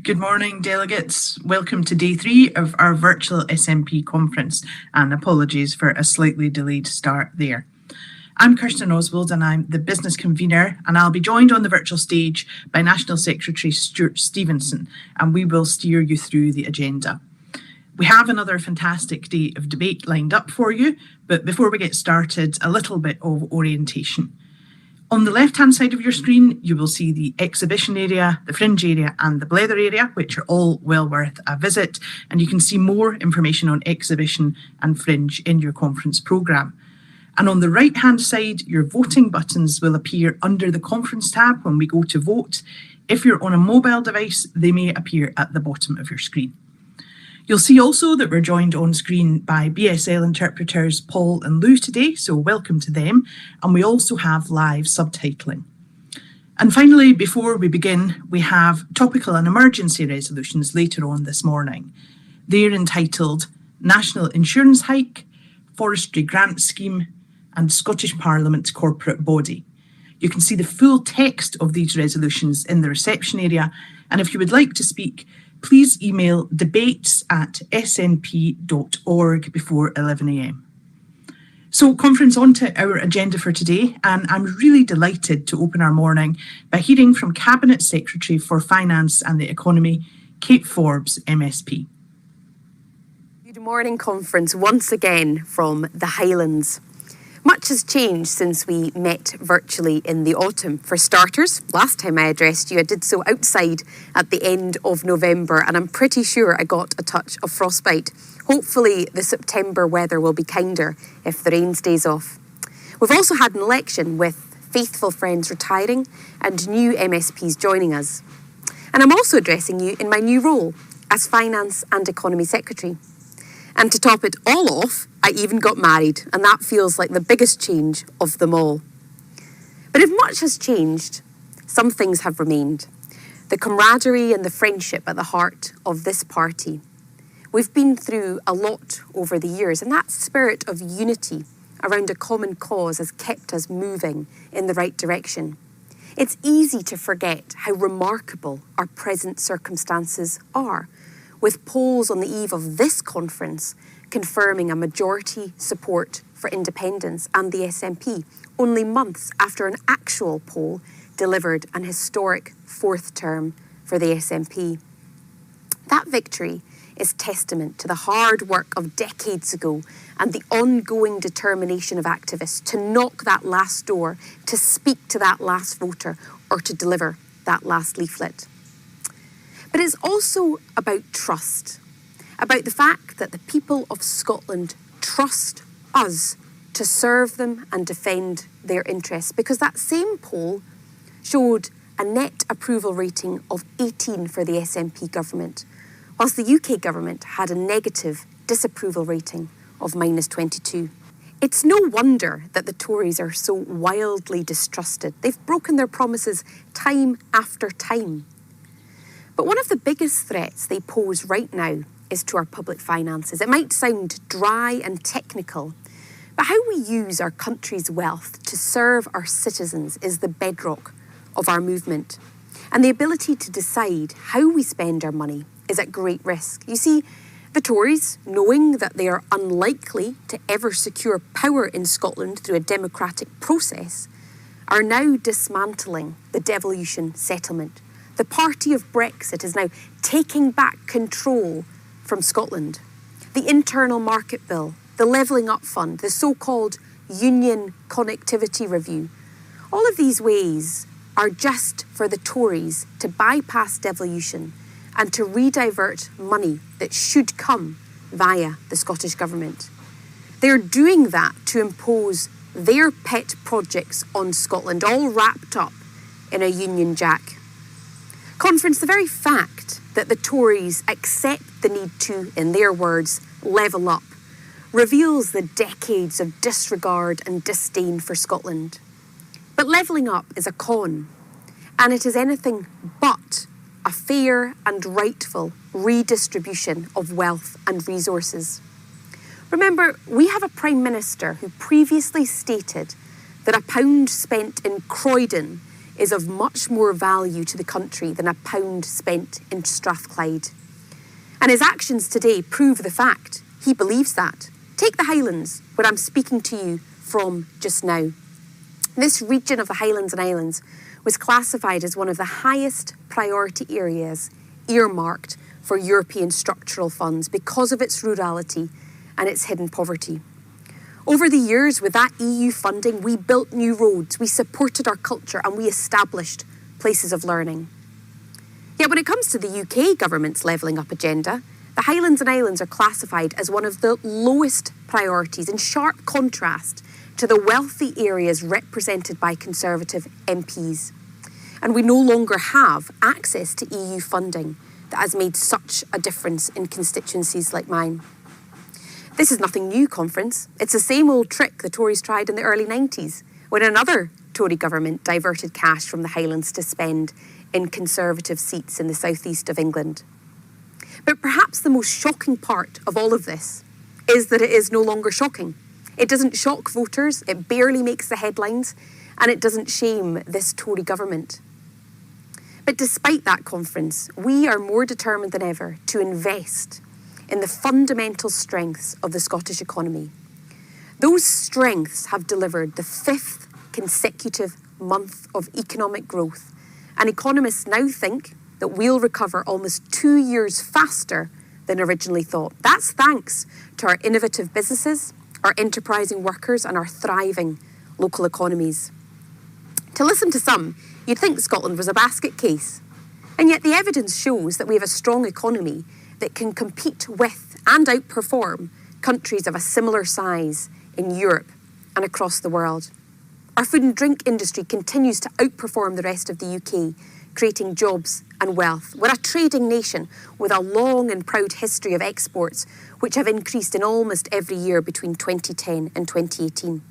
Good morning, delegates. Welcome to day 3 of our virtual SNP conference, and apologies for a slightly delayed start there. I'm Kirsten Oswald and I'm the business convener, and I'll be joined on the virtual stage by National Secretary Stuart Stevenson, and we will steer you through the agenda. We have another fantastic day of debate lined up for you, but before we get started, a little bit of orientation. On the left-hand side of your screen, you will see the exhibition area, the fringe area and the blether area, which are all well worth a visit. And you can see more information on exhibition and fringe in your conference programme. And on the right-hand side, your voting buttons will appear under the conference tab when we go to vote. If you're on a mobile device, they may appear at the bottom of your screen. You'll see also that we're joined on screen by BSL interpreters Paul and Lou today, so welcome to them. And we also have live subtitling. And finally, before we begin, we have topical and emergency resolutions later on this morning. They're entitled National Insurance Hike, Forestry Grant Scheme, and Scottish Parliament's Corporate Body. You can see the full text of these resolutions in the reception area, and if you would like to speak, please email debates@snp.org before 11 a.m. So, conference, on to our agenda for today, and I'm really delighted to open our morning by hearing from Cabinet Secretary for Finance and the Economy, Kate Forbes, MSP. Good morning, conference, once again from the Highlands. Much has changed since we met virtually in the autumn. For starters, last time I addressed you, I did so outside at the end of November, and I'm pretty sure I got a touch of frostbite. Hopefully the September weather will be kinder if the rain stays off. We've also had an election with faithful friends retiring and new MSPs joining us. And I'm also addressing you in my new role as Finance and Economy Secretary. And to top it all off, I even got married, and that feels like the biggest change of them all. But if much has changed, some things have remained. The camaraderie and the friendship at the heart of this party. We've been through a lot over the years, and that spirit of unity around a common cause has kept us moving in the right direction. It's easy to forget how remarkable our present circumstances are, with polls on the eve of this conference confirming a majority support for independence and the SNP, only months after an actual poll delivered an historic 4th term for the SNP. That victory is testament to the hard work of decades ago and the ongoing determination of activists to knock that last door, to speak to that last voter, or to deliver that last leaflet. But it's also about trust, about the fact that the people of Scotland trust us to serve them and defend their interests, because that same poll showed a net approval rating of 18 for the SNP government, whilst the UK government had a negative disapproval rating of -22. It's no wonder that the Tories are so wildly distrusted. They've broken their promises time after time. But one of the biggest threats they pose right now is to our public finances. It might sound dry and technical, but how we use our country's wealth to serve our citizens is the bedrock of our movement. And the ability to decide how we spend our money is at great risk. You see, the Tories, knowing that they are unlikely to ever secure power in Scotland through a democratic process, are now dismantling the devolution settlement. The party of Brexit is now taking back control from Scotland. The internal market bill, the levelling up fund, the so-called union connectivity review, all of these ways are just for the Tories to bypass devolution and to redivert money that should come via the Scottish Government. They're doing that to impose their pet projects on Scotland, all wrapped up in a Union Jack. Conference, the very fact that the Tories accept the need to, in their words, level up, reveals the decades of disregard and disdain for Scotland. But levelling up is a con, and it is anything but a fair and rightful redistribution of wealth and resources. Remember, we have a Prime Minister who previously stated that a pound spent in Croydon is of much more value to the country than a pound spent in Strathclyde. And his actions today prove the fact. He believes that. Take the Highlands, where I'm speaking to you from just now. This region of the Highlands and Islands was classified as one of the highest priority areas earmarked for European structural funds because of its rurality and its hidden poverty. Over the years, with that EU funding, we built new roads, we supported our culture, and we established places of learning. Yet when it comes to the UK government's levelling up agenda, the Highlands and Islands are classified as one of the lowest priorities, in sharp contrast to the wealthy areas represented by Conservative MPs. And we no longer have access to EU funding that has made such a difference in constituencies like mine. This is nothing new, Conference. It's the same old trick the Tories tried in the early 90s, when another Tory government diverted cash from the Highlands to spend in Conservative seats in the southeast of England. But perhaps the most shocking part of all of this is that it is no longer shocking. It doesn't shock voters, it barely makes the headlines, and it doesn't shame this Tory government. But despite that, Conference, we are more determined than ever to invest in the fundamental strengths of the Scottish economy. Those strengths have delivered the 5th consecutive month of economic growth, and economists now think that we'll recover almost 2 years faster than originally thought. That's thanks to our innovative businesses, our enterprising workers, and our thriving local economies. To listen to some, you'd think Scotland was a basket case, and yet the evidence shows that we have a strong economy that can compete with and outperform countries of a similar size in Europe and across the world. Our food and drink industry continues to outperform the rest of the UK, creating jobs and wealth. We're a trading nation with a long and proud history of exports, which have increased in almost every year between 2010 and 2018.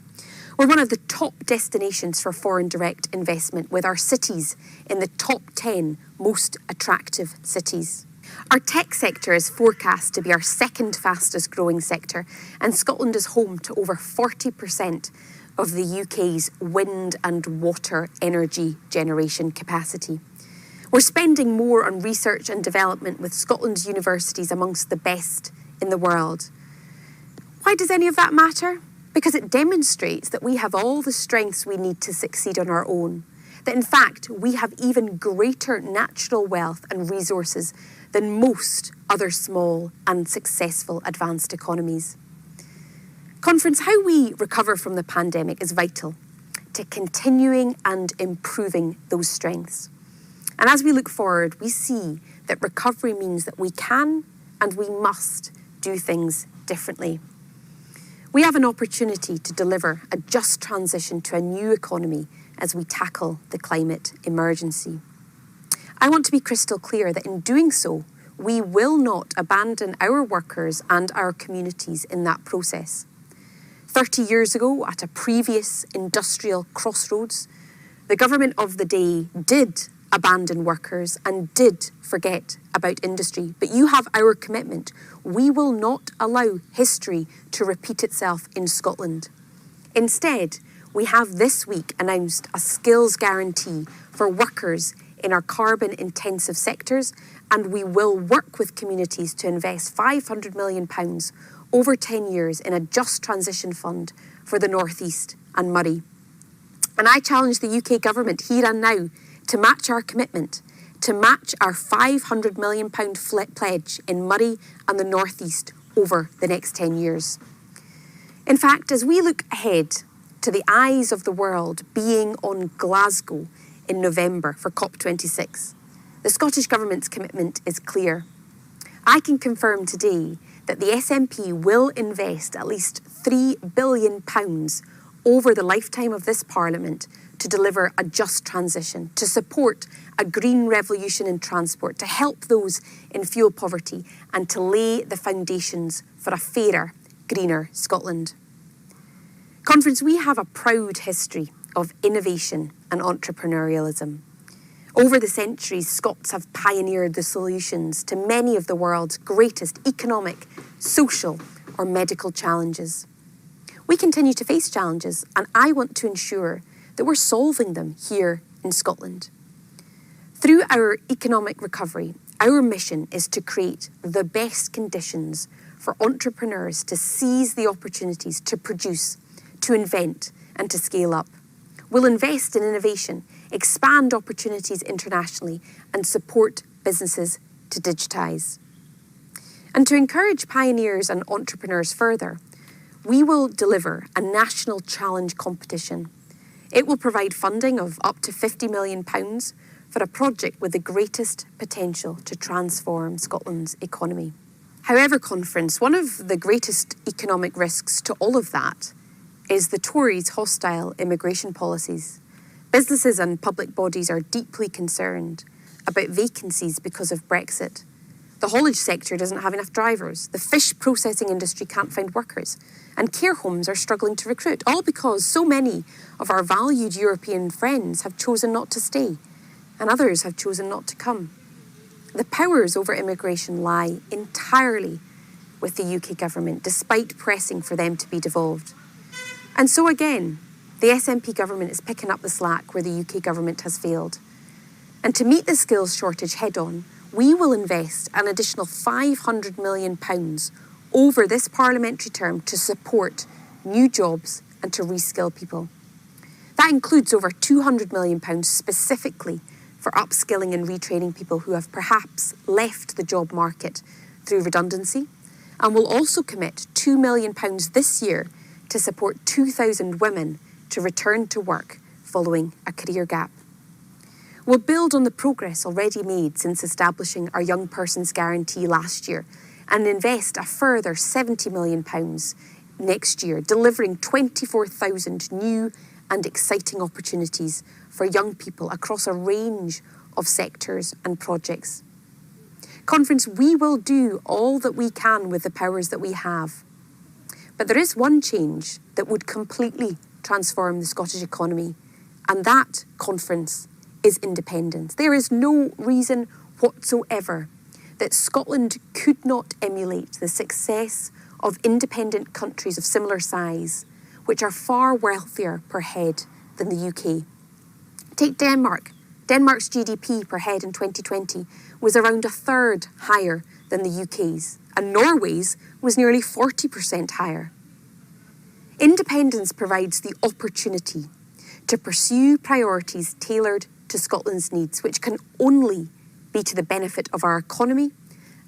We're one of the top destinations for foreign direct investment, with our cities in the top 10 most attractive cities. Our tech sector is forecast to be our second fastest growing sector, and Scotland is home to over 40% of the UK's wind and water energy generation capacity. We're spending more on research and development, with Scotland's universities amongst the best in the world. Why does any of that matter? Because it demonstrates that we have all the strengths we need to succeed on our own. That in fact, we have even greater natural wealth and resources than most other small and successful advanced economies. Conference, how we recover from the pandemic is vital to continuing and improving those strengths. And as we look forward, we see that recovery means that we can and we must do things differently. We have an opportunity to deliver a just transition to a new economy as we tackle the climate emergency. I want to be crystal clear that in doing so, we will not abandon our workers and our communities in that process. 30 years ago, at a previous industrial crossroads, the government of the day did abandon workers and did forget about industry. But you have our commitment. We will not allow history to repeat itself in Scotland. Instead, we have this week announced a skills guarantee for workers in our carbon-intensive sectors, and we will work with communities to invest £500 million over 10 years in a just transition fund for the North East and Moray. And I challenge the UK government here and now to match our commitment, to match our £500 million pledge in Moray and the North East over the next 10 years. In fact, as we look ahead to the eyes of the world being on Glasgow in November for COP26, the Scottish Government's commitment is clear. I can confirm today that the SNP will invest at least £3 billion over the lifetime of this Parliament to deliver a just transition, to support a green revolution in transport, to help those in fuel poverty, and to lay the foundations for a fairer, greener Scotland. Conference, we have a proud history of innovation and entrepreneurialism. Over the centuries, Scots have pioneered the solutions to many of the world's greatest economic, social, or medical challenges. We continue to face challenges, and I want to ensure that we're solving them here in Scotland. Through our economic recovery, our mission is to create the best conditions for entrepreneurs to seize the opportunities to produce, to invent, and to scale up. We'll invest in innovation, expand opportunities internationally, and support businesses to digitise. And to encourage pioneers and entrepreneurs further, we will deliver a national challenge competition. It will provide funding of up to £50 million for a project with the greatest potential to transform Scotland's economy. However, conference, one of the greatest economic risks to all of that is the Tories' hostile immigration policies. Businesses and public bodies are deeply concerned about vacancies because of Brexit. The haulage sector doesn't have enough drivers. The fish processing industry can't find workers. And care homes are struggling to recruit, all because so many of our valued European friends have chosen not to stay, and others have chosen not to come. The powers over immigration lie entirely with the UK government, despite pressing for them to be devolved. And so again, the SNP government is picking up the slack where the UK government has failed. And to meet the skills shortage head-on, we will invest an additional £500 million over this parliamentary term to support new jobs and to reskill people. That includes over £200 million specifically for upskilling and retraining people who have perhaps left the job market through redundancy, and will also commit £2 million this year to support 2,000 women to return to work following a career gap. We'll build on the progress already made since establishing our Young Persons Guarantee last year and invest a further £70 million next year, delivering 24,000 new and exciting opportunities for young people across a range of sectors and projects. Conference, we will do all that we can with the powers that we have. But there is one change that would completely transform the Scottish economy, and that, conference, is independence. There is no reason whatsoever that Scotland could not emulate the success of independent countries of similar size, which are far wealthier per head than the UK. Take Denmark. Denmark's GDP per head in 2020 was around a third higher than the UK's, and Norway's was nearly 40% higher. Independence provides the opportunity to pursue priorities tailored to Scotland's needs, which can only be to the benefit of our economy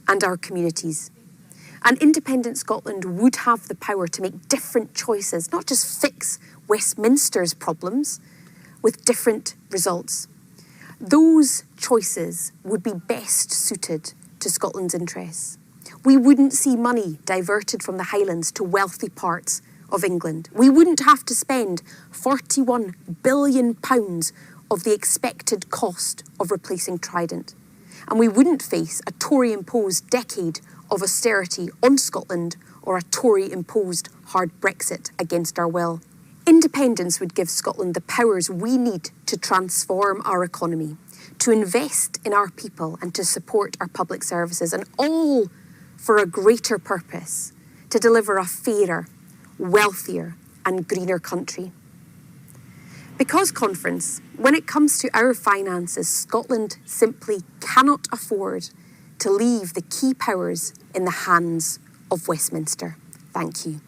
and our communities. And independent Scotland would have the power to make different choices, not just fix Westminster's problems with different results. Those choices would be best suited to Scotland's interests. We wouldn't see money diverted from the Highlands to wealthy parts of England. We wouldn't have to spend £41 billion of the expected cost of replacing Trident. And we wouldn't face a Tory-imposed decade of austerity on Scotland or a Tory-imposed hard Brexit against our will. Independence would give Scotland the powers we need to transform our economy, to invest in our people and to support our public services, and all for a greater purpose, to deliver a fairer, wealthier and greener country. Because, conference, when it comes to our finances, Scotland simply cannot afford to leave the key powers in the hands of Westminster. Thank you.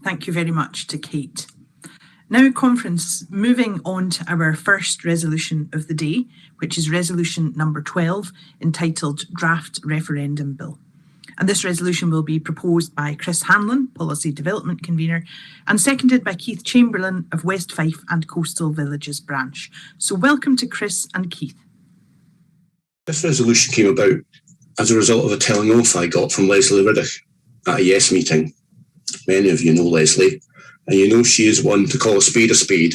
Thank you very much to Kate. Now, conference, moving on to our first resolution of the day, which is resolution number 12, entitled Draft Referendum Bill. And this resolution will be proposed by Chris Hanlon, Policy Development Convener, and seconded by Keith Chamberlain of West Fife and Coastal Villages Branch. So welcome to Chris and Keith. This resolution came about as a result of a telling off I got from Leslie Riddick at a Yes meeting. Many of you know Leslie, and you know she is one to call a spade,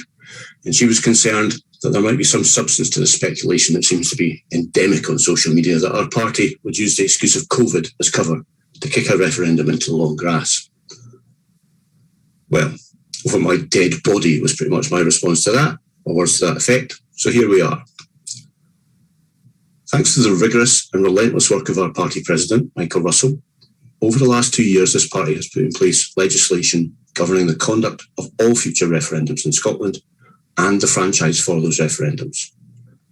and she was concerned that there might be some substance to the speculation that seems to be endemic on social media that our party would use the excuse of COVID as cover to kick a referendum into the long grass. Well, over my dead body was pretty much my response to that, or words to that effect, so here we are. Thanks to the rigorous and relentless work of our party president, Michael Russell, over the last 2 years, this party has put in place legislation governing the conduct of all future referendums in Scotland and the franchise for those referendums.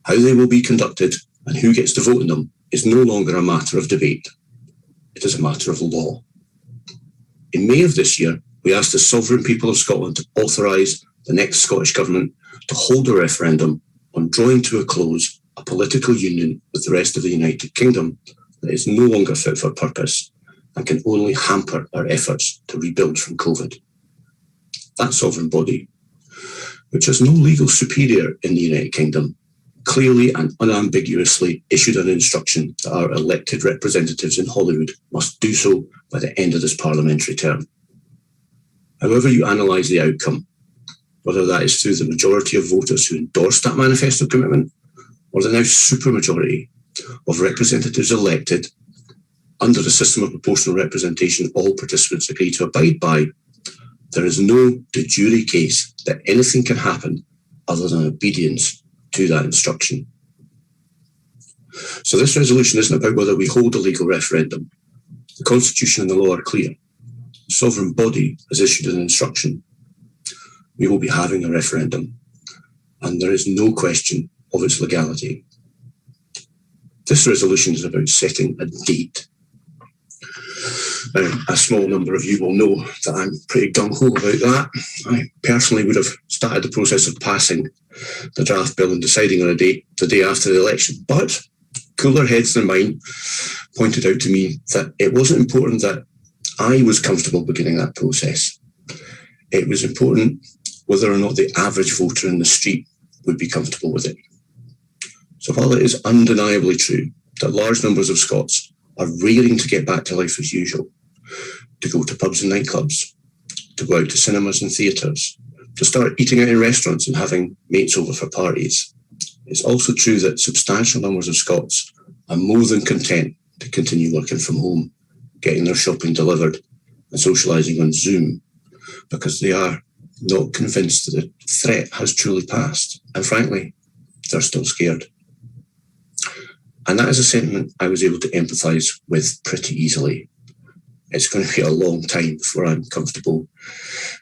How they will be conducted and who gets to vote in them is no longer a matter of debate. It is a matter of law. In May of this year, we asked the sovereign people of Scotland to authorise the next Scottish Government to hold a referendum on drawing to a close a political union with the rest of the United Kingdom that is no longer fit for purpose and can only hamper our efforts to rebuild from COVID. That sovereign body, which has no legal superior in the United Kingdom, clearly and unambiguously issued an instruction that our elected representatives in Holyrood must do so by the end of this parliamentary term. However you analyse the outcome, whether that is through the majority of voters who endorsed that manifesto commitment or the now supermajority of representatives elected under the system of proportional representation all participants agree to abide by, there is no de jure case that anything can happen other than obedience to that instruction. So this resolution isn't about whether we hold a legal referendum. The Constitution and the law are clear. The sovereign body has issued an instruction. We will be having a referendum, and there is no question of its legality. This resolution is about setting a date. Now, a small number of you will know that I'm pretty gung-ho about that. I personally would have started the process of passing the draft bill and deciding on a date the day after the election. But cooler heads than mine pointed out to me that it wasn't important that I was comfortable beginning that process. It was important whether or not the average voter in the street would be comfortable with it. So while it is undeniably true that large numbers of Scots are raring to get back to life as usual, to go to pubs and nightclubs, to go out to cinemas and theatres, to start eating out in restaurants and having mates over for parties, it's also true that substantial numbers of Scots are more than content to continue working from home, getting their shopping delivered and socialising on Zoom, because they are not convinced that the threat has truly passed. And frankly, they're still scared. And that is a sentiment I was able to empathise with pretty easily. It's going to be a long time before I'm comfortable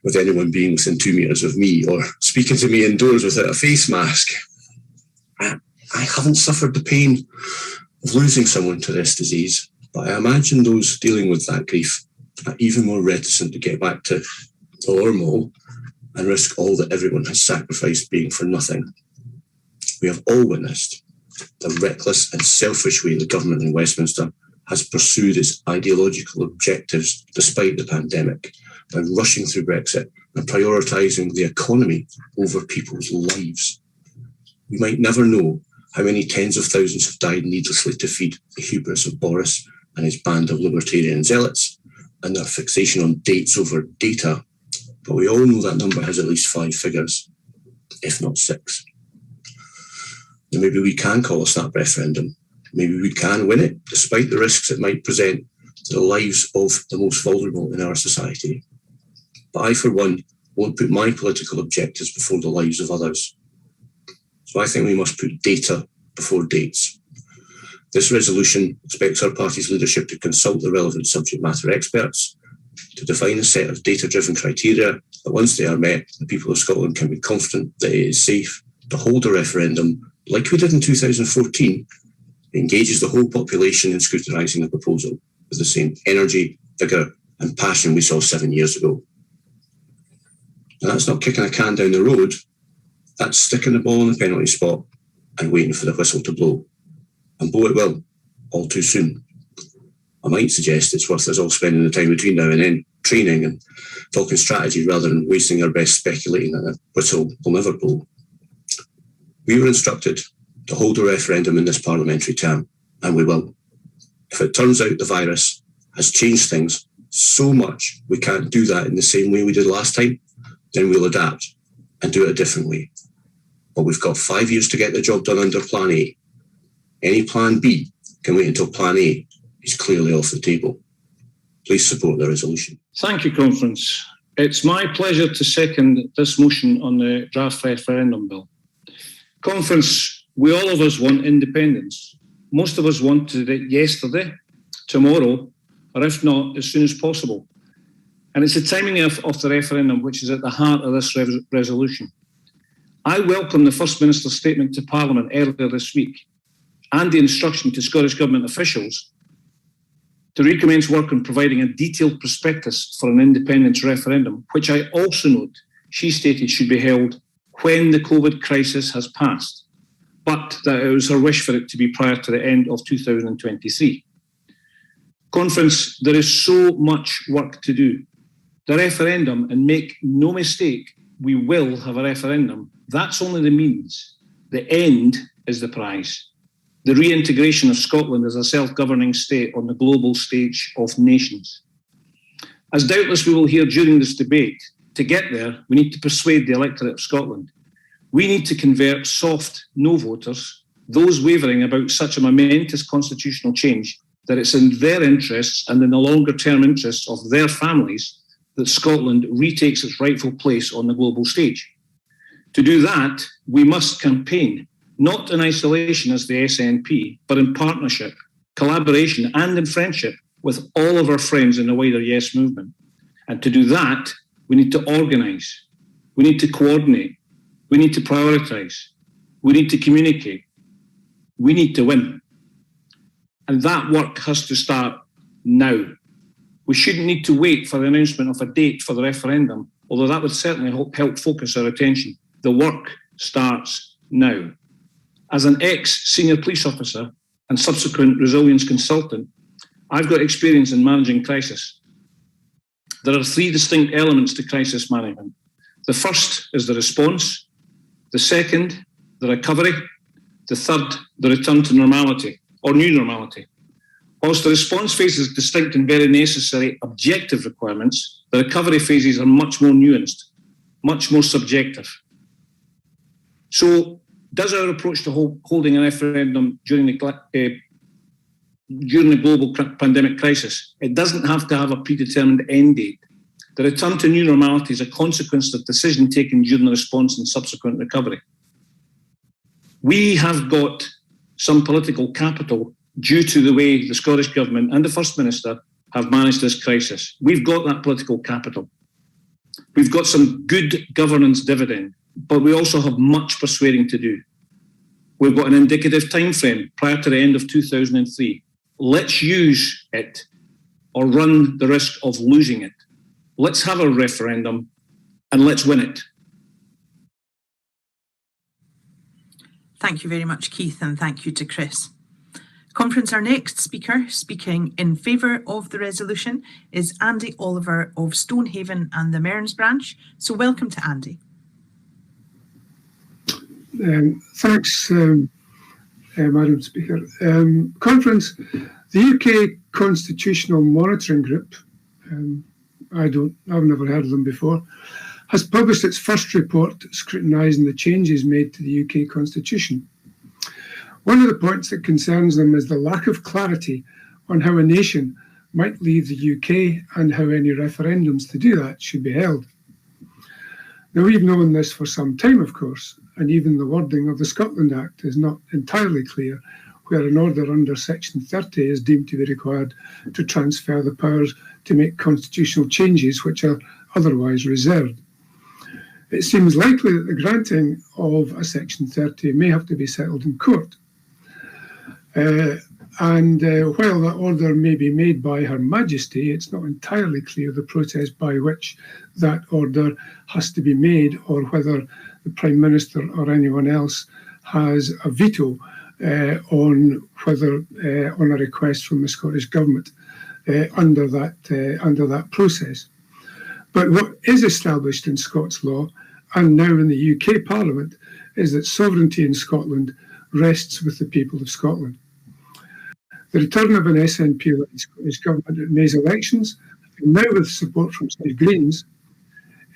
with anyone being within 2 metres of me or speaking to me indoors without a face mask. I haven't suffered the pain of losing someone to this disease, but I imagine those dealing with that grief are even more reticent to get back to normal and risk all that everyone has sacrificed being for nothing. We have all witnessed the reckless and selfish way the government in Westminster has pursued its ideological objectives despite the pandemic by rushing through Brexit and prioritising the economy over people's lives. We might never know how many tens of thousands have died needlessly to feed the hubris of Boris and his band of libertarian zealots and their fixation on dates over data, but we all know that number has at least 5 figures, if not 6. And maybe we can call a snap referendum. Maybe we can win it, despite the risks it might present to the lives of the most vulnerable in our society. But I, for one, won't put my political objectives before the lives of others. So I think we must put data before dates. This resolution expects our party's leadership to consult the relevant subject matter experts, to define a set of data-driven criteria that once they are met, the people of Scotland can be confident that it is safe to hold a referendum like we did in 2014, engages the whole population in scrutinising the proposal with the same energy, vigour and passion we saw 7 years ago. And that's not kicking a can down the road, that's sticking the ball in the penalty spot and waiting for the whistle to blow. And blow it will, all too soon. I might suggest it's worth us all spending the time between now and then training and talking strategy rather than wasting our best speculating that the whistle will never blow. We were instructed to hold a referendum in this parliamentary term, and we will. If it turns out the virus has changed things so much we can't do that in the same way we did last time, then we'll adapt and do it a different way. But we've got 5 years to get the job done under Plan A. Any Plan B can wait until Plan A is clearly off the table. Please support the resolution. Thank you, Conference. It's my pleasure to second this motion on the draft referendum bill. Conference, we all of us want independence. Most of us wanted it yesterday, tomorrow, or if not, as soon as possible. And it's the timing of the referendum which is at the heart of this resolution. I welcome the First Minister's statement to Parliament earlier this week and the instruction to Scottish Government officials to recommence work on providing a detailed prospectus for an independence referendum, which I also note she stated should be held when the COVID crisis has passed, but that it was her wish for it to be prior to the end of 2023. Conference, there is so much work to do. The referendum, and make no mistake, we will have a referendum. That's only the means. The end is the prize. The reintegration of Scotland as a self-governing state on the global stage of nations. As doubtless we will hear during this debate, to get there, we need to persuade the electorate of Scotland. We need to convert soft no voters, those wavering about such a momentous constitutional change, that it's in their interests and in the longer term interests of their families that Scotland retakes its rightful place on the global stage. To do that, we must campaign, not in isolation as the SNP, but in partnership, collaboration and in friendship with all of our friends in the wider Yes movement. And to do that, we need to organise, we need to coordinate, we need to prioritise, we need to communicate, we need to win. And that work has to start now. We shouldn't need to wait for the announcement of a date for the referendum, although that would certainly help focus our attention. The work starts now. As an ex-senior police officer and subsequent resilience consultant, I've got experience in managing crisis. There are three distinct elements to crisis management. The first is the response, the second, the recovery, the third, the return to normality or new normality. Whilst the response phase is distinct and very necessary objective requirements, the recovery phases are much more nuanced, much more subjective. So does our approach to holding a referendum during the global pandemic crisis, it doesn't have to have a predetermined end date. The return to new normality is a consequence of decision taken during the response and subsequent recovery. We have got some political capital due to the way the Scottish Government and the First Minister have managed this crisis. We've got that political capital. We've got some good governance dividend, but we also have much persuading to do. We've got an indicative time frame prior to the end of 2003. Let's use it or run the risk of losing it. Let's have a referendum and let's win it. Thank you very much, Keith, and thank you to Chris. Conference, our next speaker speaking in favour of the resolution is Andy Oliver of Stonehaven and the Mearns branch. So welcome to Andy. Thanks, Madam Speaker. Conference, the UK Constitutional Monitoring Group, I've never heard of them before, has published its first report scrutinising the changes made to the UK Constitution. One of the points that concerns them is the lack of clarity on how a nation might leave the UK and how any referendums to do that should be held. Now, we've known this for some time, of course, and even the wording of the Scotland Act is not entirely clear, where an order under Section 30 is deemed to be required to transfer the powers to make constitutional changes which are otherwise reserved. It seems likely that the granting of a Section 30 may have to be settled in court. While that order may be made by Her Majesty, it's not entirely clear the process by which that order has to be made, or whether the Prime Minister or anyone else has a veto on a request from the Scottish Government under that process. But what is established in Scots law and now in the UK Parliament is that sovereignty in Scotland rests with the people of Scotland. The return of an SNP-led Scottish Government at May's elections, and now with support from Save Greens,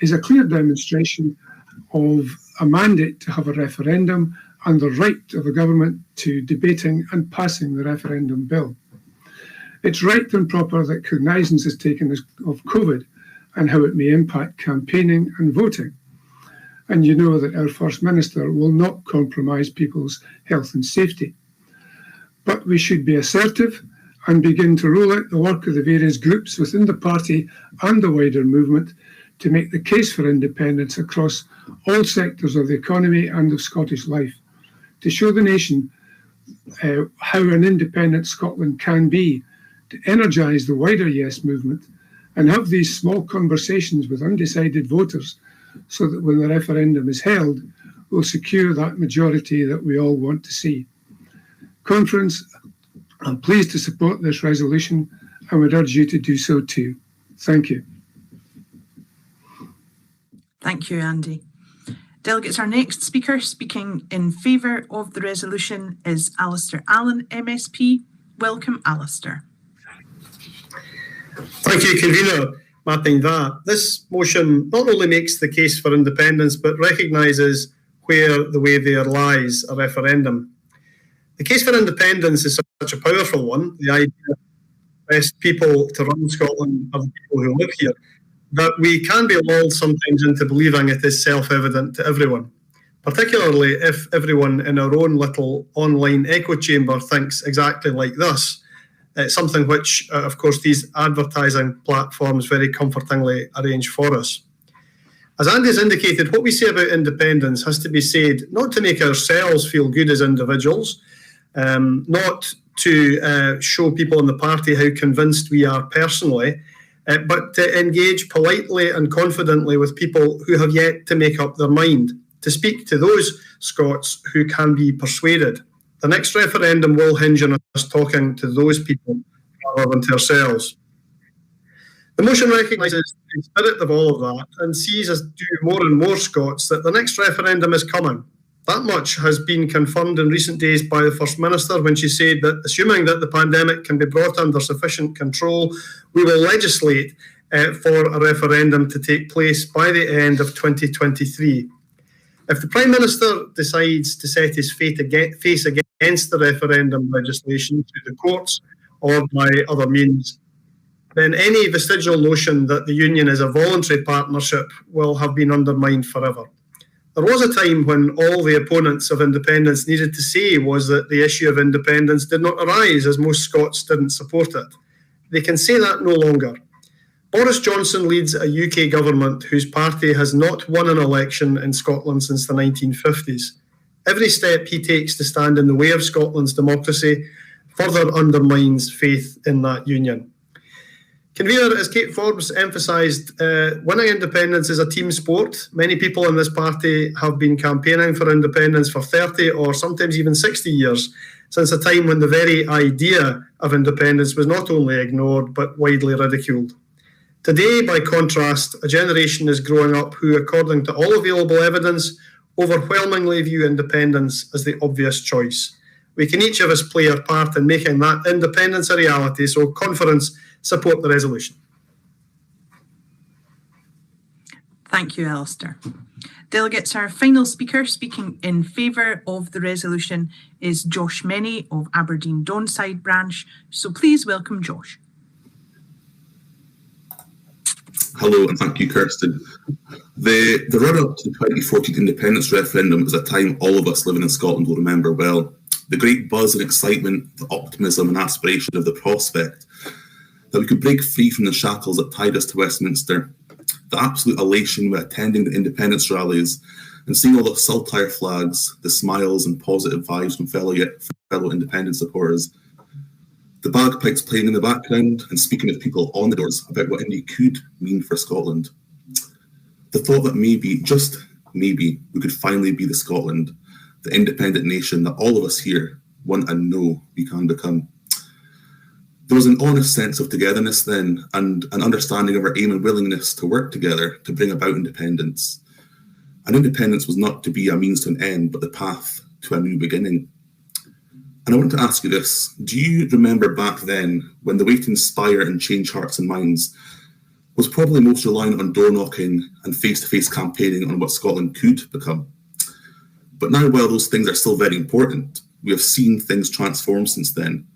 is a clear demonstration of a mandate to have a referendum and the right of the government to debating and passing the referendum bill. It's right and proper that cognizance is taken of COVID and how it may impact campaigning and voting. And you know that our First Minister will not compromise people's health and safety. But we should be assertive and begin to roll out the work of the various groups within the party and the wider movement to make the case for independence across all sectors of the economy and of Scottish life, to show the nation how an independent Scotland can be, to energise the wider Yes movement and have these small conversations with undecided voters so that when the referendum is held, we'll secure that majority that we all want to see. Conference, I'm pleased to support this resolution and would urge you to do so too. Thank you. Thank you, Andy. Delegates, our next speaker speaking in favour of the resolution is Alistair Allen, MSP. Welcome, Alistair. Thank you, Convener. Mapping that. This motion not only makes the case for independence, but recognises where the way there lies, a referendum. The case for independence is such a powerful one, the idea that the best people to run Scotland are the people who live here, that we can be lulled sometimes into believing it is self-evident to everyone, particularly if everyone in our own little online echo chamber thinks exactly like this. It's something which, of course, these advertising platforms very comfortingly arrange for us. As Andy has indicated, what we say about independence has to be said not to make ourselves feel good as individuals, not to show people in the party how convinced we are personally, but to engage politely and confidently with people who have yet to make up their mind, to speak to those Scots who can be persuaded. The next referendum will hinge on us talking to those people rather than to ourselves. The motion recognises the spirit of all of that and sees, as do more and more Scots, that the next referendum is coming. That much has been confirmed in recent days by the First Minister when she said that, assuming that the pandemic can be brought under sufficient control, we will legislate for a referendum to take place by the end of 2023. If the Prime Minister decides to set his face against the referendum legislation through the courts or by other means, then any vestigial notion that the Union is a voluntary partnership will have been undermined forever. There was a time when all the opponents of independence needed to say was that the issue of independence did not arise, as most Scots didn't support it. They can say that no longer. Boris Johnson leads a UK government whose party has not won an election in Scotland since the 1950s. Every step he takes to stand in the way of Scotland's democracy further undermines faith in that union. Convener, as Kate Forbes emphasised, winning independence is a team sport. Many people in this party have been campaigning for independence for 30 or sometimes even 60 years, since a time when the very idea of independence was not only ignored but widely ridiculed. Today, by contrast, a generation is growing up who, according to all available evidence, overwhelmingly view independence as the obvious choice. We can each of us play our part in making that independence a reality, so Conference, support the resolution. Thank you, Alistair. Delegates, our final speaker speaking in favour of the resolution is Josh Menny of Aberdeen Donside branch. So please welcome Josh. Hello and thank you, Kirsten. The run-up to the 2014 independence referendum is a time all of us living in Scotland will remember well. The great buzz and excitement, the optimism and aspiration of the prospect that we could break free from the shackles that tied us to Westminster, the absolute elation with attending the independence rallies and seeing all the saltire flags, the smiles and positive vibes from fellow independence supporters, the bagpipes playing in the background and speaking with people on the doors about what Indy could mean for Scotland. The thought that maybe, just maybe, we could finally be the Scotland, the independent nation that all of us here want and know we can become. There was an honest sense of togetherness then and an understanding of our aim and willingness to work together to bring about independence. And independence was not to be a means to an end, but the path to a new beginning. And I want to ask you this, do you remember back then when the way to inspire and change hearts and minds was probably most reliant on door knocking and face-to-face campaigning on what Scotland could become? But now, while those things are still very important, we have seen things transform since then.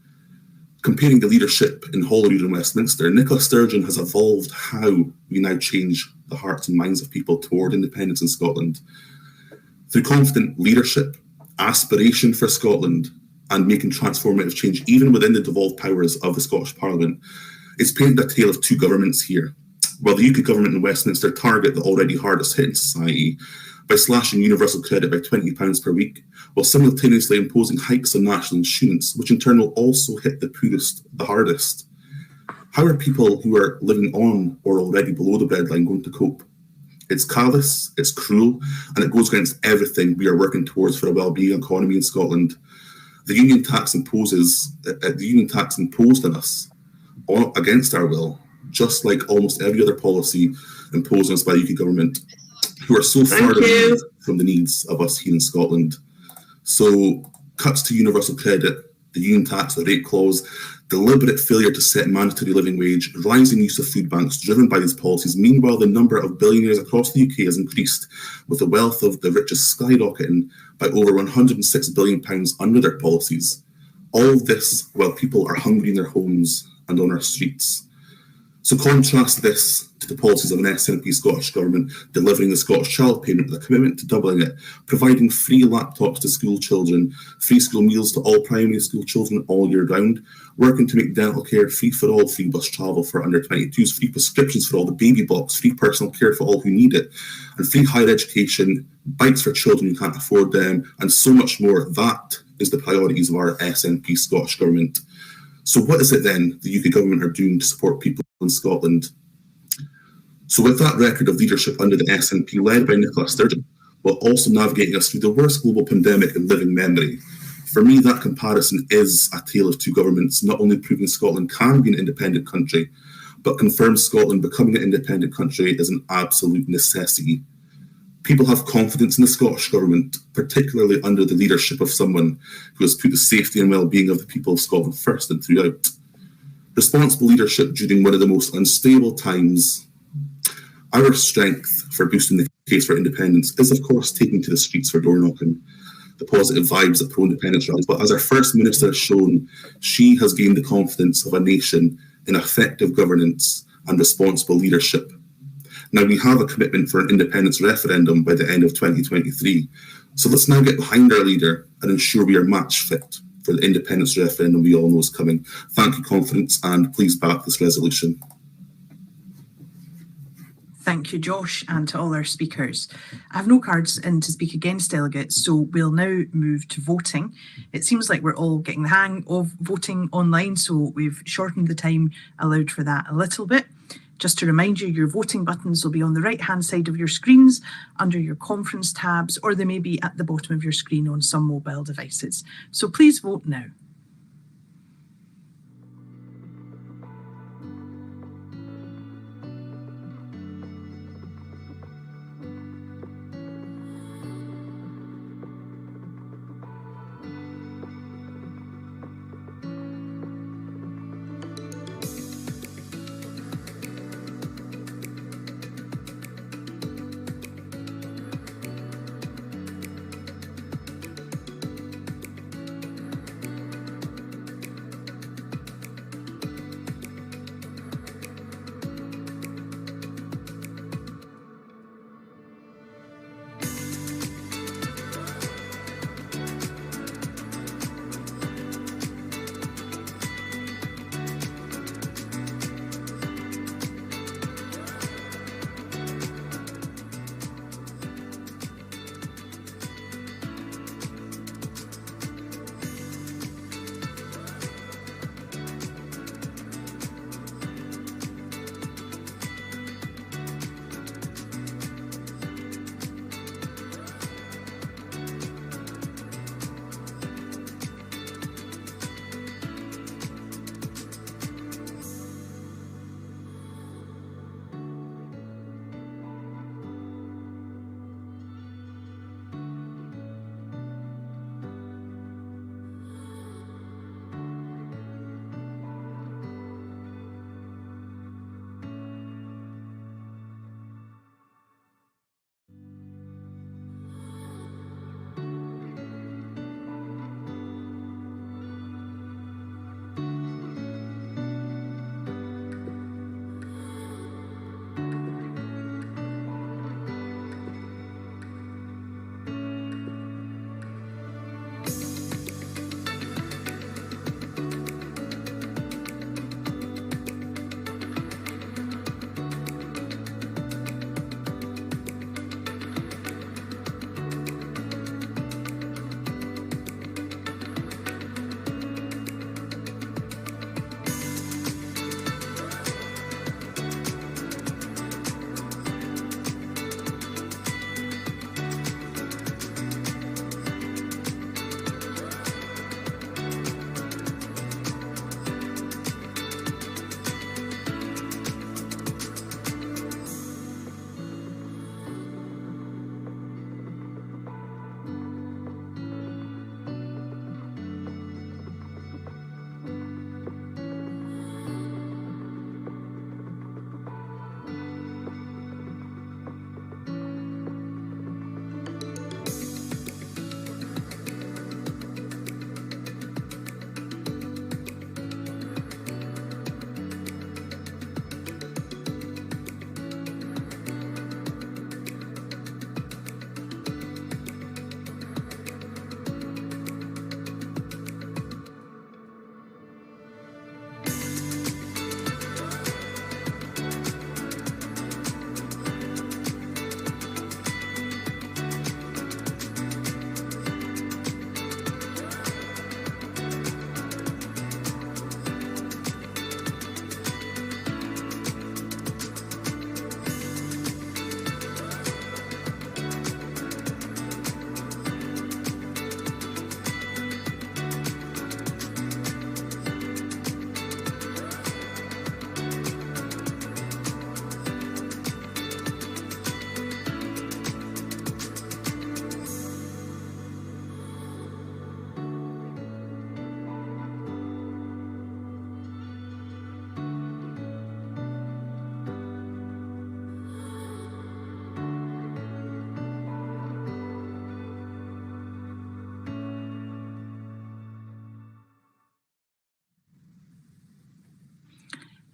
Comparing the leadership in Holyrood and Westminster, Nicola Sturgeon has evolved how we now change the hearts and minds of people toward independence in Scotland. Through confident leadership, aspiration for Scotland, and making transformative change even within the devolved powers of the Scottish Parliament, it's painted a tale of two governments here. While the UK government and Westminster target the already hardest hit in society by slashing universal credit by £20 per week, while simultaneously imposing hikes on national insurance, which in turn will also hit the poorest the hardest. How are people who are living on or already below the breadline going to cope? It's callous, it's cruel, and it goes against everything we are working towards for a well-being economy in Scotland. The union tax imposed on us against our will, just like almost every other policy imposed on us by the UK government, who are so far removed from the needs of us here in Scotland. So cuts to universal credit, the union tax, the rate clause, deliberate failure to set mandatory living wage, rising use of food banks driven by these policies. Meanwhile, the number of billionaires across the UK has increased, with the wealth of the richest skyrocketing by over £106 billion under their policies. All this while people are hungry in their homes and on our streets. So contrast this to the policies of an SNP Scottish Government delivering the Scottish Child Payment with a commitment to doubling it, providing free laptops to school children, free school meals to all primary school children all year round, working to make dental care free for all, free bus travel for under 22s, free prescriptions for all the baby box, free personal care for all who need it, and free higher education, bikes for children who can't afford them, and so much more. That is the priorities of our SNP Scottish Government. So what is it then the UK government are doing to support people in Scotland? So with that record of leadership under the SNP led by Nicola Sturgeon, while also navigating us through the worst global pandemic in living memory, for me that comparison is a tale of two governments, not only proving Scotland can be an independent country, but confirms Scotland becoming an independent country is an absolute necessity. People have confidence in the Scottish Government, particularly under the leadership of someone who has put the safety and well-being of the people of Scotland first and throughout. Responsible leadership during one of the most unstable times. Our strength for boosting the case for independence is, of course, taking to the streets for door knocking, the positive vibes at pro-independence rallies. But as our First Minister has shown, she has gained the confidence of a nation in effective governance and responsible leadership. Now, we have a commitment for an independence referendum by the end of 2023. So let's now get behind our leader and ensure we are match fit for the independence referendum we all know is coming. Thank you, Conference, and please back this resolution. Thank you, Josh, and to all our speakers. I have no cards in to speak against delegates, so we'll now move to voting. It seems like we're all getting the hang of voting online, so we've shortened the time allowed for that a little bit. Just to remind you, your voting buttons will be on the right-hand side of your screens under your conference tabs, or they may be at the bottom of your screen on some mobile devices. So please vote now.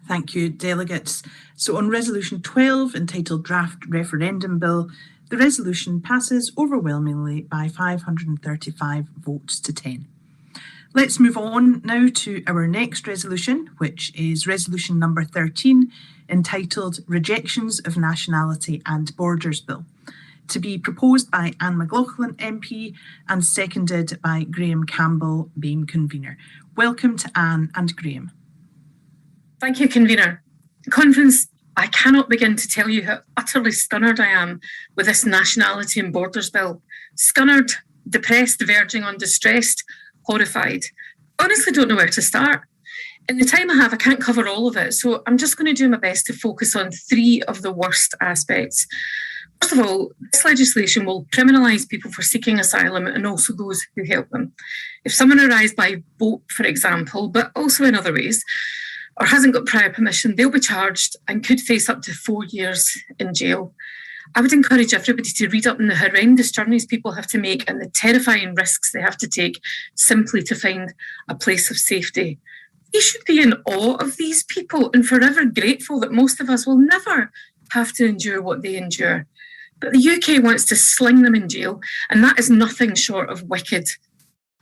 Thank you, delegates. So on Resolution 12, entitled Draft Referendum Bill, the resolution passes overwhelmingly by 535 votes to 10. Let's move on now to our next resolution, which is resolution number 13, entitled Rejections of Nationality and Borders Bill, to be proposed by Anne McLaughlin MP and seconded by Graham Campbell, BAME convener. Welcome to Anne and Graham. Thank you, convener. Conference, I cannot begin to tell you how utterly stunnered I am with this Nationality and Borders Bill. Stunnered, depressed, verging on distressed, horrified. Honestly, don't know where to start. In the time I have, I can't cover all of it, so I'm just going to do my best to focus on three of the worst aspects. First of all, this legislation will criminalise people for seeking asylum and also those who help them. If someone arrives by boat, for example, but also in other ways, or hasn't got prior permission, they'll be charged and could face up to 4 years in jail. I would encourage everybody to read up on the horrendous journeys people have to make and the terrifying risks they have to take simply to find a place of safety. We should be in awe of these people and forever grateful that most of us will never have to endure what they endure. But the UK wants to sling them in jail, and that is nothing short of wicked.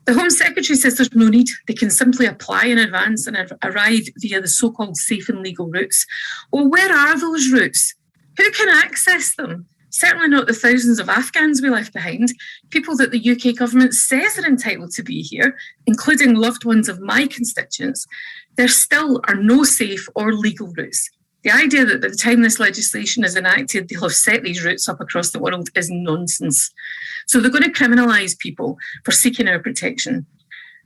The Home Secretary says there's no need. They can simply apply in advance and arrive via the so-called safe and legal routes. Well, where are those routes? Who can access them? Certainly not the thousands of Afghans we left behind, people that the UK government says are entitled to be here, including loved ones of my constituents. There still are no safe or legal routes. The idea that by the time this legislation is enacted, they'll have set these routes up across the world is nonsense. So they're going to criminalise people for seeking our protection.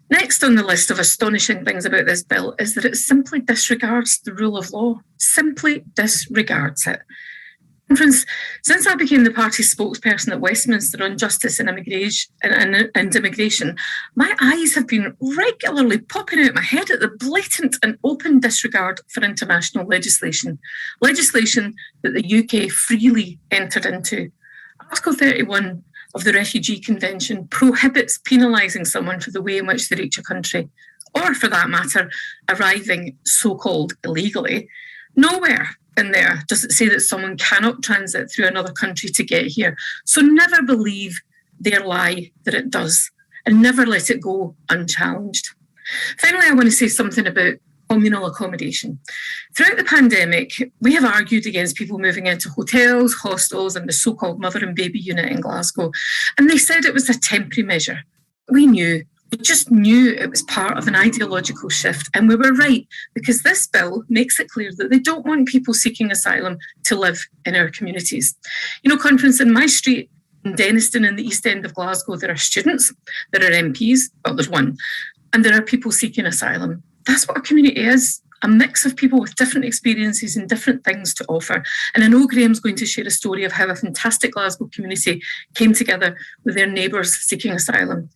Next on the list of astonishing things about this bill is that it simply disregards the rule of law, simply disregards it. Conference, since I became the party's spokesperson at Westminster on justice and immigration, my eyes have been regularly popping out my head at the blatant and open disregard for international legislation that the UK freely entered into. Article 31 of the Refugee Convention prohibits penalising someone for the way in which they reach a country, or for that matter, arriving so-called illegally. Nowhere in there does it say that someone cannot transit through another country to get here. So never believe their lie that it does, and never let it go unchallenged. Finally, I want to say something about communal accommodation. Throughout the pandemic, we have argued against people moving into hotels, hostels, and the so-called mother and baby unit in Glasgow. And they said it was a temporary measure. We just knew it was part of an ideological shift, and we were right, because this bill makes it clear that they don't want people seeking asylum to live in our communities. You know, Conference, in my street in Denniston in the East End of Glasgow, there are students, there are MPs, well, there's one, and there are people seeking asylum. That's what a community is, a mix of people with different experiences and different things to offer. And I know Graham's going to share a story of how a fantastic Glasgow community came together with their neighbours seeking asylum.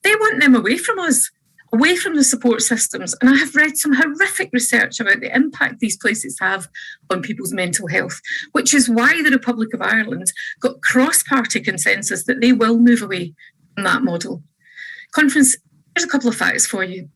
They want them away from us, away from the support systems. And I have read some horrific research about the impact these places have on people's mental health, which is why the Republic of Ireland got cross-party consensus that they will move away from that model. Conference, here's a couple of facts for you.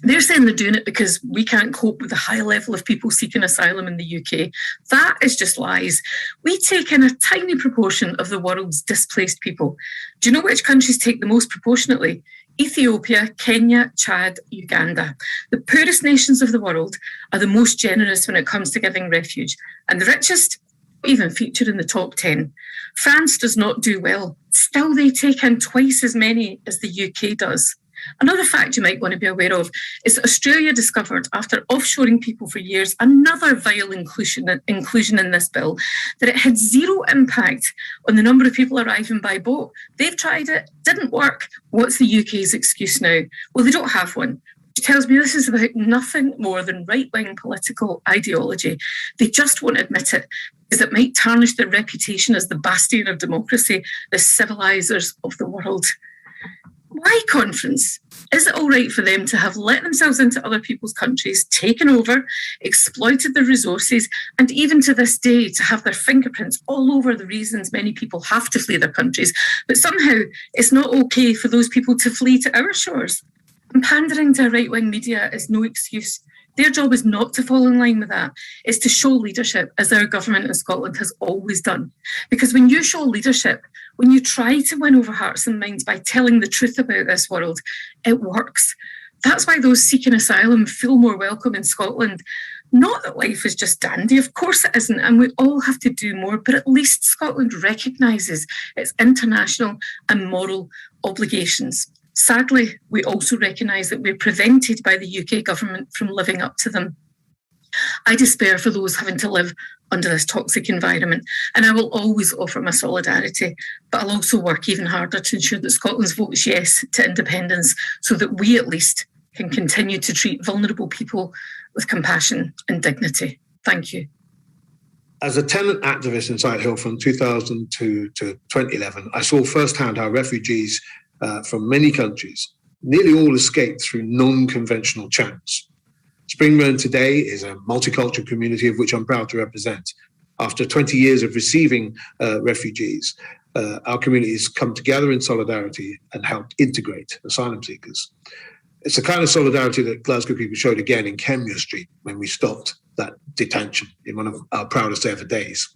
They're saying they're doing it because we can't cope with the high level of people seeking asylum in the UK. That is just lies. We take in a tiny proportion of the world's displaced people. Do you know which countries take the most proportionately? Ethiopia, Kenya, Chad, Uganda. The poorest nations of the world are the most generous when it comes to giving refuge. And the richest even feature in the top 10. France does not do well. Still, they take in twice as many as the UK does. Another fact you might want to be aware of is that Australia discovered, after offshoring people for years, another vile inclusion in this bill, that it had zero impact on the number of people arriving by boat. They've tried it, didn't work. What's the UK's excuse now? Well, they don't have one, which tells me this is about nothing more than right-wing political ideology. They just won't admit it, because it might tarnish their reputation as the bastion of democracy, the civilisers of the world. Why, Conference? Is it all right for them to have let themselves into other people's countries, taken over, exploited their resources, and even to this day to have their fingerprints all over the reasons many people have to flee their countries, but somehow it's not okay for those people to flee to our shores? And pandering to right-wing media is no excuse. Their job is not to fall in line with that. It's to show leadership, as our government in Scotland has always done. Because when you show leadership, when you try to win over hearts and minds by telling the truth about this world, it works. That's why those seeking asylum feel more welcome in Scotland. Not that life is just dandy, of course it isn't, and we all have to do more, but at least Scotland recognises its international and moral obligations. Sadly, we also recognise that we're prevented by the UK government from living up to them. I despair for those having to live under this toxic environment, and I will always offer my solidarity, but I'll also work even harder to ensure that Scotland's vote is yes to independence, so that we at least can continue to treat vulnerable people with compassion and dignity. Thank you. As a tenant activist in Sighthill from 2002 to 2011, I saw firsthand how refugees from many countries nearly all escaped through non-conventional channels. Springburn today is a multicultural community of which I'm proud to represent. After 20 years of receiving refugees, our communities come together in solidarity and help integrate asylum seekers. It's the kind of solidarity that Glasgow people showed again in Kenmure Street when we stopped that detention in one of our proudest ever days.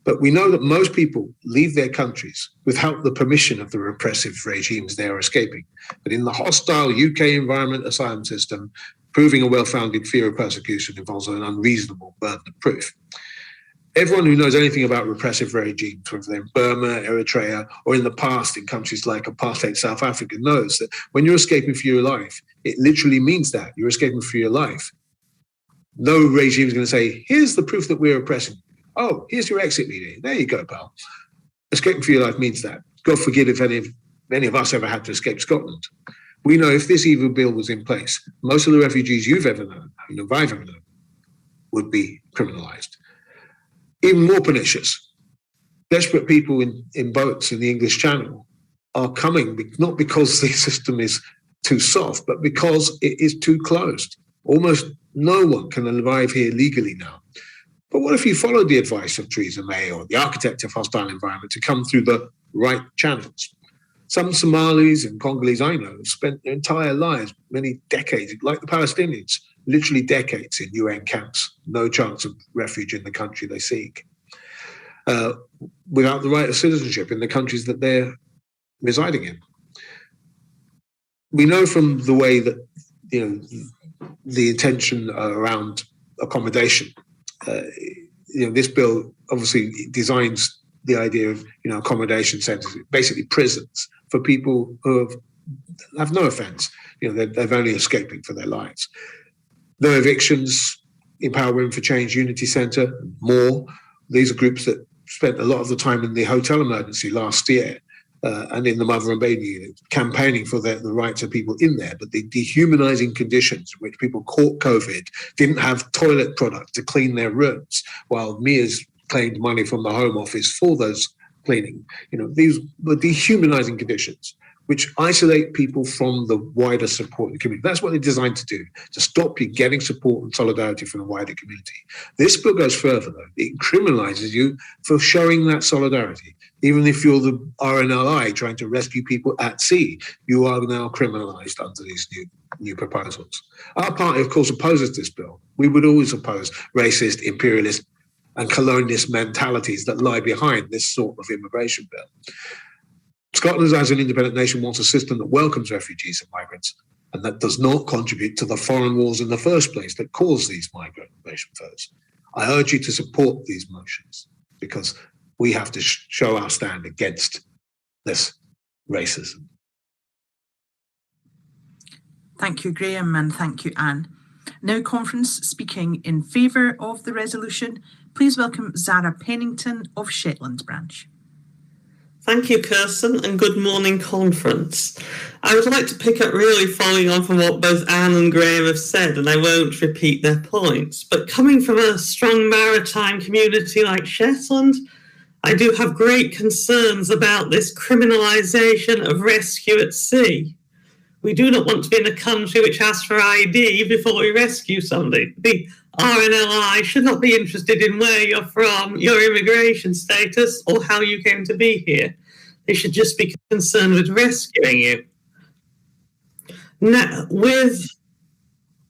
But we know that most people leave their countries without the permission of the repressive regimes they are escaping. But in the hostile UK environment asylum system, proving a well-founded fear of persecution involves an unreasonable burden of proof. Everyone who knows anything about repressive regimes, whether they're in Burma, Eritrea, or in the past in countries like apartheid South Africa, knows that when you're escaping for your life, it literally means that you're escaping for your life. No regime is going to say, here's the proof that we're oppressing. Oh, here's your exit meeting. There you go, pal. Escaping for your life means that. God forgive if any of us ever had to escape Scotland. We know if this evil bill was in place, most of the refugees you've ever known, and I've ever known, would be criminalised. Even more pernicious, desperate people in boats in the English Channel are coming, not because the system is too soft, but because it is too closed. Almost no one can arrive here legally now. But what if you followed the advice of Theresa May or the architect of hostile environment to come through the right channels? Some Somalis and Congolese I know have spent their entire lives, many decades, like the Palestinians, literally decades in UN camps, no chance of refuge in the country they seek, without the right of citizenship in the countries that they're residing in. We know from the way that, the intention around accommodation, this bill obviously designs the idea of, accommodation centres, basically prisons for people who have no offence. They're only escaping for their lives. No evictions, Empower Women for Change Unity Centre, more. These are groups that spent a lot of the time in the hotel emergency last year and in the mother and baby unit, campaigning for the rights of people in there. But the dehumanising conditions in which people caught COVID didn't have toilet product to clean their rooms, while Mia's claimed money from the Home Office for those cleaning. These were dehumanising conditions which isolate people from the wider support of the community. That's what they're designed to do, to stop you getting support and solidarity from the wider community. This bill goes further, though. It criminalises you for showing that solidarity. Even if you're the RNLI trying to rescue people at sea, you are now criminalised under these new proposals. Our party, of course, opposes this bill. We would always oppose racist, imperialist and colonialist mentalities that lie behind this sort of immigration bill. Scotland, as an independent nation, wants a system that welcomes refugees and migrants and that does not contribute to the foreign wars in the first place that cause these migration flows. I urge you to support these motions because we have to show our stand against this racism. Thank you, Graham, and thank you, Anne. Now, conference speaking in favour of the resolution, please welcome Zara Pennington of Shetland Branch. Thank you, Kirsten, and good morning, conference. I would like to pick up really following on from what both Anne and Graham have said, and I won't repeat their points. But coming from a strong maritime community like Shetland, I do have great concerns about this criminalisation of rescue at sea. We do not want to be in a country which asks for ID before we rescue somebody. The RNLI should not be interested in where you're from, your immigration status, or how you came to be here. They should just be concerned with rescuing you. Now, with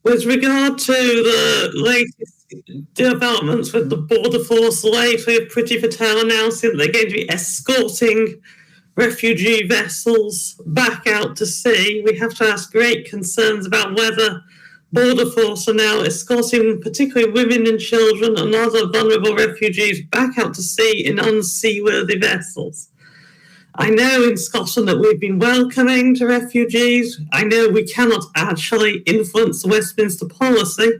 With regard to the latest developments with the border force lately of Priti Patel announcing that they're going to be escorting refugee vessels back out to sea, we have to ask great concerns about whether border force are now escorting particularly women and children and other vulnerable refugees back out to sea in unseaworthy vessels. I know in Scotland that we've been welcoming to refugees. I know we cannot actually influence the Westminster policy,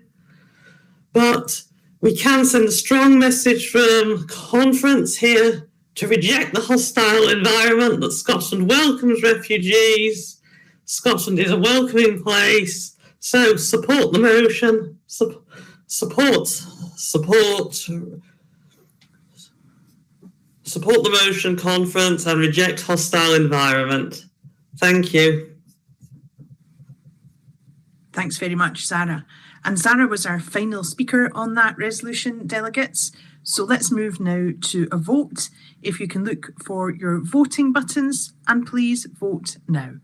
but we can send a strong message from conference here to reject the hostile environment that Scotland welcomes refugees. Scotland is a welcoming place, so support the motion, support the motion, conference, and reject hostile environment. Thank you. Thanks very much, Sarah. And Sarah was our final speaker on that resolution, delegates. So let's move now to a vote. If you can look for your voting buttons, and please vote now.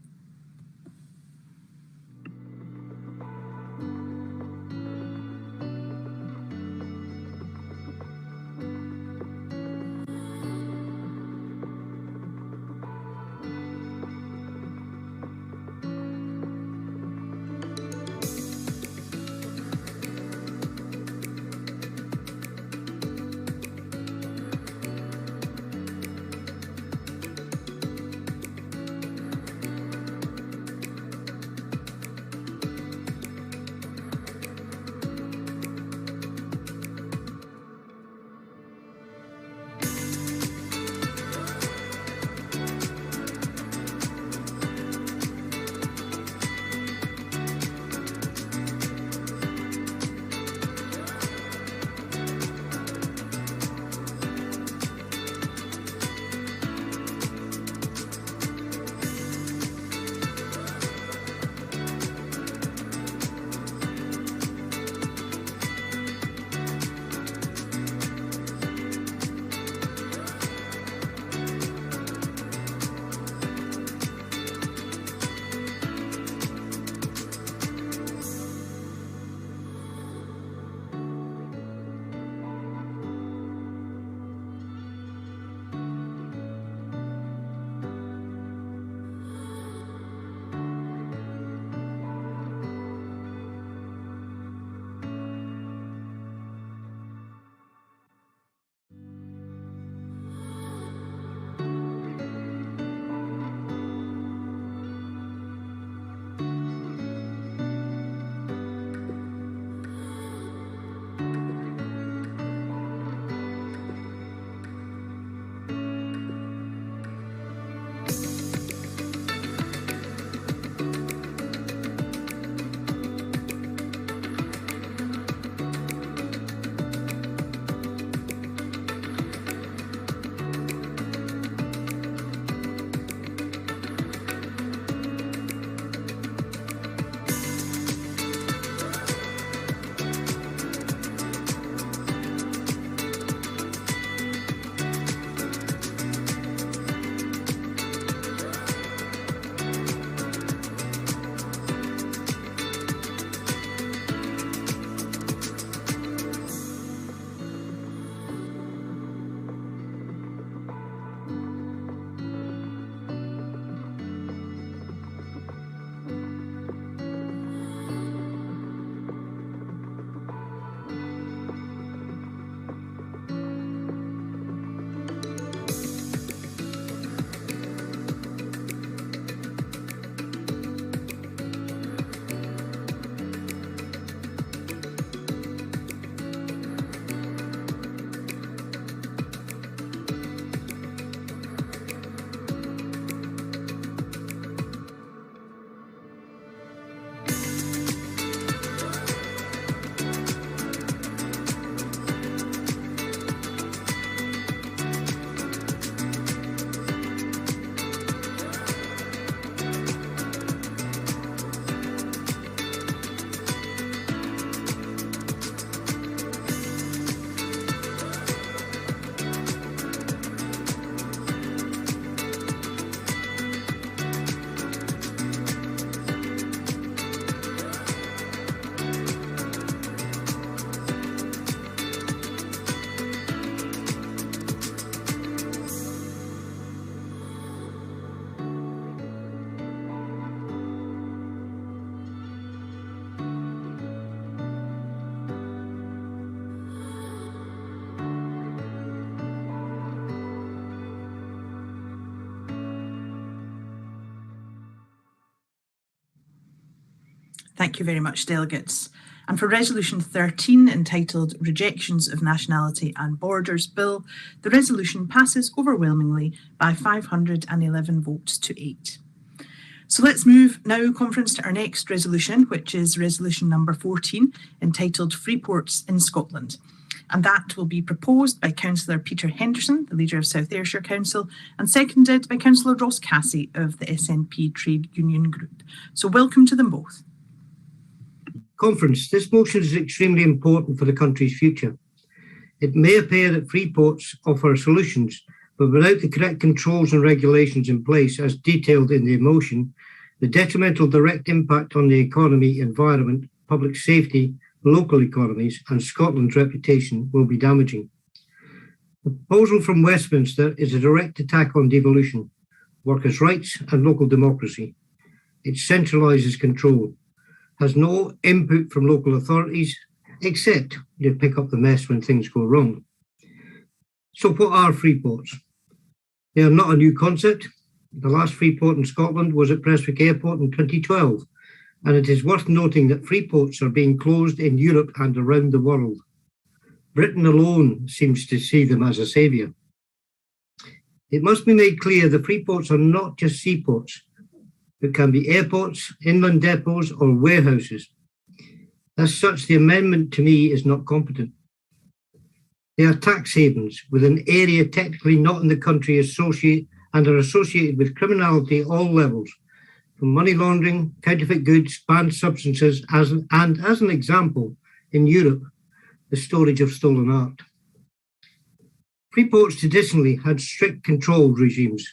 Thank you very much, delegates. And for Resolution 13, entitled Rejections of Nationality and Borders Bill, the resolution passes overwhelmingly by 511 votes to 8. So let's move now, Conference, to our next resolution, which is resolution number 14, entitled Freeports in Scotland. And that will be proposed by Councillor Peter Henderson, the leader of South Ayrshire Council, and seconded by Councillor Ross Cassie of the SNP Trade Union Group. So welcome to them both. Conference, this motion is extremely important for the country's future. It may appear that Freeports offer solutions, but without the correct controls and regulations in place as detailed in the motion, the detrimental direct impact on the economy, environment, public safety, local economies and Scotland's reputation will be damaging. The proposal from Westminster is a direct attack on devolution, workers' rights and local democracy. It centralises control, has no input from local authorities, except to pick up the mess when things go wrong. So what are Freeports? They are not a new concept. The last Freeport in Scotland was at Prestwick Airport in 2012. And it is worth noting that Freeports are being closed in Europe and around the world. Britain alone seems to see them as a saviour. It must be made clear that Freeports are not just seaports, but can be airports, inland depots or warehouses. As such, the amendment to me is not competent. They are tax havens with an area technically not in the country and are associated with criminality at all levels, from money laundering, counterfeit goods, banned substances, as an example, in Europe, the storage of stolen art. Freeports traditionally had strict control regimes.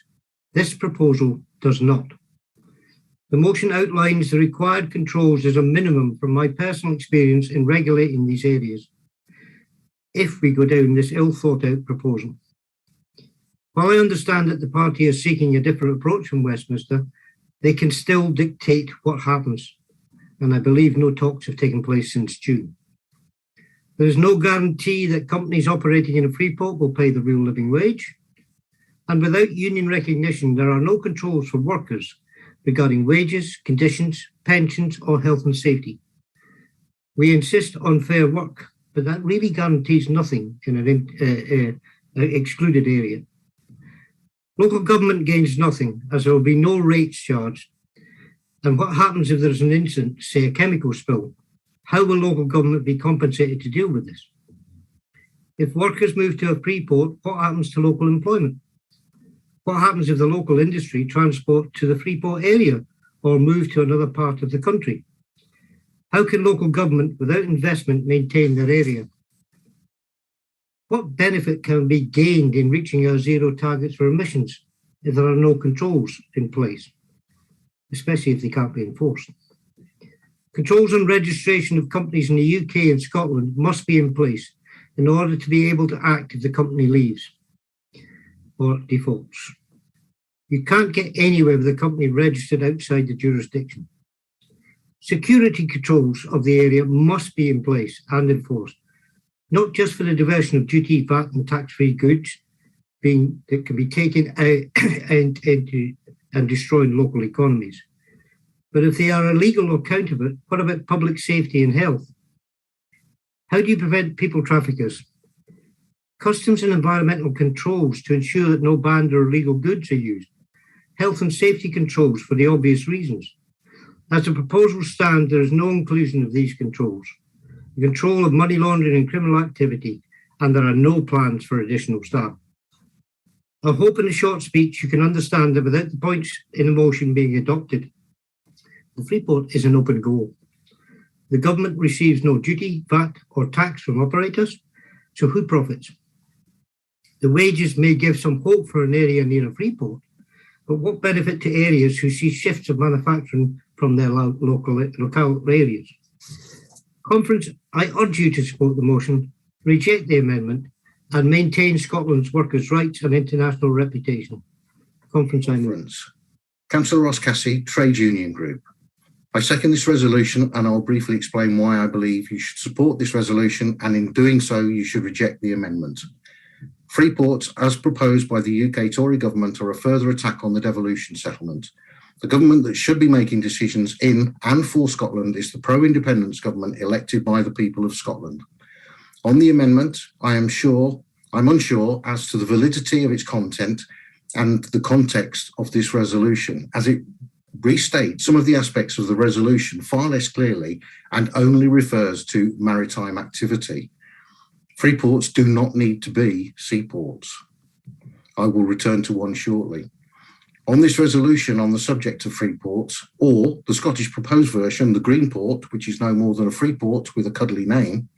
This proposal does not. The motion outlines the required controls as a minimum from my personal experience in regulating these areas, if we go down this ill-thought-out proposal. While I understand that the party is seeking a different approach from Westminster, they can still dictate what happens, and I believe no talks have taken place since June. There is no guarantee that companies operating in a Freeport will pay the real living wage, and without union recognition, there are no controls for workers regarding wages, conditions, pensions, or health and safety. We insist on fair work, but that really guarantees nothing in an excluded area. Local government gains nothing, as there will be no rates charged. And what happens if there's an incident, say a chemical spill? How will local government be compensated to deal with this? If workers move to a Freeport, what happens to local employment? What happens if the local industry transport to the Freeport area or move to another part of the country? How can local government, without investment, maintain their area? What benefit can be gained in reaching our zero targets for emissions if there are no controls in place, especially if they can't be enforced? Controls on registration of companies in the UK and Scotland must be in place in order to be able to act if the company leaves or defaults. You can't get anywhere with a company registered outside the jurisdiction. Security controls of the area must be in place and enforced, not just for the diversion of duty, VAT and tax-free goods that can be taken out and destroying local economies. But if they are illegal or counterfeit, what about public safety and health? How do you prevent people traffickers? Customs and environmental controls to ensure that no banned or illegal goods are used. Health and safety controls for the obvious reasons. As the proposal stands, there is no inclusion of these controls. The control of money laundering and criminal activity, and there are no plans for additional staff. I hope in a short speech you can understand that without the points in the motion being adopted, the Freeport is an open goal. The government receives no duty, VAT or tax from operators, so who profits? The wages may give some hope for an area near a Freeport, but what benefit to areas who see shifts of manufacturing from their local areas? Conference, I urge you to support the motion, reject the amendment, and maintain Scotland's workers' rights and international reputation. Conference, I move. Councillor Ross Cassie, Trade Union Group. I second this resolution, and I'll briefly explain why I believe you should support this resolution, and in doing so, you should reject the amendment. Freeports, as proposed by the UK Tory government, are a further attack on the devolution settlement. The government that should be making decisions in and for Scotland is the pro-independence government elected by the people of Scotland. On the amendment, I'm unsure as to the validity of its content and the context of this resolution, as it restates some of the aspects of the resolution far less clearly and only refers to maritime activity. Freeports do not need to be seaports. I will return to one shortly. On this resolution on the subject of freeports, or the Scottish proposed version, the Greenport, which is no more than a freeport with a cuddly name,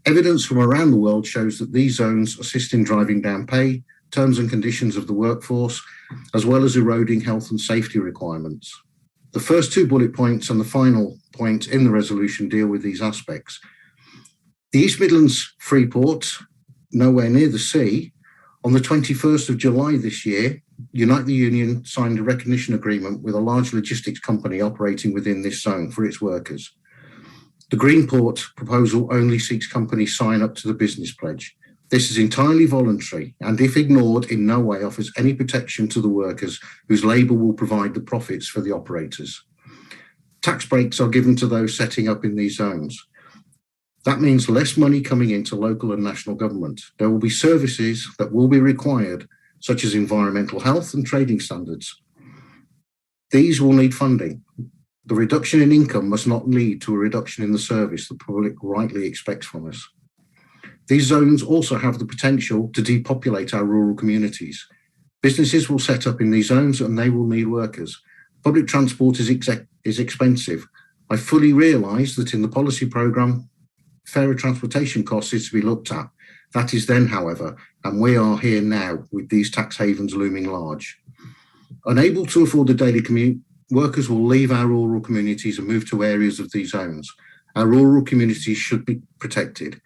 evidence from around the world shows that these zones assist in driving down pay, terms and conditions of the workforce, as well as eroding health and safety requirements. The first two bullet points and the final point in the resolution deal with these aspects. The East Midlands Freeport, nowhere near the sea, on the 21st of July this year, Unite the Union signed a recognition agreement with a large logistics company operating within this zone for its workers. The Greenport proposal only seeks companies sign up to the business pledge. This is entirely voluntary and, if ignored, in no way offers any protection to the workers whose labour will provide the profits for the operators. Tax breaks are given to those setting up in these zones. That means less money coming into local and national government. There will be services that will be required, such as environmental health and trading standards. These will need funding. The reduction in income must not lead to a reduction in the service the public rightly expects from us. These zones also have the potential to depopulate our rural communities. Businesses will set up in these zones and they will need workers. Public transport is expensive. I fully realise that in the policy programme, fairer transportation costs is to be looked at. That is then, however, and we are here now with these tax havens looming large. Unable to afford a daily commute, workers will leave our rural communities and move to areas of these zones. Our rural communities should be protected.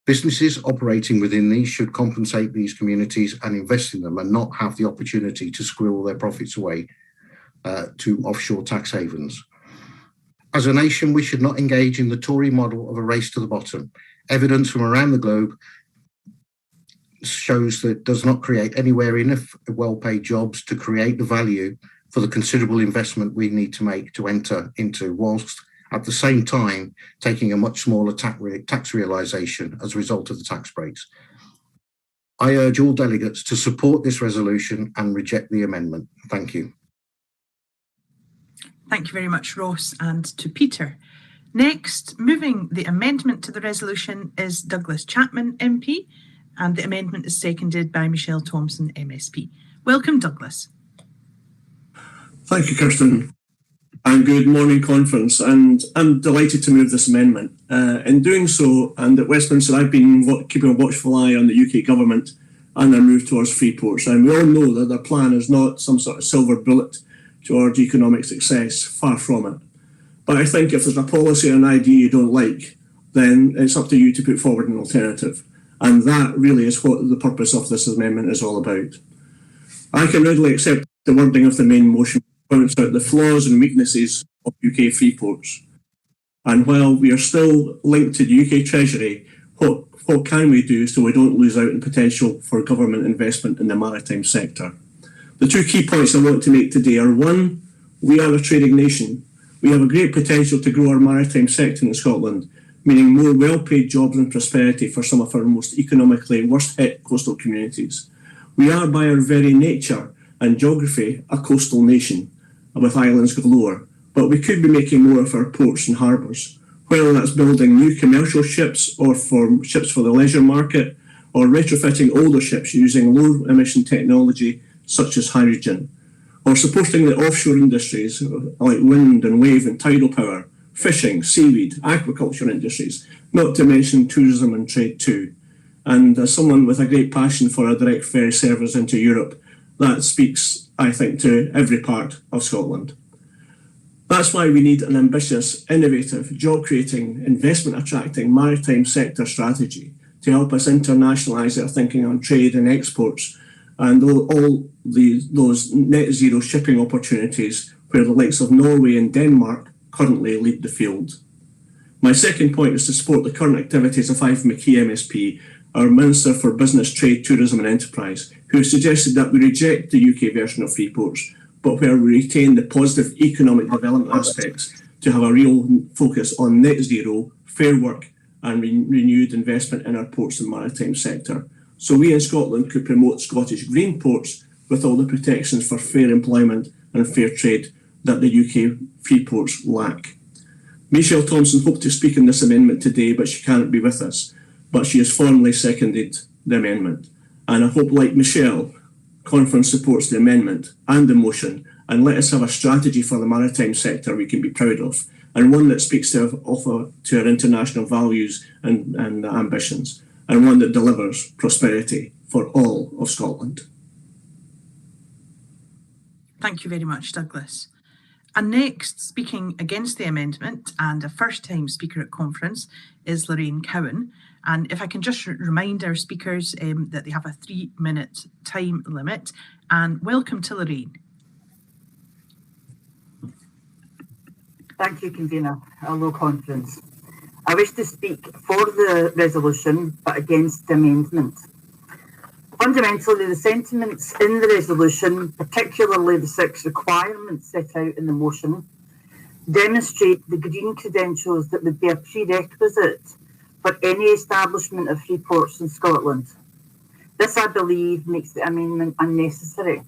Businesses operating within these should compensate these communities and invest in them and not have the opportunity to squirrel their profits away to offshore tax havens. As a nation, we should not engage in the Tory model of a race to the bottom. Evidence from around the globe shows that does not create anywhere enough well-paid jobs to create the value for the considerable investment we need to make to enter into, whilst at the same time taking a much smaller tax realisation as a result of the tax breaks. I urge all delegates to support this resolution and reject the amendment. Thank you. Thank you very much, Ross, and to Peter. Next, moving the amendment to the resolution is Douglas Chapman MP, and the amendment is seconded by Michelle Thompson MSP. Welcome, Douglas. Thank you, Kirsten, and good morning, conference. And I'm delighted to move this amendment. In doing so, and at Westminster, I've been keeping a watchful eye on the UK government and their move towards freeports. And we all know that their plan is not some sort of silver bullet towards economic success, far from it. But I think if there's a policy or an idea you don't like, then it's up to you to put forward an alternative. And that really is what the purpose of this amendment is all about. I can readily accept the wording of the main motion, points out the flaws and weaknesses of UK freeports. And while we are still linked to the UK Treasury, what can we do so we don't lose out on potential for government investment in the maritime sector? The two key points I want to make today are: one, we are a trading nation. We have a great potential to grow our maritime sector in Scotland, meaning more well-paid jobs and prosperity for some of our most economically worst-hit coastal communities. We are, by our very nature and geography, a coastal nation, with islands galore, but we could be making more of our ports and harbours, whether that's building new commercial ships or for ships for the leisure market, or retrofitting older ships using low-emission technology such as hydrogen, or supporting the offshore industries like wind and wave and tidal power, fishing, seaweed, aquaculture industries, not to mention tourism and trade too. And as someone with a great passion for a direct ferry service into Europe, that speaks, I think, to every part of Scotland. That's why we need an ambitious, innovative, job-creating, investment-attracting maritime sector strategy to help us internationalise our thinking on trade and exports and all those net zero shipping opportunities where the likes of Norway and Denmark currently lead the field. My second point is to support the current activities of Ivan McKee MSP, our Minister for Business, Trade, Tourism and Enterprise, who suggested that we reject the UK version of Freeports, but where we retain the positive economic development aspects to have a real focus on net zero, fair work and renewed investment in our ports and maritime sector. So we in Scotland could promote Scottish green ports with all the protections for fair employment and fair trade that the UK free ports lack. Michelle Thompson hoped to speak on this amendment today, but she can't be with us. But she has formally seconded the amendment. And I hope, like Michelle, Conference supports the amendment and the motion, and let us have a strategy for the maritime sector we can be proud of, and one that speaks to our international values and ambitions, and one that delivers prosperity for all of Scotland. Thank you very much, Douglas. And next, speaking against the amendment and a first-time speaker at conference is Lorraine Cowan. And if I can just remind our speakers that they have a 3-minute time limit. And welcome to Lorraine. Thank you, Convener. Hello, Conference. I wish to speak for the resolution, but against the amendment. Fundamentally, the sentiments in the resolution, particularly the 6 requirements set out in the motion, demonstrate the green credentials that would be a prerequisite for any establishment of free ports in Scotland. This, I believe, makes the amendment unnecessary.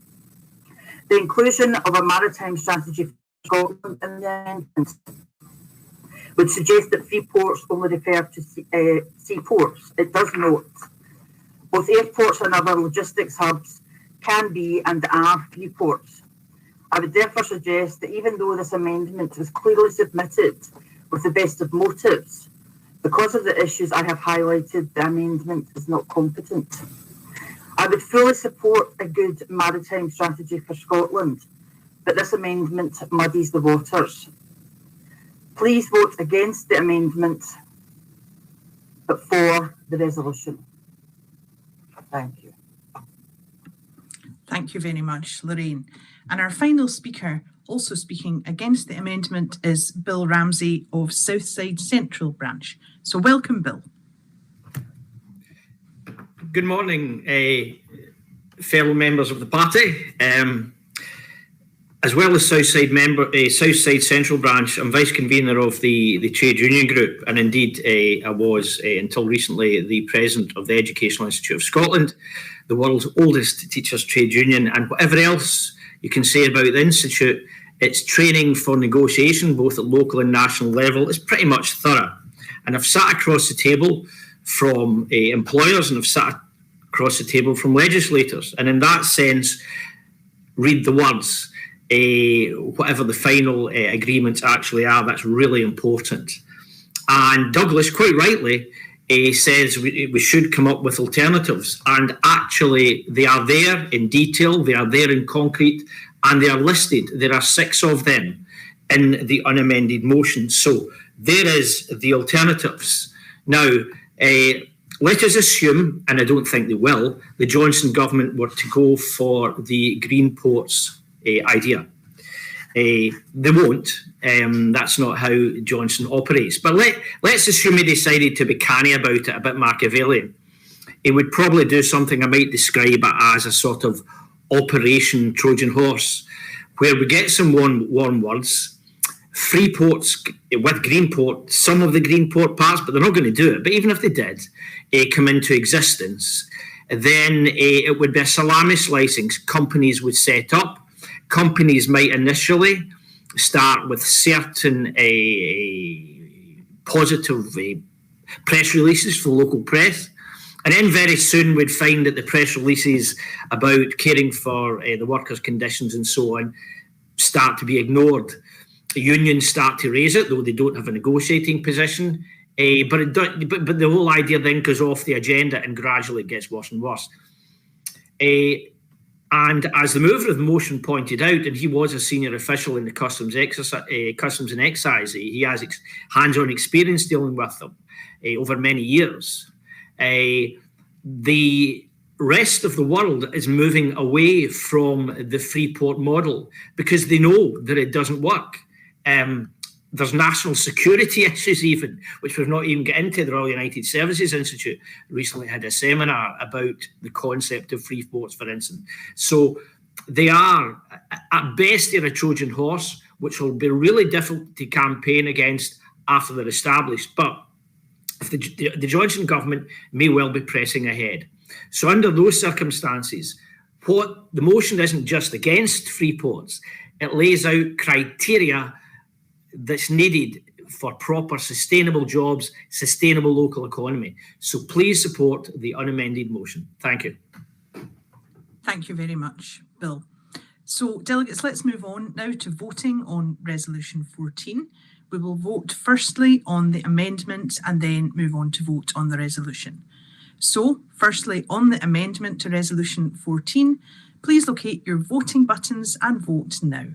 The inclusion of a maritime strategy for Scotland in the amendment would suggest that free ports only refer to seaports. It does not. Both airports and other logistics hubs can be and are free ports. I would therefore suggest that even though this amendment was clearly submitted with the best of motives, because of the issues I have highlighted, the amendment is not competent. I would fully support a good maritime strategy for Scotland, but this amendment muddies the waters. Please vote against the amendment, but for the resolution. Thank you. Thank you very much, Lorraine. And our final speaker, also speaking against the amendment, is Bill Ramsey of Southside Central Branch. So welcome, Bill. Good morning, fellow members of the party. As well as Southside Central Branch, I'm vice convener of the trade union group, and indeed I was until recently the president of the Educational Institute of Scotland, the world's oldest teachers' trade union. And whatever else you can say about the institute, its training for negotiation, both at local and national level, is pretty much thorough. And I've sat across the table from employers, and I've sat across the table from legislators, and in that sense, read the words. Whatever the final agreements actually are, that's really important. And Douglas, quite rightly, says we should come up with alternatives. And actually, they are there in detail, they are there in concrete, and they are listed. There are 6 of them in the unamended motion. So there is the alternatives. Now, let us assume, and I don't think they will, the Johnson government were to go for the green ports idea. They won't. That's not how Johnson operates. But let's assume he decided to be canny about it, a bit Machiavellian. He would probably do something I might describe it as a sort of Operation Trojan Horse, where we get some warm words, free ports with green port, some of the green port parts, but they're not going to do it. But even if they did come into existence, then it would be a salami slicing. Companies would set up. Companies might initially start with certain positive press releases for local press, and then very soon we'd find that the press releases about caring for the workers' conditions and so on start to be ignored. The unions start to raise it, though they don't have a negotiating position, but the whole idea then goes off the agenda and gradually it gets worse and worse. And as the mover of the motion pointed out, and he was a senior official in the Customs and Excise, he has hands-on experience dealing with them over many years. The rest of the world is moving away from the free port model because they know that it doesn't work. There's national security issues even, which we've not even got into. The Royal United Services Institute recently had a seminar about the concept of free ports, for instance. So They are, at best, they're a Trojan horse, which will be really difficult to campaign against after they're established. But if the Johnson government may well be pressing ahead. So under those circumstances, what the motion isn't just against Freeports, it lays out criteria that's needed for proper sustainable jobs, sustainable local economy. So please support the unamended motion. Thank you. Thank you very much, Bill. So, delegates, let's move on now to voting on Resolution 14. We will vote firstly on the amendment and then move on to vote on the resolution. So, firstly, on the amendment to Resolution 14, please locate your voting buttons and vote now.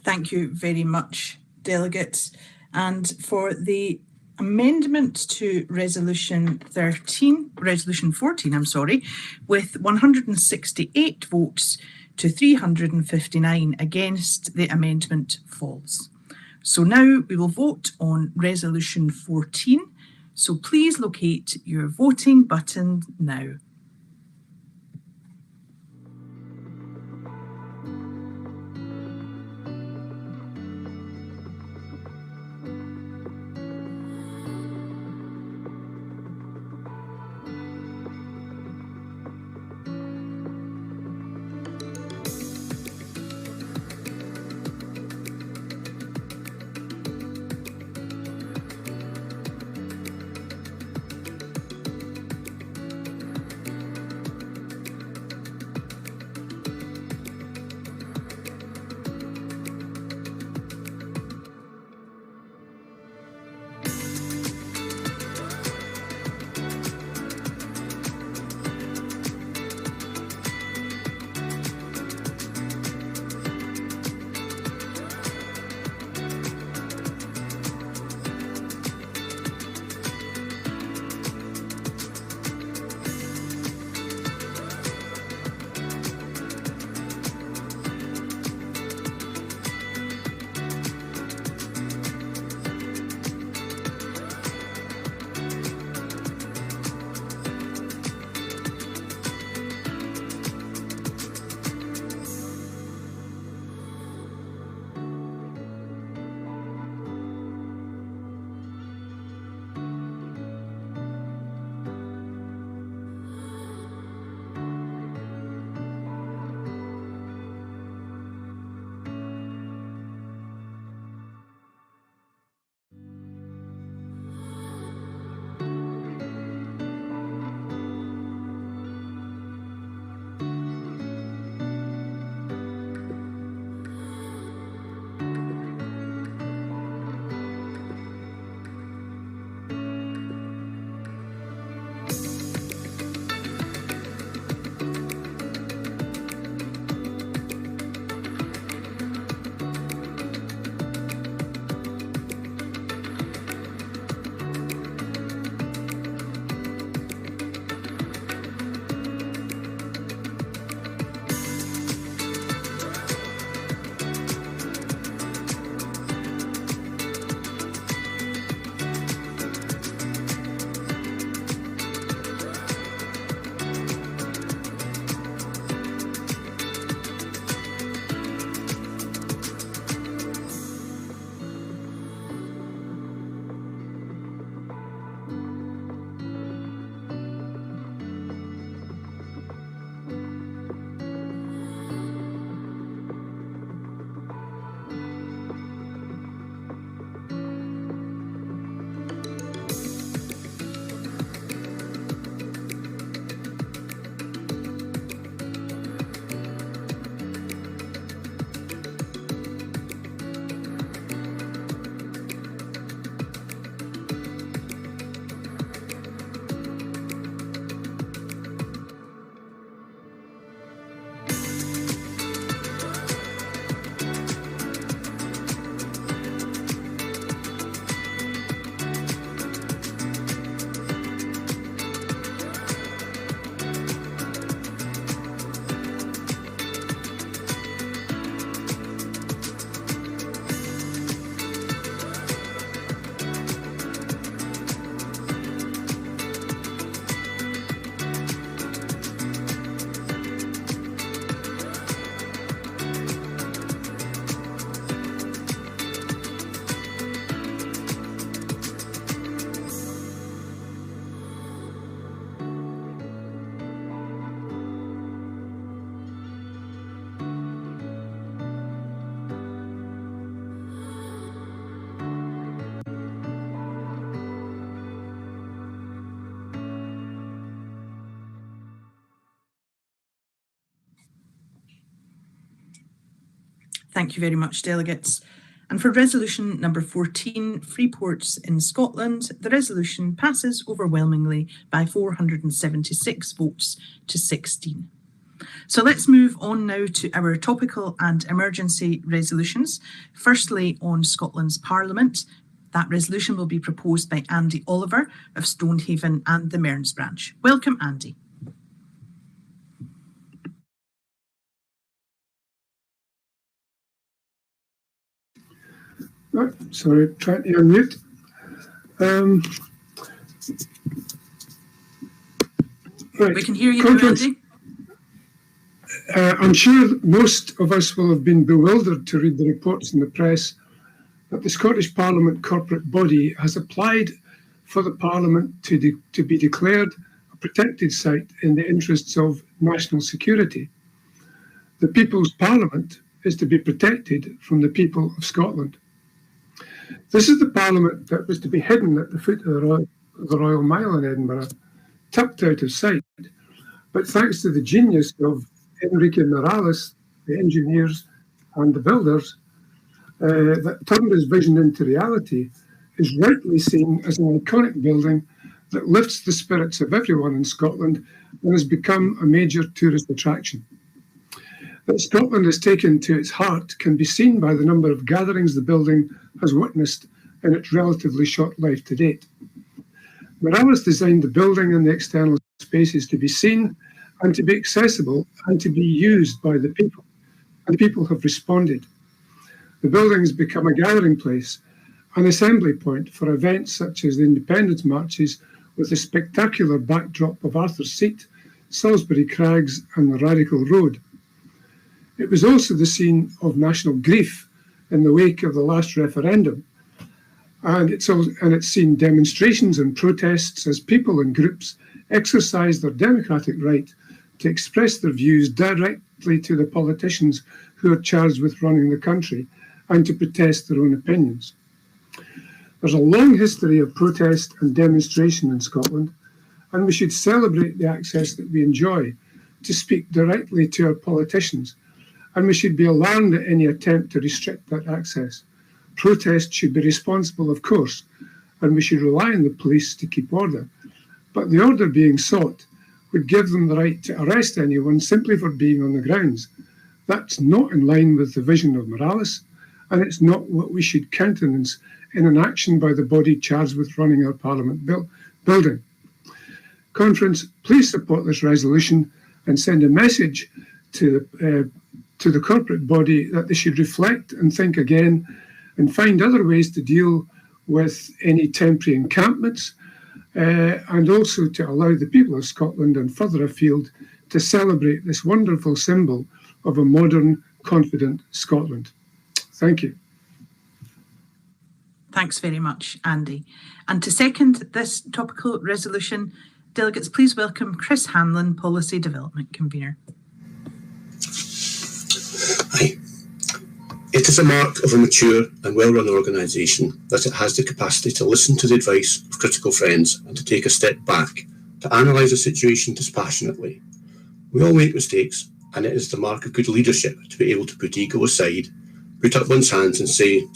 Thank you very much, delegates. And for the amendment to Resolution 14, with 168 votes to 359 against, the amendment falls. So now we will vote on Resolution 14. So please locate your voting button now. Thank you very much, delegates. And for resolution number 14, Freeports in Scotland, the resolution passes overwhelmingly by 476 votes to 16. So let's move on now to our topical and emergency resolutions. Firstly, on Scotland's Parliament. That resolution will be proposed by Andy Oliver of Stonehaven and the Mearns branch. Welcome, Andy. Oh, sorry, trying to unmute. Right. We can hear you now, Andy. I'm sure most of us will have been bewildered to read the reports in the press that the Scottish Parliament corporate body has applied for the Parliament to be declared a protected site in the interests of national security. The People's Parliament is to be protected from the people of Scotland. This is the Parliament that was to be hidden at the foot of the Royal Mile in Edinburgh, tucked out of sight. But thanks to the genius of Enrique Morales, the engineers and the builders, that turned his vision into reality, is rightly seen as an iconic building that lifts the spirits of everyone in Scotland and has become a major tourist attraction. That Scotland has taken to its heart can be seen by the number of gatherings the building has witnessed in its relatively short life to date. Morales designed the building and the external spaces to be seen and to be accessible and to be used by the people, and people have responded. The building has become a gathering place, an assembly point for events such as the independence marches with the spectacular backdrop of Arthur's Seat, Salisbury Crags and the Radical Road. It was also the scene of national grief in the wake of the last referendum, and it's seen demonstrations and protests as people and groups exercise their democratic right to express their views directly to the politicians who are charged with running the country and to protest their own opinions. There's a long history of protest and demonstration in Scotland, and we should celebrate the access that we enjoy to speak directly to our politicians, and we should be alarmed at any attempt to restrict that access. Protest should be responsible, of course, and we should rely on the police to keep order. But the order being sought would give them the right to arrest anyone simply for being on the grounds. That's not in line with the vision of Morales, and it's not what we should countenance in an action by the body charged with running our Parliament building. Conference, please support this resolution and send a message to the corporate body that they should reflect and think again and find other ways to deal with any temporary encampments, and also to allow the people of Scotland and further afield to celebrate this wonderful symbol of a modern, confident Scotland. Thank you. Thanks very much, Andy. And to second this topical resolution, delegates, please welcome Chris Hanlon, Policy Development Convener. Aye. It is a mark of a mature and well-run organisation that it has the capacity to listen to the advice of critical friends and to take a step back, to analyse a situation dispassionately. We all make mistakes, and it is the mark of good leadership to be able to put ego aside, put up one's hands and say,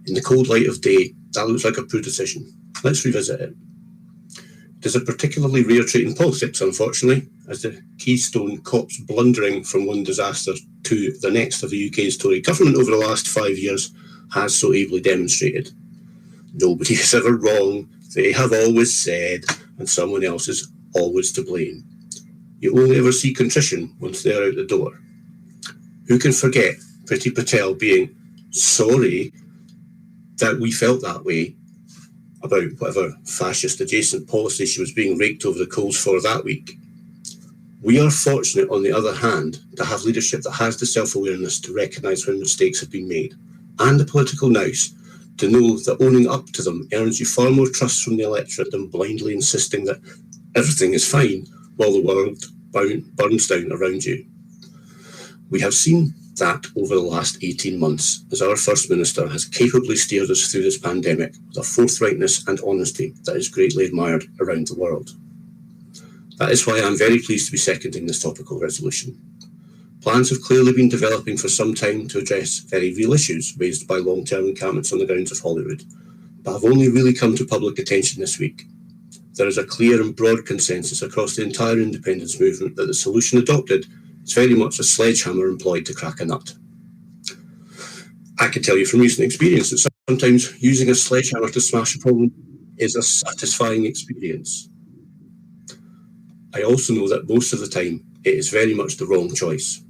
in the cold light of day, that looks like a poor decision. Let's revisit it. It is a particularly rare trait in politics, unfortunately, as the Keystone Cops blundering from one disaster to the next of the UK's Tory government over the last 5 years has so ably demonstrated. Nobody is ever wrong, they have always said, and someone else is always to blame. You only ever see contrition once they're out the door. Who can forget Priti Patel being sorry that we felt that way about whatever fascist adjacent policy she was being raked over the coals for that week. We are fortunate, on the other hand, to have leadership that has the self-awareness to recognise when mistakes have been made, and the political nous to know that owning up to them earns you far more trust from the electorate than blindly insisting that everything is fine while the world burns down around you. We have seen that over the last 18 months, as our First Minister has capably steered us through this pandemic with a forthrightness and honesty that is greatly admired around the world. That is why I am very pleased to be seconding this topical resolution. Plans have clearly been developing for some time to address very real issues raised by long-term encampments on the grounds of Holyrood, but have only really come to public attention this week. There is a clear and broad consensus across the entire independence movement that the solution adopted It's very much a sledgehammer employed to crack a nut. I can tell you from recent experience that sometimes using a sledgehammer to smash a problem is a satisfying experience. I also know that most of the time it is very much the wrong choice.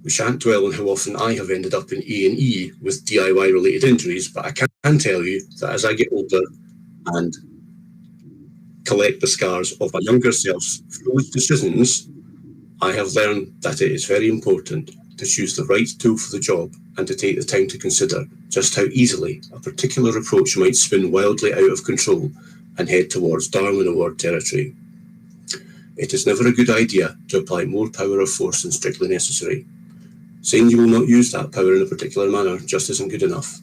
We shan't dwell on how often I have ended up in A&E with DIY-related injuries, but I can tell you that as I get older and collect the scars of my younger self for those decisions, I have learned that it is very important to choose the right tool for the job and to take the time to consider just how easily a particular approach might spin wildly out of control and head towards Darwin Award territory. It is never a good idea to apply more power of force than strictly necessary. Saying you will not use that power in a particular manner just isn't good enough.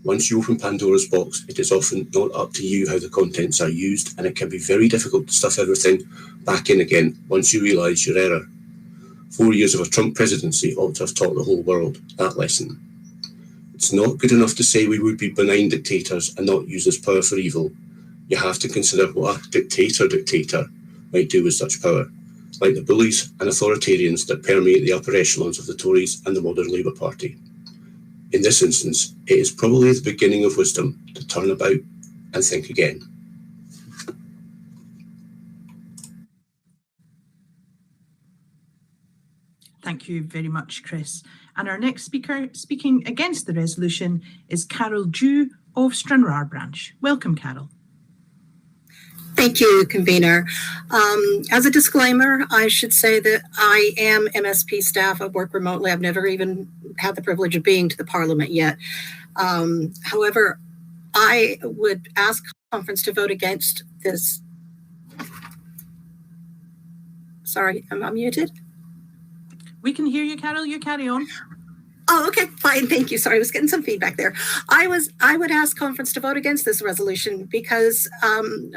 Once you open Pandora's box, it is often not up to you how the contents are used, and it can be very difficult to stuff everything back in again once you realise your error. 4 years of a Trump presidency ought to have taught the whole world that lesson. It's not good enough to say we would be benign dictators and not use this power for evil. You have to consider what a dictator might do with such power, like the bullies and authoritarians that permeate the upper echelons of the Tories and the modern Labour Party. In this instance, it is probably the beginning of wisdom to turn about and think again. Thank you very much, Chris. And our next speaker speaking against the resolution is Carol Dew of Stranraer Branch. Welcome, Carol. Thank you, Convener. As a disclaimer, I should say that I am MSP staff. I work remotely. I've never even had the privilege of being to the Parliament yet. However, I would ask conference to vote against this. Sorry, am I muted? We can hear you, Carol. You carry on. Oh, okay, fine. Thank you. Sorry, I was getting some feedback there. I would ask conference to vote against this resolution because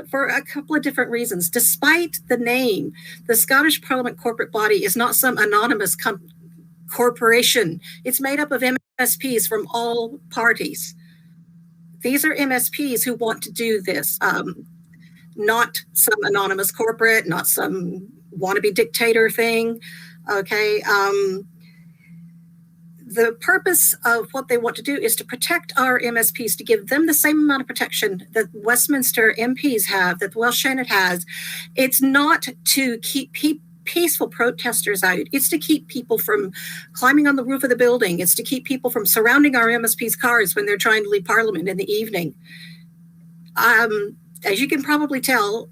for a couple of different reasons. Despite the name, the Scottish Parliament corporate body is not some anonymous corporation. It's made up of MSPs from all parties. These are MSPs who want to do this, not some anonymous corporate, not some wannabe dictator thing. Okay. The purpose of what they want to do is to protect our MSPs, to give them the same amount of protection that Westminster MPs have, that the Welsh Senate has. It's not to keep peaceful protesters out. It's to keep people from climbing on the roof of the building. It's to keep people from surrounding our MSPs' cars when they're trying to leave Parliament in the evening. As you can probably tell,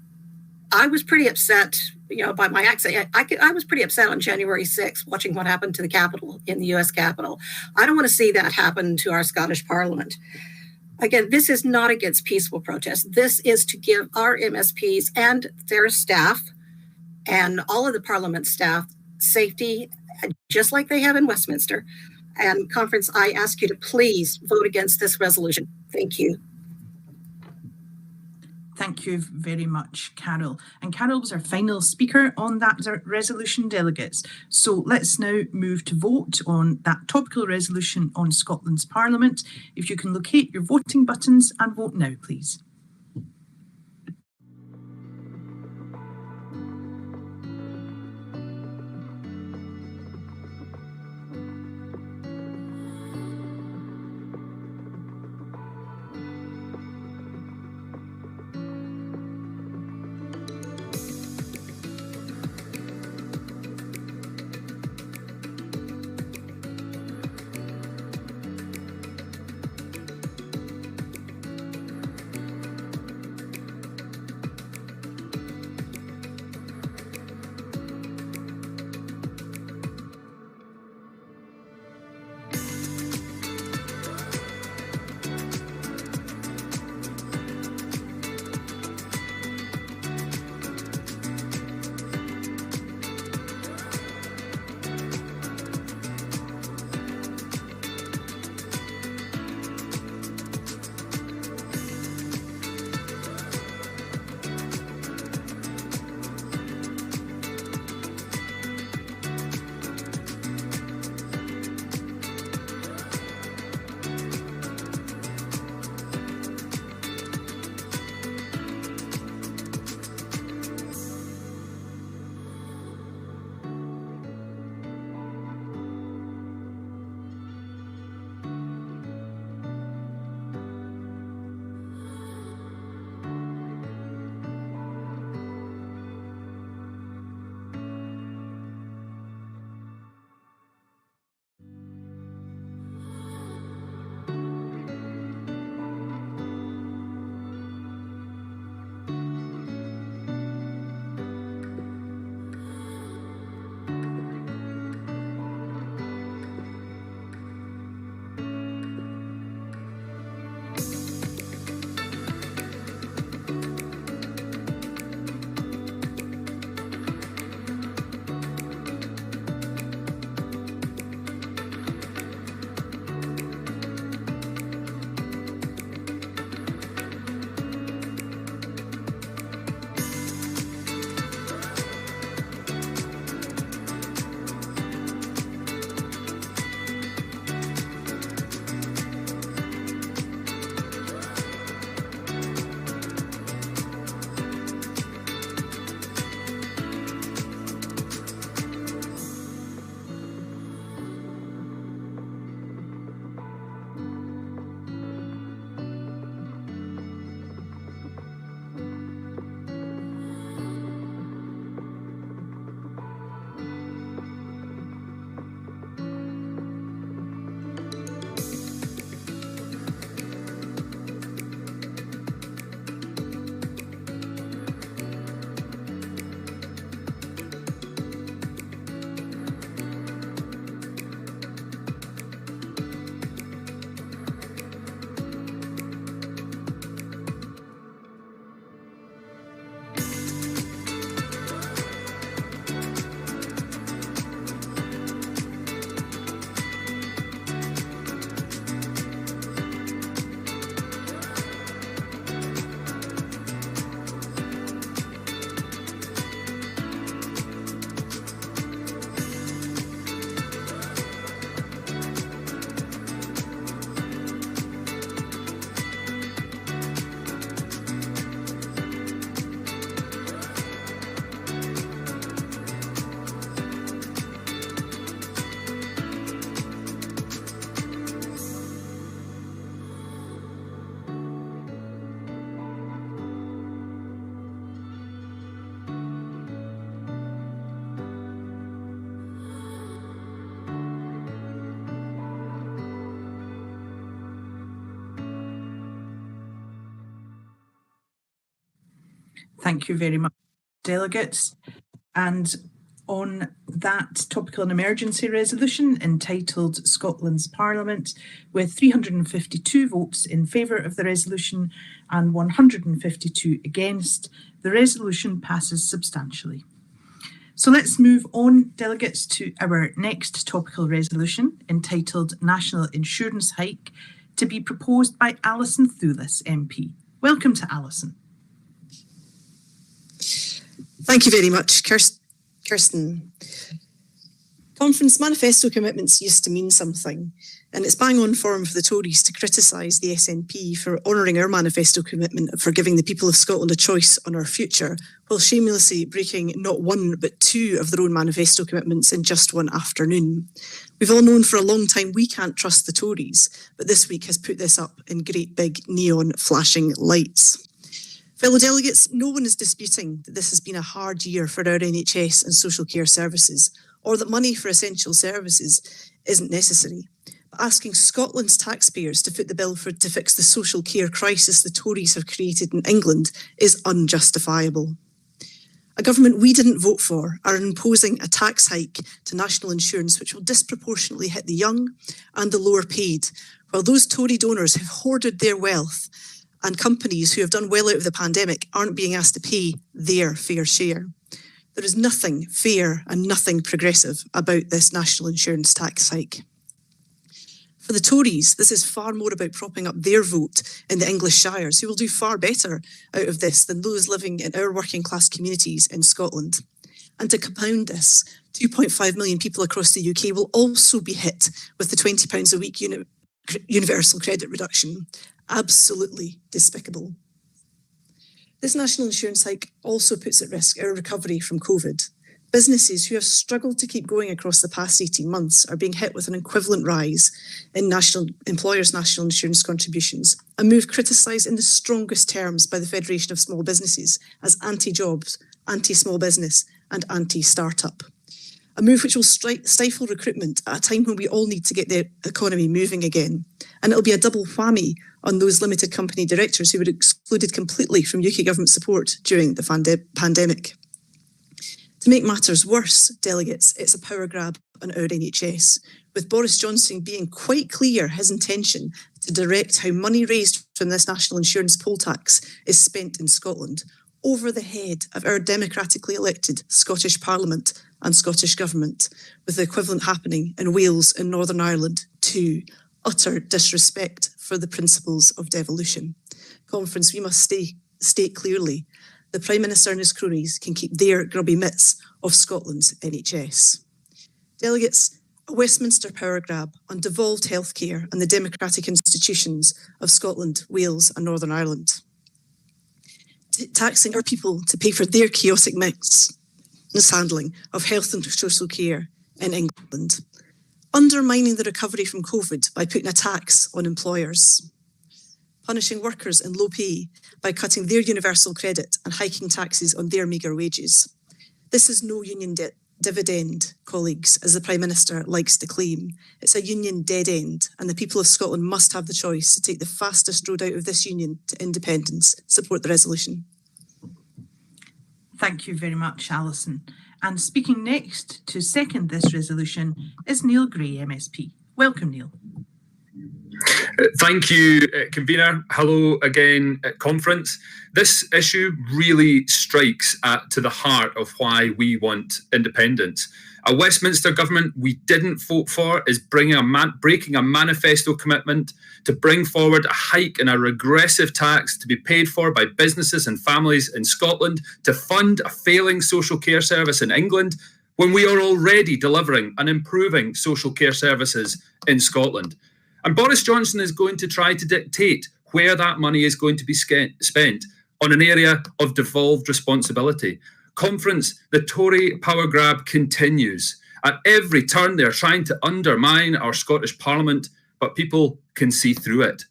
I was pretty upset, by my accent. I was pretty upset on January 6th watching what happened to the Capitol, in the US Capitol. I don't want to see that happen to our Scottish Parliament. Again, this is not against peaceful protests. This is to give our MSPs and their staff and all of the Parliament staff safety, just like they have in Westminster. And conference, I ask you to please vote against this resolution. Thank you. Thank you very much, Carol. And Carol was our final speaker on that resolution, delegates. So let's now move to vote on that topical resolution on Scotland's Parliament. If you can locate your voting buttons and vote now, please. Thank you very much, delegates. And on that topical and emergency resolution entitled Scotland's Parliament, with 352 votes in favour of the resolution and 152 against, the resolution passes substantially. So let's move on, delegates, to our next topical resolution entitled National Insurance Hike, to be proposed by Alison Thewlis MP. Welcome to Alison. Thank you very much, Kirsten. Conference manifesto commitments used to mean something, and it's bang on form for the Tories to criticise the SNP for honouring our manifesto commitment for giving the people of Scotland a choice on our future, while shamelessly breaking not one but two of their own manifesto commitments in just one afternoon. We've all known for a long time we can't trust the Tories, but this week has put this up in great big neon flashing lights. Fellow delegates, no one is disputing that this has been a hard year for our NHS and social care services, or that money for essential services isn't necessary. But asking Scotland's taxpayers to foot the bill to fix the social care crisis the Tories have created in England is unjustifiable. A government we didn't vote for are imposing a tax hike to national insurance which will disproportionately hit the young and the lower paid, while those Tory donors have hoarded their wealth and companies who have done well out of the pandemic aren't being asked to pay their fair share. There is nothing fair and nothing progressive about this national insurance tax hike. For the Tories, this is far more about propping up their vote in the English Shires, who will do far better out of this than those living in our working class communities in Scotland. And to compound this, 2.5 million people across the UK will also be hit with the £20 a week universal credit reduction. Absolutely despicable. This national insurance hike also puts at risk our recovery from COVID. Businesses who have struggled to keep going across the past 18 months are being hit with an equivalent rise in employers' national insurance contributions, a move criticised in the strongest terms by the Federation of Small Businesses as anti-jobs, anti-small business and anti-startup. A move which will stifle recruitment at a time when we all need to get the economy moving again. And it'll be a double whammy on those limited company directors who were excluded completely from UK government support during the pandemic. To make matters worse, delegates, it's a power grab on our NHS, with Boris Johnson being quite clear his intention to direct how money raised from this national insurance poll tax is spent in Scotland, over the head of our democratically elected Scottish Parliament and Scottish Government, with the equivalent happening in Wales and Northern Ireland too. Utter disrespect for the principles of devolution. Conference, we must state clearly the Prime Minister and his cronies can keep their grubby mitts off Scotland's NHS. Delegates, a Westminster power grab on devolved healthcare and the democratic institutions of Scotland, Wales and Northern Ireland. Taxing our people to pay for their chaotic mishandling of health and social care in England. Undermining the recovery from COVID by putting a tax on employers. Punishing workers in low pay by cutting their universal credit and hiking taxes on their meagre wages. This is no union dividend, colleagues, as the Prime Minister likes to claim. It's a union dead end, and the people of Scotland must have the choice to take the fastest road out of this union to independence. Support the resolution. Thank you very much, Alison. And speaking next to second this resolution is Neil Gray, MSP. Welcome, Neil. Thank you, Convener. Hello again at conference. This issue really strikes to the heart of why we want independence. A Westminster government we didn't vote for is breaking a manifesto commitment to bring forward a hike in a regressive tax to be paid for by businesses and families in Scotland to fund a failing social care service in England, when we are already delivering and improving social care services in Scotland. And Boris Johnson is going to try to dictate where that money is going to be spent on an area of devolved responsibility. Conference, the Tory power grab continues. At every turn, they're trying to undermine our Scottish Parliament, but people can see through it.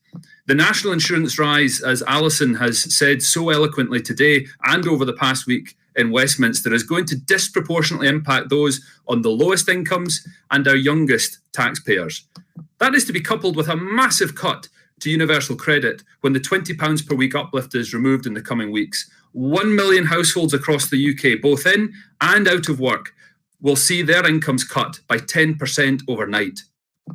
The national insurance rise, as Alison has said so eloquently today and over the past week in Westminster, is going to disproportionately impact those on the lowest incomes and our youngest taxpayers. That is to be coupled with a massive cut to universal credit when the £20 per week uplift is removed in the coming weeks, 1 million households across the UK, both in and out of work, will see their incomes cut by 10% overnight.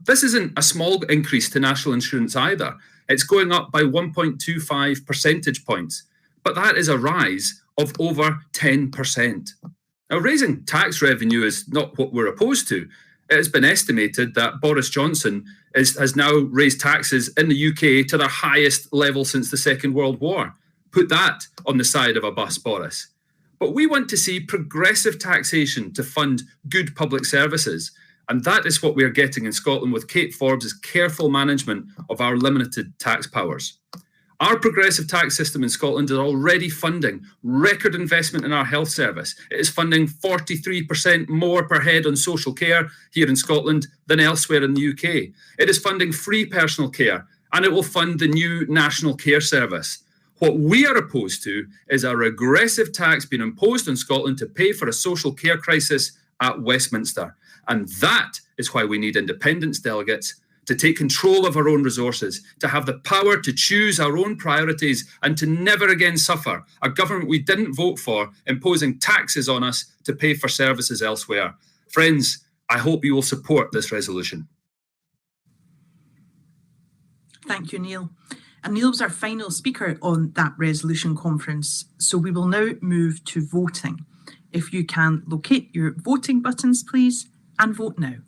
This isn't a small increase to national insurance either. It's going up by 1.25 percentage points, but that is a rise of over 10%. Now, raising tax revenue is not what we're opposed to. It has been estimated that Boris Johnson has now raised taxes in the UK to their highest level since the Second World War. Put that on the side of a bus, Boris. But we want to see progressive taxation to fund good public services. And that is what we are getting in Scotland with Kate Forbes' careful management of our limited tax powers. Our progressive tax system in Scotland is already funding record investment in our health service. It is funding 43% more per head on social care here in Scotland than elsewhere in the UK. It is funding free personal care, and it will fund the new National Care Service. What we are opposed to is a regressive tax being imposed on Scotland to pay for a social care crisis at Westminster. And that is why we need independence delegates to take control of our own resources, to have the power to choose our own priorities, and to never again suffer a government we didn't vote for imposing taxes on us to pay for services elsewhere. Friends, I hope you will support this resolution. Thank you, Neil. And Neil was our final speaker on that resolution conference. So we will now move to voting. If you can locate your voting buttons, please, and vote now.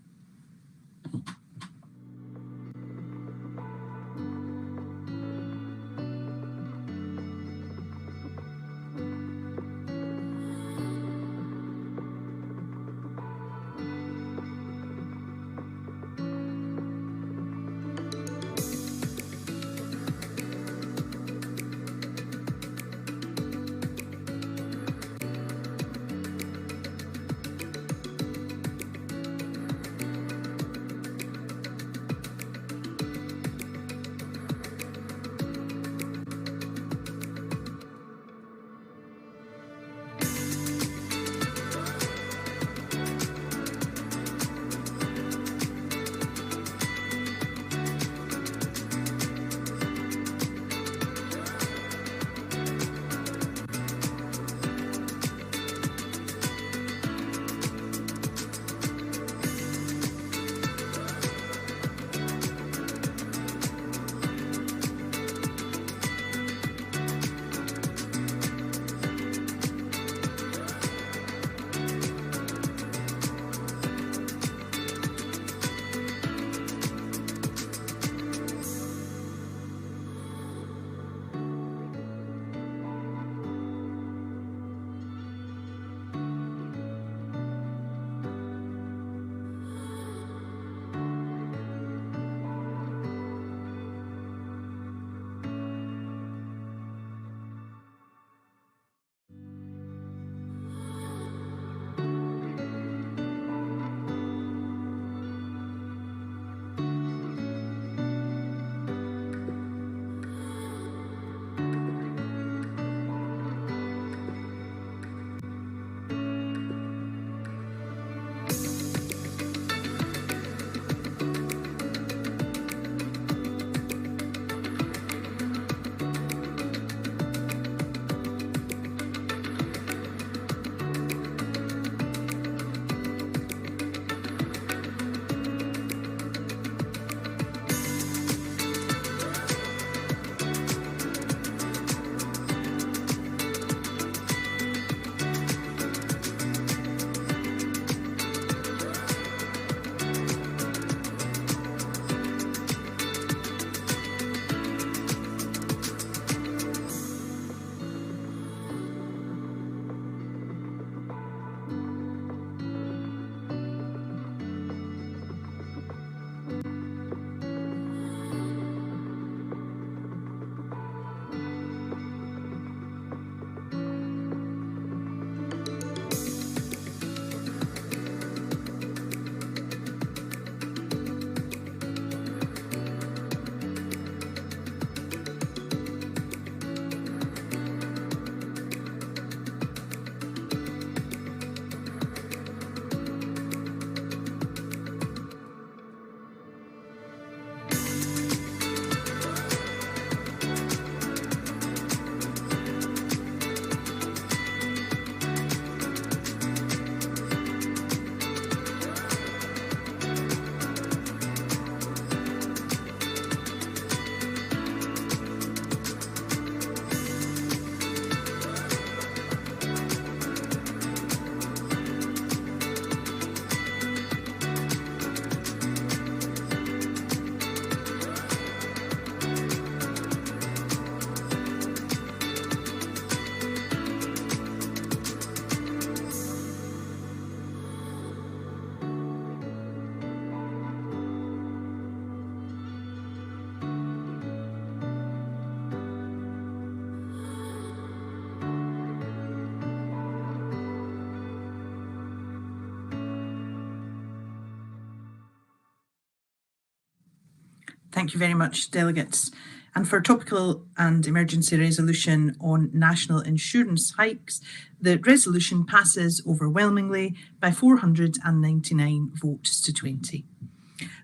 Thank you very much, delegates. And for topical and emergency resolution on national insurance hikes, the resolution passes overwhelmingly by 499 votes to 20.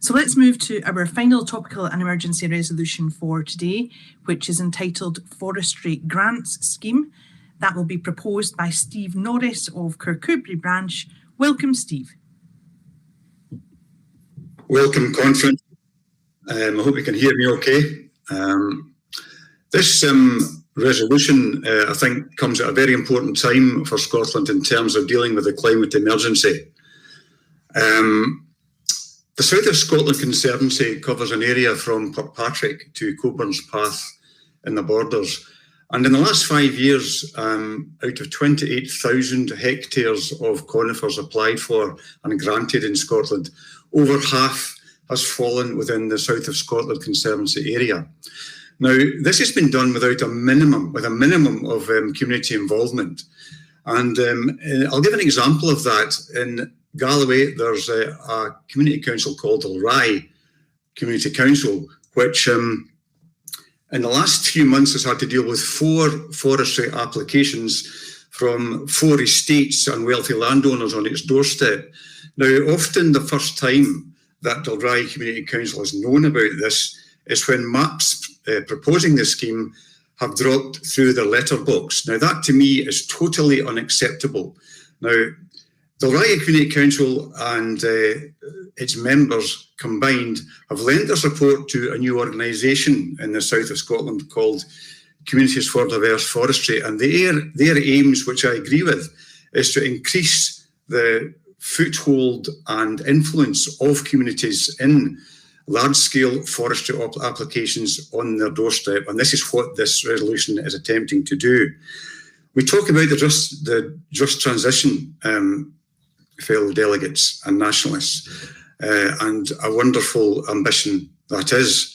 So let's move to our final topical and emergency resolution for today, which is entitled Forestry Grants Scheme. That will be proposed by Steve Norris of Kirkcudbright Branch. Welcome, Steve. Welcome, conference. I hope you can hear me okay. This resolution, I think, comes at a very important time for Scotland in terms of dealing with the climate emergency. The South of Scotland Conservancy covers an area from Kirkpatrick to Coburn's Path in the Borders. And in the last 5 years, out of 28,000 hectares of conifers applied for and granted in Scotland, over half has fallen within the South of Scotland Conservancy area. Now, this has been done with a minimum of community involvement. And I'll give an example of that. In Galloway, there's a community council called Dalry Community Council, which in the last few months has had to deal with 4 forestry applications from 4 estates and wealthy landowners on its doorstep. Now, often the first time that Dalry Community Council has known about this is when maps proposing this scheme have dropped through their letterbox. Now, that to me is totally unacceptable. Now, Dalry Community Council and its members combined have lent their support to a new organisation in the south of Scotland called Communities for Diverse Forestry, and their aims, which I agree with, is to increase the foothold and influence of communities in large-scale forestry applications on their doorstep, and this is what this resolution is attempting to do. We talk about the just transition, fellow delegates and nationalists, and a wonderful ambition that is.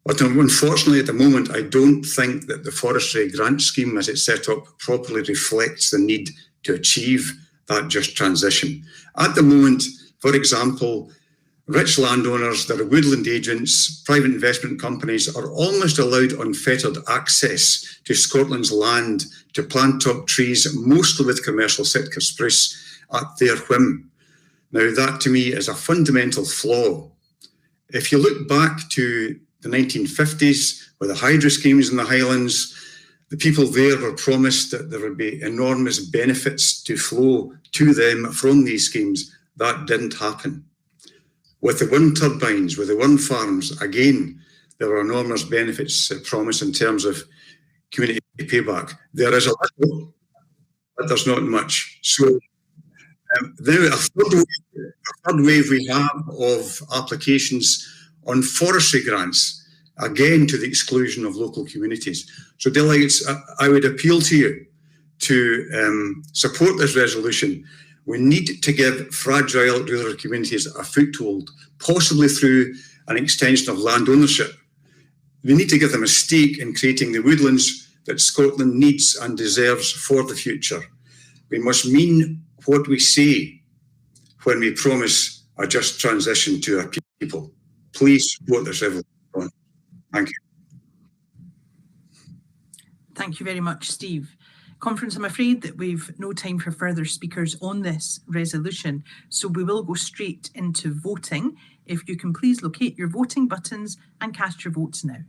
But unfortunately, at the moment, I don't think that the forestry grant scheme as it's set up properly reflects the need to achieve that just transition. At the moment, for example, rich landowners, there are woodland agents, private investment companies are almost allowed unfettered access to Scotland's land to plant up trees, mostly with commercial Sitka spruce, at their whim. Now, that to me is a fundamental flaw. If you look back to the 1950s, with the hydro schemes in the Highlands, the people there were promised that there would be enormous benefits to flow to them from these schemes. That didn't happen. With the wind turbines, with the wind farms, again, there were enormous benefits promised in terms of community payback. There is a little, but there's not much. So now a third wave we have of applications on forestry grants, again to the exclusion of local communities. So delegates, I would appeal to you to support this resolution. We need to give fragile rural communities a foothold, possibly through an extension of land ownership. We need to give them a stake in creating the woodlands that Scotland needs and deserves for the future. We must mean what we say when we promise a just transition to our people. Please support this resolution. Thank you. Thank you very much, Steve. Conference, I'm afraid that we've no time for further speakers on this resolution, so we will go straight into voting. If you can please locate your voting buttons and cast your votes now.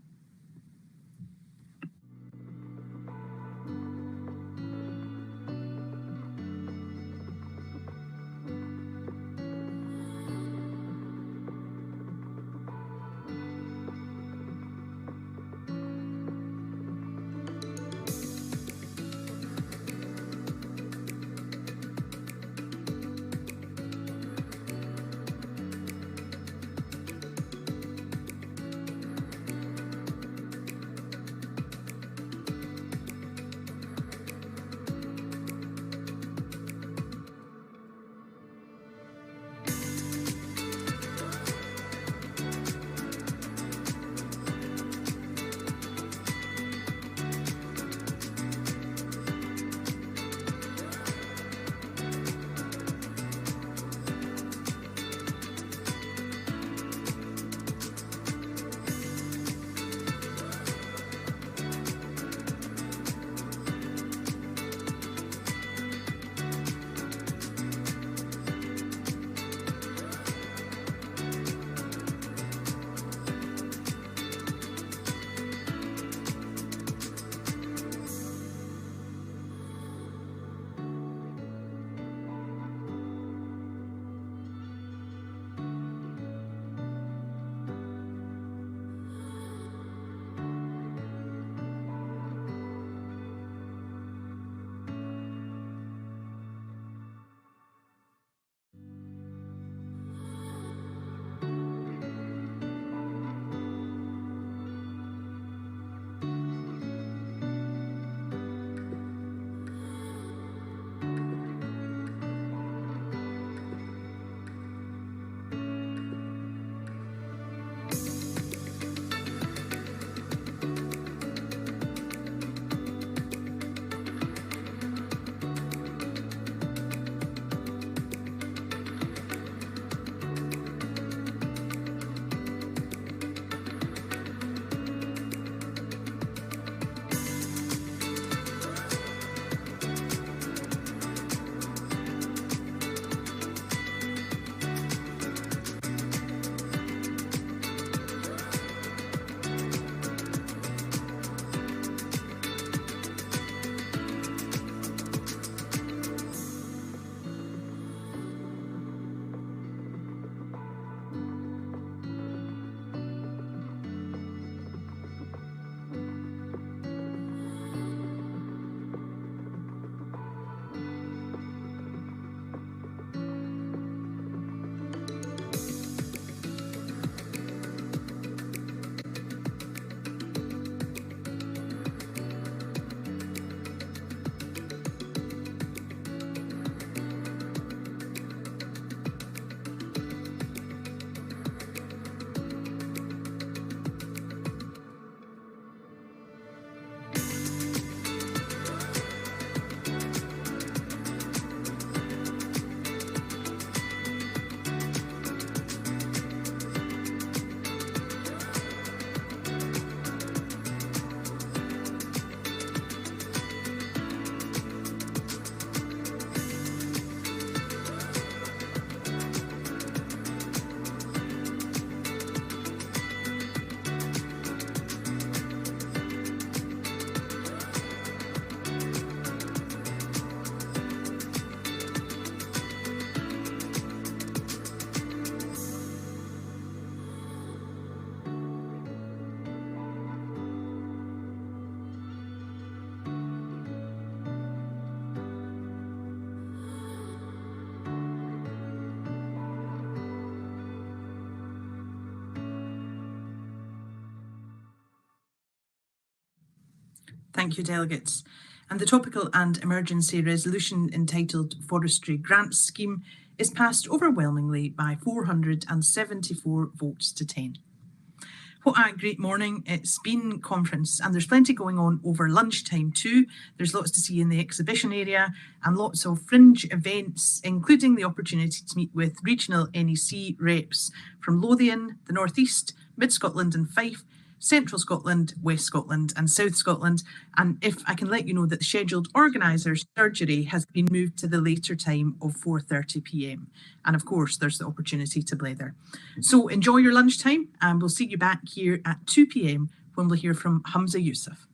Thank you, delegates. And the topical and emergency resolution entitled Forestry Grants Scheme is passed overwhelmingly by 474 votes to 10. What a great morning it's been, conference, and there's plenty going on over lunchtime too. There's lots to see in the exhibition area and lots of fringe events, including the opportunity to meet with regional NEC reps from Lothian, the North East, Mid Scotland and Fife, Central Scotland, West Scotland and South Scotland. And if I can let you know that the scheduled organisers' surgery has been moved to the later time of 4:30 p.m. And of course, there's the opportunity to blether. So enjoy your lunchtime and we'll see you back here at 2 p.m. when we'll hear from Humza Yousaf.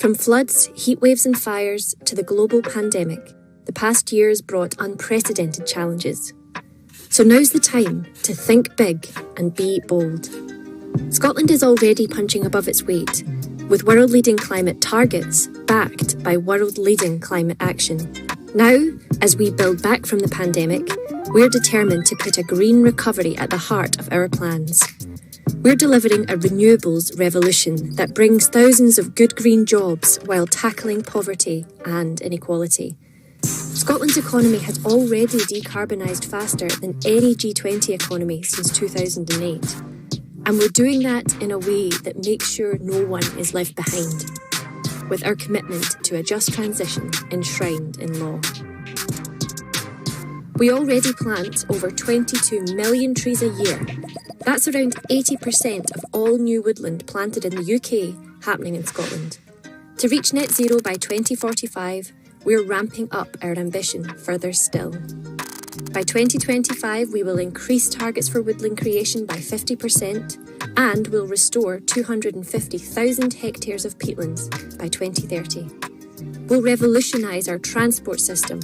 From floods, heatwaves and fires to the global pandemic, the past years brought unprecedented challenges. So now's the time to think big and be bold. Scotland is already punching above its weight, with world-leading climate targets backed by world-leading climate action. Now, as we build back from the pandemic, we're determined to put a green recovery at the heart of our plans. We're delivering a renewables revolution that brings thousands of good green jobs while tackling poverty and inequality. Scotland's economy has already decarbonised faster than any G20 economy since 2008. And we're doing that in a way that makes sure no one is left behind, with our commitment to a just transition enshrined in law. We already plant over 22 million trees a year. That's around 80% of all new woodland planted in the UK happening in Scotland. To reach net zero by 2045, we're ramping up our ambition further still. By 2025, we will increase targets for woodland creation by 50% and will restore 250,000 hectares of peatlands by 2030. We'll revolutionise our transport system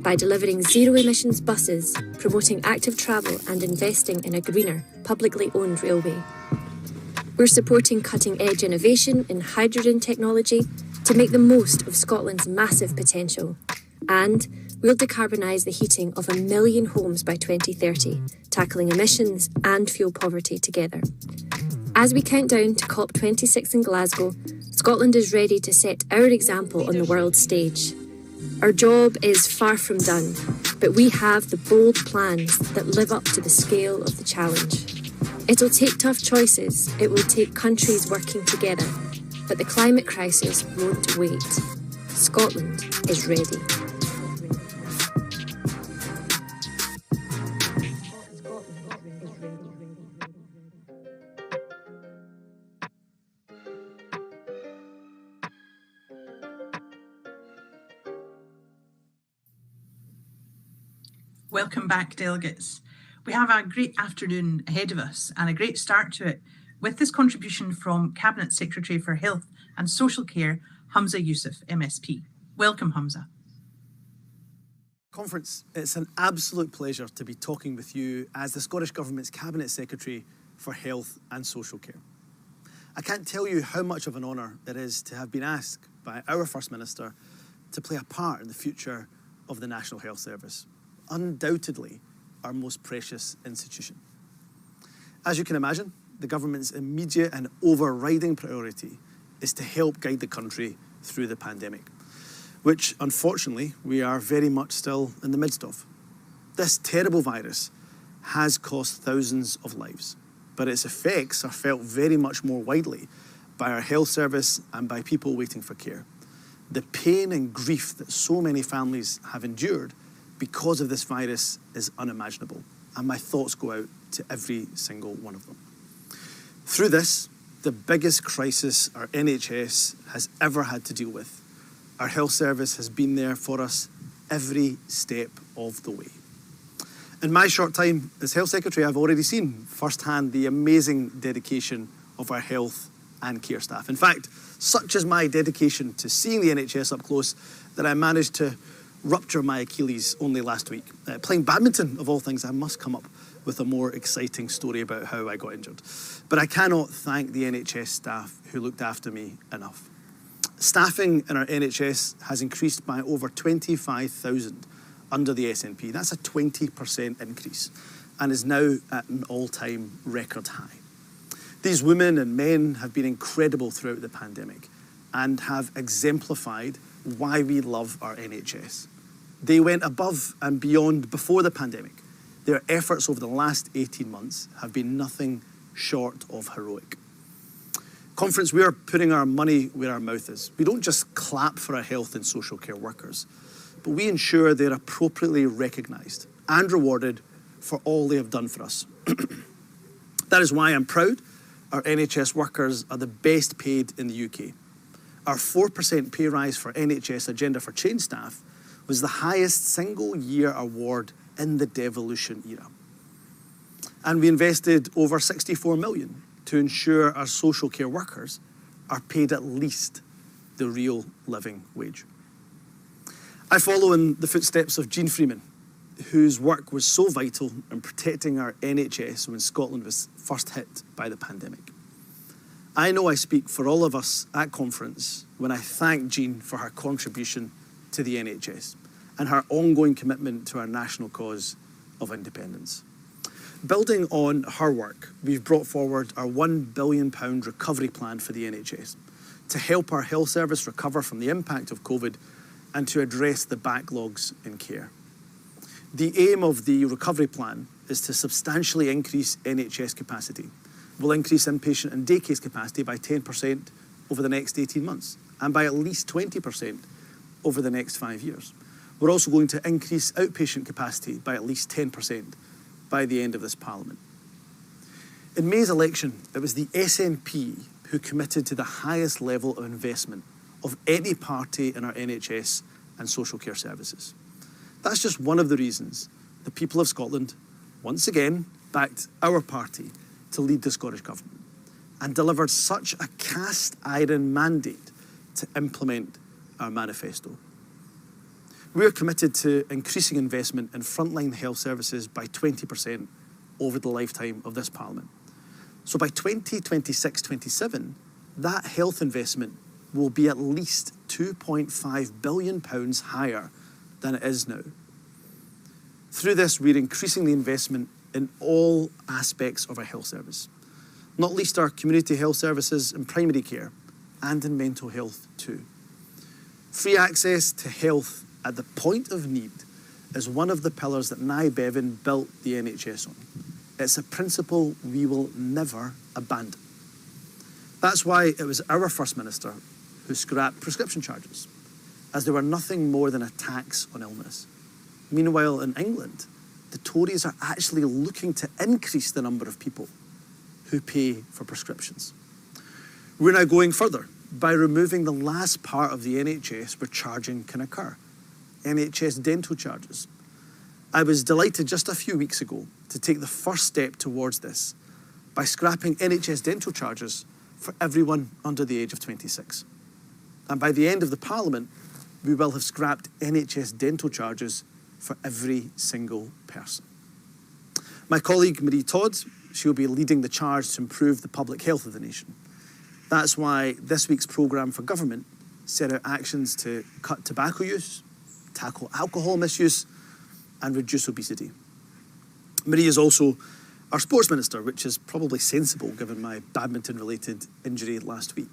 by delivering zero-emissions buses, promoting active travel and investing in a greener, publicly owned railway. We're supporting cutting-edge innovation in hydrogen technology to make the most of Scotland's massive potential. And we'll decarbonise the heating of 1 million homes by 2030, tackling emissions and fuel poverty together. As we count down to COP26 in Glasgow, Scotland is ready to set our example on the world stage. Our job is far from done, but we have the bold plans that live up to the scale of the challenge. It'll take tough choices, it will take countries working together, but the climate crisis won't wait. Scotland is ready. Welcome back, delegates. We have a great afternoon ahead of us and a great start to it with this contribution from Cabinet Secretary for Health and Social Care, Humza Yousaf, MSP. Welcome, Humza. Conference, it's an absolute pleasure to be talking with you as the Scottish Government's Cabinet Secretary for Health and Social Care. I can't tell you how much of an honour it is to have been asked by our First Minister to play a part in the future of the National Health Service, undoubtedly our most precious institution. As you can imagine, the government's immediate and overriding priority is to help guide the country through the pandemic, which unfortunately we are very much still in the midst of. This terrible virus has cost thousands of lives, but its effects are felt very much more widely by our health service and by people waiting for care. The pain and grief that so many families have endured because of this virus is unimaginable, and my thoughts go out to every single one of them. Through this, the biggest crisis our NHS has ever had to deal with, our health service has been there for us every step of the way. In my short time as Health Secretary, I've already seen firsthand the amazing dedication of our health and care staff. In fact, such is my dedication to seeing the NHS up close that I managed to rupture my Achilles only last week. Playing badminton, of all things, I must come up with a more exciting story about how I got injured. But I cannot thank the NHS staff who looked after me enough. Staffing in our NHS has increased by over 25,000 under the SNP. That's a 20% increase and is now at an all-time record high. These women and men have been incredible throughout the pandemic and have exemplified why we love our NHS. They went above and beyond before the pandemic. Their efforts over the last 18 months have been nothing short of heroic. Conference, we are putting our money where our mouth is. We don't just clap for our health and social care workers, but we ensure they're appropriately recognised and rewarded for all they have done for us. That is why I'm proud our NHS workers are the best paid in the UK. Our 4% pay rise for NHS Agenda for Change staff was the highest single year award in the devolution era. And we invested over 64 million to ensure our social care workers are paid at least the real living wage. I follow in the footsteps of Jean Freeman, whose work was so vital in protecting our NHS when Scotland was first hit by the pandemic. I know I speak for all of us at conference when I thank Jean for her contribution to the NHS and her ongoing commitment to our national cause of independence. Building on her work, we've brought forward our £1 billion recovery plan for the NHS to help our health service recover from the impact of COVID and to address the backlogs in care. The aim of the recovery plan is to substantially increase NHS capacity. We'll increase inpatient and day case capacity by 10% over the next 18 months and by at least 20% over the next 5 years. We're also going to increase outpatient capacity by at least 10% by the end of this Parliament. In May's election, it was the SNP who committed to the highest level of investment of any party in our NHS and social care services. That's just one of the reasons the people of Scotland, once again, backed our party to lead the Scottish Government and delivered such a cast iron mandate to implement our manifesto. We are committed to increasing investment in frontline health services by 20% over the lifetime of this Parliament. So by 2026-27, that health investment will be at least £2.5 billion higher than it is now. Through this, we're increasing the investment in all aspects of our health service, not least our community health services in primary care and in mental health too. Free access to health at the point of need is one of the pillars that Nye Bevan built the NHS on. It's a principle we will never abandon. That's why it was our First Minister who scrapped prescription charges, as they were nothing more than a tax on illness. Meanwhile, in England, the Tories are actually looking to increase the number of people who pay for prescriptions. We're now going further by removing the last part of the NHS where charging can occur, NHS dental charges. I was delighted just a few weeks ago to take the first step towards this by scrapping NHS dental charges for everyone under the age of 26. And by the end of the Parliament, we will have scrapped NHS dental charges for every single person. My colleague Marie Todd, she'll be leading the charge to improve the public health of the nation. That's why this week's programme for government set out actions to cut tobacco use, tackle alcohol misuse, and reduce obesity. Marie is also our sports minister, which is probably sensible given my badminton-related injury last week.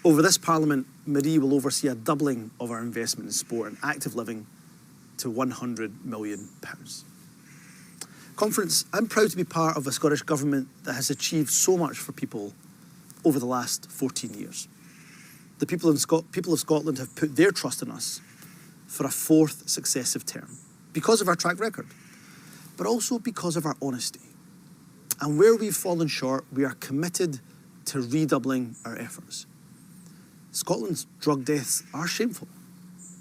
Over this Parliament, Marie will oversee a doubling of our investment in sport and active living to £100 million. Conference, I'm proud to be part of a Scottish Government that has achieved so much for people over the last 14 years. The people of Scotland have put their trust in us for a fourth successive term because of our track record, but also because of our honesty. And where we've fallen short, we are committed to redoubling our efforts. Scotland's drug deaths are shameful.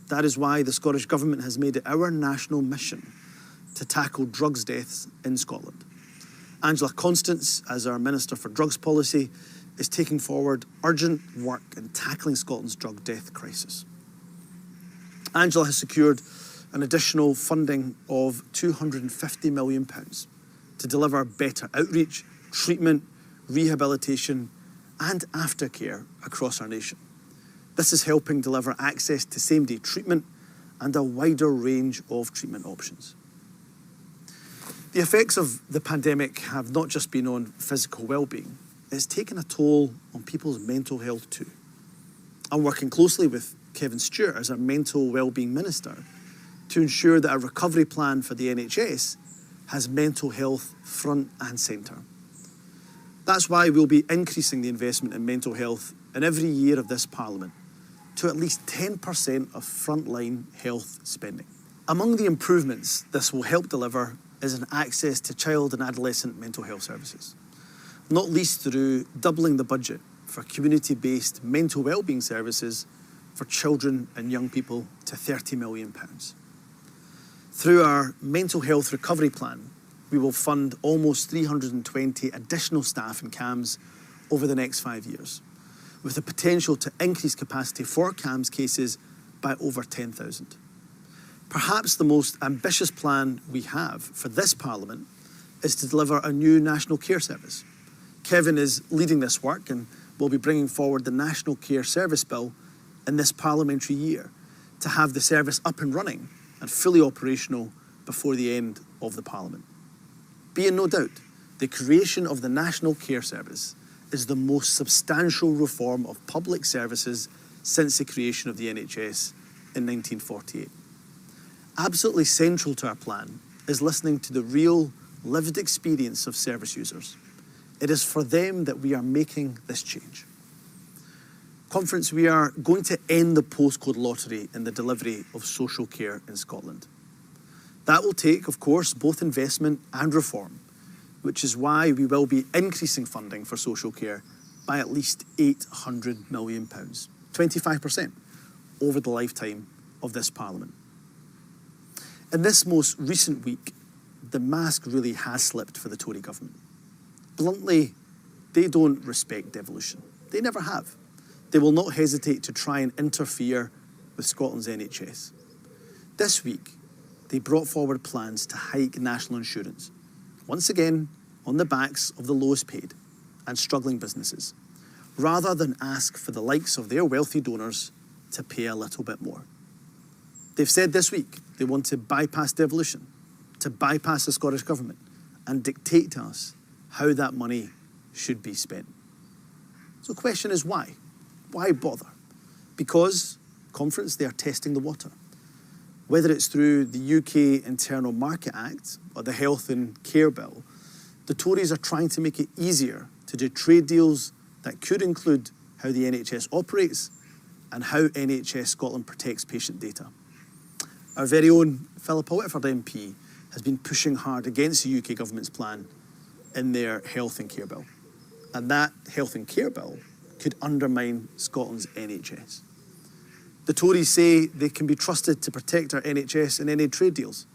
That is why the Scottish Government has made it our national mission to tackle drugs deaths in Scotland. Angela Constance, as our Minister for Drugs Policy, is taking forward urgent work in tackling Scotland's drug death crisis. Angela has secured an additional funding of £250 million to deliver better outreach, treatment, rehabilitation and aftercare across our nation. This is helping deliver access to same-day treatment and a wider range of treatment options. The effects of the pandemic have not just been on physical well-being, it's taken a toll on people's mental health too. I'm working closely with Kevin Stewart as our Mental Wellbeing Minister to ensure that our recovery plan for the NHS has mental health front and centre. That's why we'll be increasing the investment in mental health in every year of this Parliament to at least 10% of frontline health spending. Among the improvements this will help deliver is an access to child and adolescent mental health services, not least through doubling the budget for community-based mental wellbeing services for children and young people to £30 million. Through our mental health recovery plan, we will fund almost 320 additional staff in CAMHS over the next 5 years, with the potential to increase capacity for CAMHS cases by over 10,000. Perhaps the most ambitious plan we have for this Parliament is to deliver a new national care service. Kevin is leading this work and will be bringing forward the National Care Service Bill in this parliamentary year to have the service up and running and fully operational before the end of the Parliament. Be in no doubt, the creation of the National Care Service is the most substantial reform of public services since the creation of the NHS in 1948. Absolutely central to our plan is listening to the real lived experience of service users. It is for them that we are making this change. Conference, we are going to end the postcode lottery in the delivery of social care in Scotland. That will take, of course, both investment and reform, which is why we will be increasing funding for social care by at least £800 million, 25% over the lifetime of this Parliament. In this most recent week, the mask really has slipped for the Tory government. Bluntly, they don't respect devolution. They never have. They will not hesitate to try and interfere with Scotland's NHS. This week, they brought forward plans to hike national insurance, once again on the backs of the lowest paid and struggling businesses, rather than ask for the likes of their wealthy donors to pay a little bit more. They've said this week they want to bypass devolution, to bypass the Scottish Government and dictate to us how that money should be spent. So the question is why? Why bother? Because, Conference, they are testing the water. Whether it's through the UK Internal Market Act or the Health and Care Bill, the Tories are trying to make it easier to do trade deals that could include how the NHS operates and how NHS Scotland protects patient data. Our very own Philippa Whitford MP has been pushing hard against the UK Government's plan in their Health and Care Bill. And that Health and Care Bill could undermine Scotland's NHS. The Tories say they can be trusted to protect our NHS in any trade deals.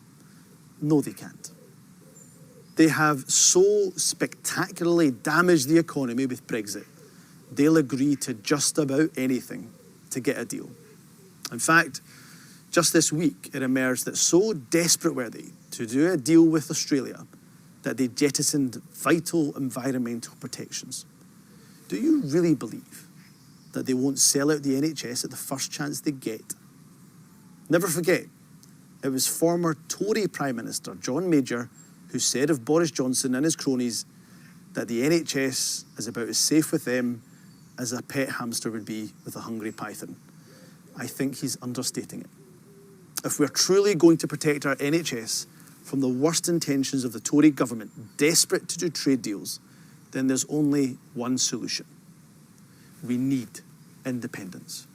No, they can't. They have so spectacularly damaged the economy with Brexit, they'll agree to just about anything to get a deal. In fact, just this week, it emerged that so desperate were they to do a deal with Australia that they jettisoned vital environmental protections. Do you really believe that they won't sell out the NHS at the first chance they get? Never forget, it was former Tory Prime Minister John Major who said of Boris Johnson and his cronies that the NHS is about as safe with them as a pet hamster would be with a hungry python. I think he's understating it. If we're truly going to protect our NHS from the worst intentions of the Tory government, desperate to do trade deals, then there's only one solution. We need independence.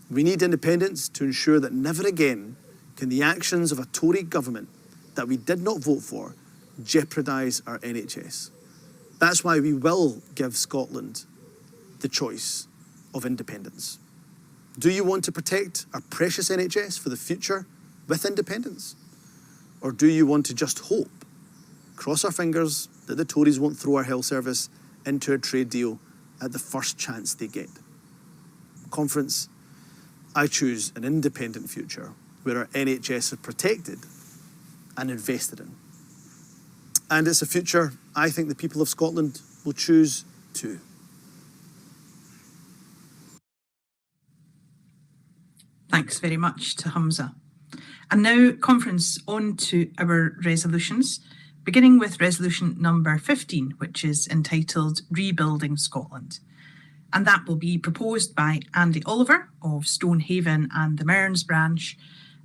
We need independence to ensure that never again can the actions of a Tory government that we did not vote for jeopardise our NHS. That's why we will give Scotland the choice of independence. Do you want to protect our precious NHS for the future with independence? Or do you want to just hope, cross our fingers, that the Tories won't throw our health service into a trade deal at the first chance they get? Conference, I choose an independent future where our NHS is protected and invested in. And it's a future I think the people of Scotland will choose too. Thanks very much to Humza. And now, conference, on to our resolutions, beginning with resolution number 15, which is entitled Rebuilding Scotland. And that will be proposed by Andy Oliver of Stonehaven and the Mearns branch,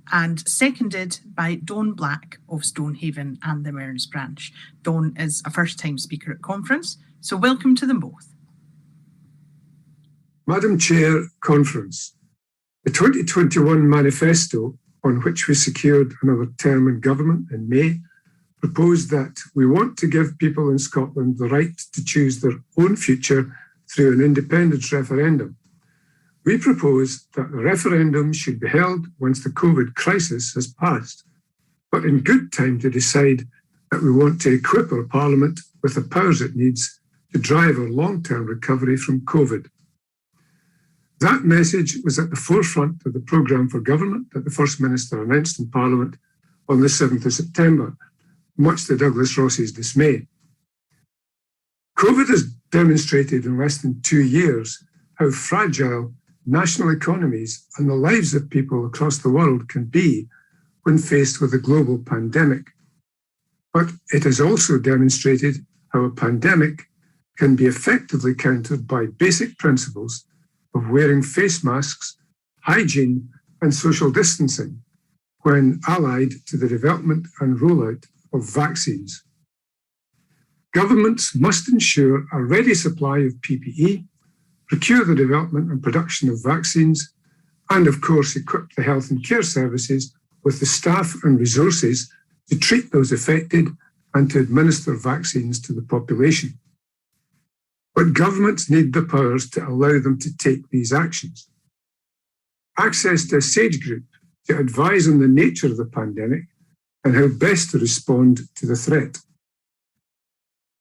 and seconded by Dawn Black of Stonehaven and the Mearns branch. Dawn is a first-time speaker at conference, so welcome to them both. Madam Chair, conference. The 2021 manifesto, on which we secured another term in government in May, proposed that we want to give people in Scotland the right to choose their own future through an independence referendum. We propose that the referendum should be held once the COVID crisis has passed, but in good time to decide that we want to equip our Parliament with the powers it needs to drive our long-term recovery from COVID. That message was at the forefront of the programme for government that the First Minister announced in Parliament on the 7th of September, much to Douglas Ross's dismay. COVID has demonstrated in less than 2 years how fragile national economies and the lives of people across the world can be when faced with a global pandemic. But it has also demonstrated how a pandemic can be effectively countered by basic principles of wearing face masks, hygiene, and social distancing when allied to the development and rollout of vaccines. Governments must ensure a ready supply of PPE, procure the development and production of vaccines, and of course equip the health and care services with the staff and resources to treat those affected and to administer vaccines to the population. But governments need the powers to allow them to take these actions. Access to a SAGE group to advise on the nature of the pandemic and how best to respond to the threat.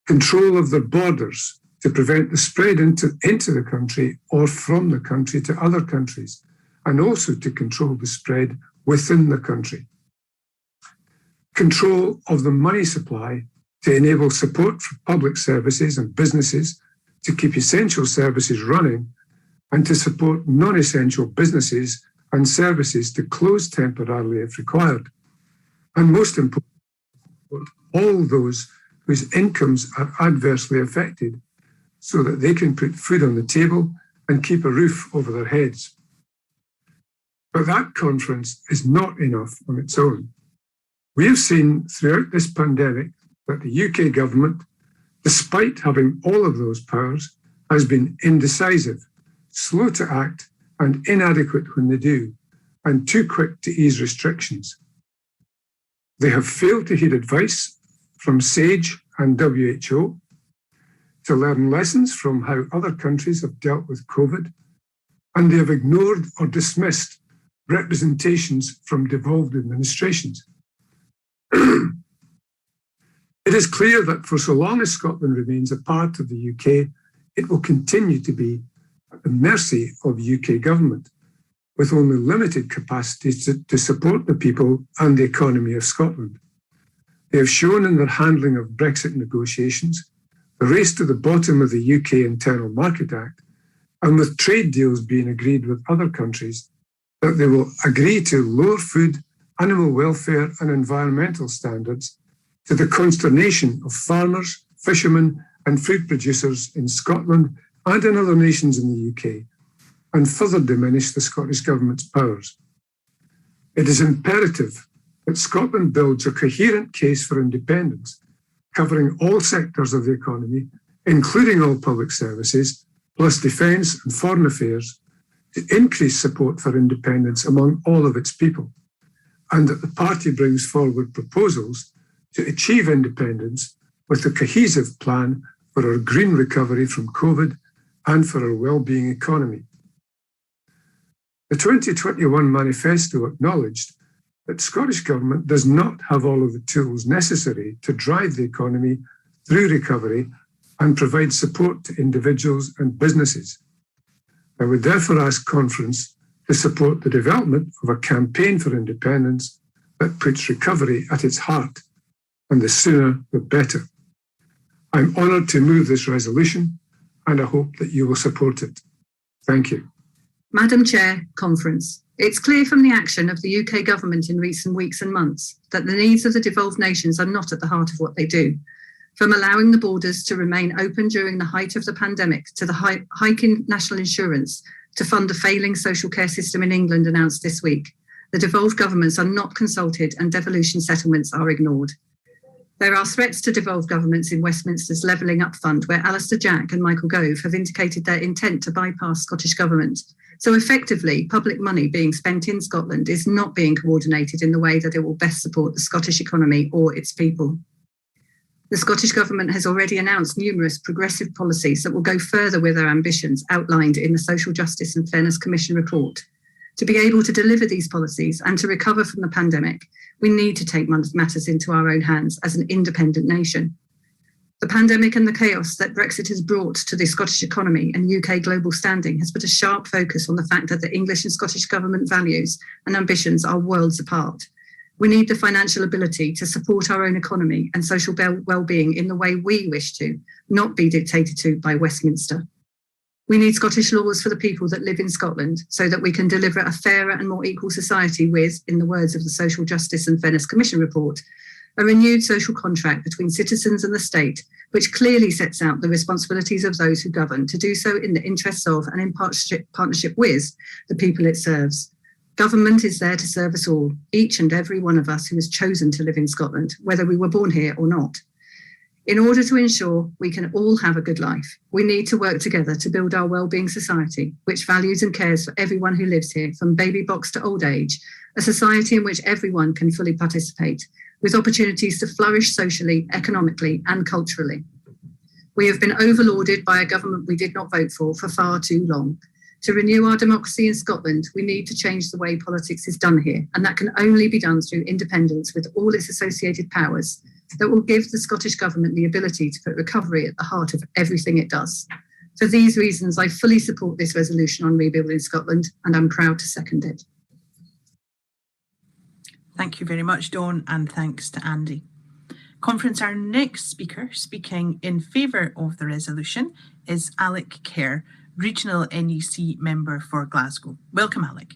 Control of their borders to prevent the spread into the country or from the country to other countries, and also to control the spread within the country. Control of the money supply to enable support for public services and businesses to keep essential services running and to support non-essential businesses and services to close temporarily if required. And most importantly, all those whose incomes are adversely affected so that they can put food on the table and keep a roof over their heads. But that conference is not enough on its own. We have seen throughout this pandemic that the UK government, despite having all of those powers, has been indecisive, slow to act, and inadequate when they do, and too quick to ease restrictions. They have failed to heed advice from SAGE and WHO, to learn lessons from how other countries have dealt with COVID, and they have ignored or dismissed representations from devolved administrations. It is clear that for so long as Scotland remains a part of the UK, it will continue to be at the mercy of UK government, with only limited capacity to support the people and the economy of Scotland. They have shown in their handling of Brexit negotiations, the race to the bottom of the UK Internal Market Act, and with trade deals being agreed with other countries, that they will agree to lower food, animal welfare and environmental standards to the consternation of farmers, fishermen and food producers in Scotland and in other nations in the UK, and further diminish the Scottish Government's powers. It is imperative that Scotland builds a coherent case for independence, covering all sectors of the economy, including all public services, plus defence and foreign affairs, to increase support for independence among all of its people, and that the party brings forward proposals to achieve independence with a cohesive plan for our green recovery from COVID and for our well-being economy. The 2021 manifesto acknowledged that Scottish Government does not have all of the tools necessary to drive the economy through recovery and provide support to individuals and businesses. I would therefore ask Conference to support the development of a campaign for independence that puts recovery at its heart, and the sooner the better. I'm honoured to move this resolution, and I hope that you will support it. Thank you. Madam Chair, Conference. It's clear from the action of the UK government in recent weeks and months that the needs of the devolved nations are not at the heart of what they do. From allowing the borders to remain open during the height of the pandemic to the hike in national insurance to fund the failing social care system in England announced this week, the devolved governments are not consulted and devolution settlements are ignored. There are threats to devolved governments in Westminster's Levelling Up Fund, where Alistair Jack and Michael Gove have indicated their intent to bypass Scottish Government. So effectively, public money being spent in Scotland is not being coordinated in the way that it will best support the Scottish economy or its people. The Scottish Government has already announced numerous progressive policies that will go further with their ambitions outlined in the Social Justice and Fairness Commission report. To be able to deliver these policies and to recover from the pandemic, we need to take matters into our own hands as an independent nation. The pandemic and the chaos that Brexit has brought to the Scottish economy and UK global standing has put a sharp focus on the fact that the English and Scottish government values and ambitions are worlds apart. We need the financial ability to support our own economy and social well-being in the way we wish to, not be dictated to by Westminster. We need Scottish laws for the people that live in Scotland so that we can deliver a fairer and more equal society with, in the words of the Social Justice and Fairness Commission report, a renewed social contract between citizens and the state, which clearly sets out the responsibilities of those who govern to do so in the interests of and in partnership with the people it serves. Government is there to serve us all, each and every one of us who has chosen to live in Scotland, whether we were born here or not. In order to ensure we can all have a good life, we need to work together to build our wellbeing society, which values and cares for everyone who lives here, from baby box to old age, a society in which everyone can fully participate, with opportunities to flourish socially, economically, and culturally. We have been overlorded by a government we did not vote for far too long. To renew our democracy in Scotland, we need to change the way politics is done here, and that can only be done through independence with all its associated powers that will give the Scottish Government the ability to put recovery at the heart of everything it does. For these reasons, I fully support this resolution on rebuilding Scotland, and I'm proud to second it. Thank you very much, Dawn, and thanks to Andy. Conference, our next speaker speaking in favour of the resolution is Alec Kerr, Regional NEC Member for Glasgow. Welcome, Alec.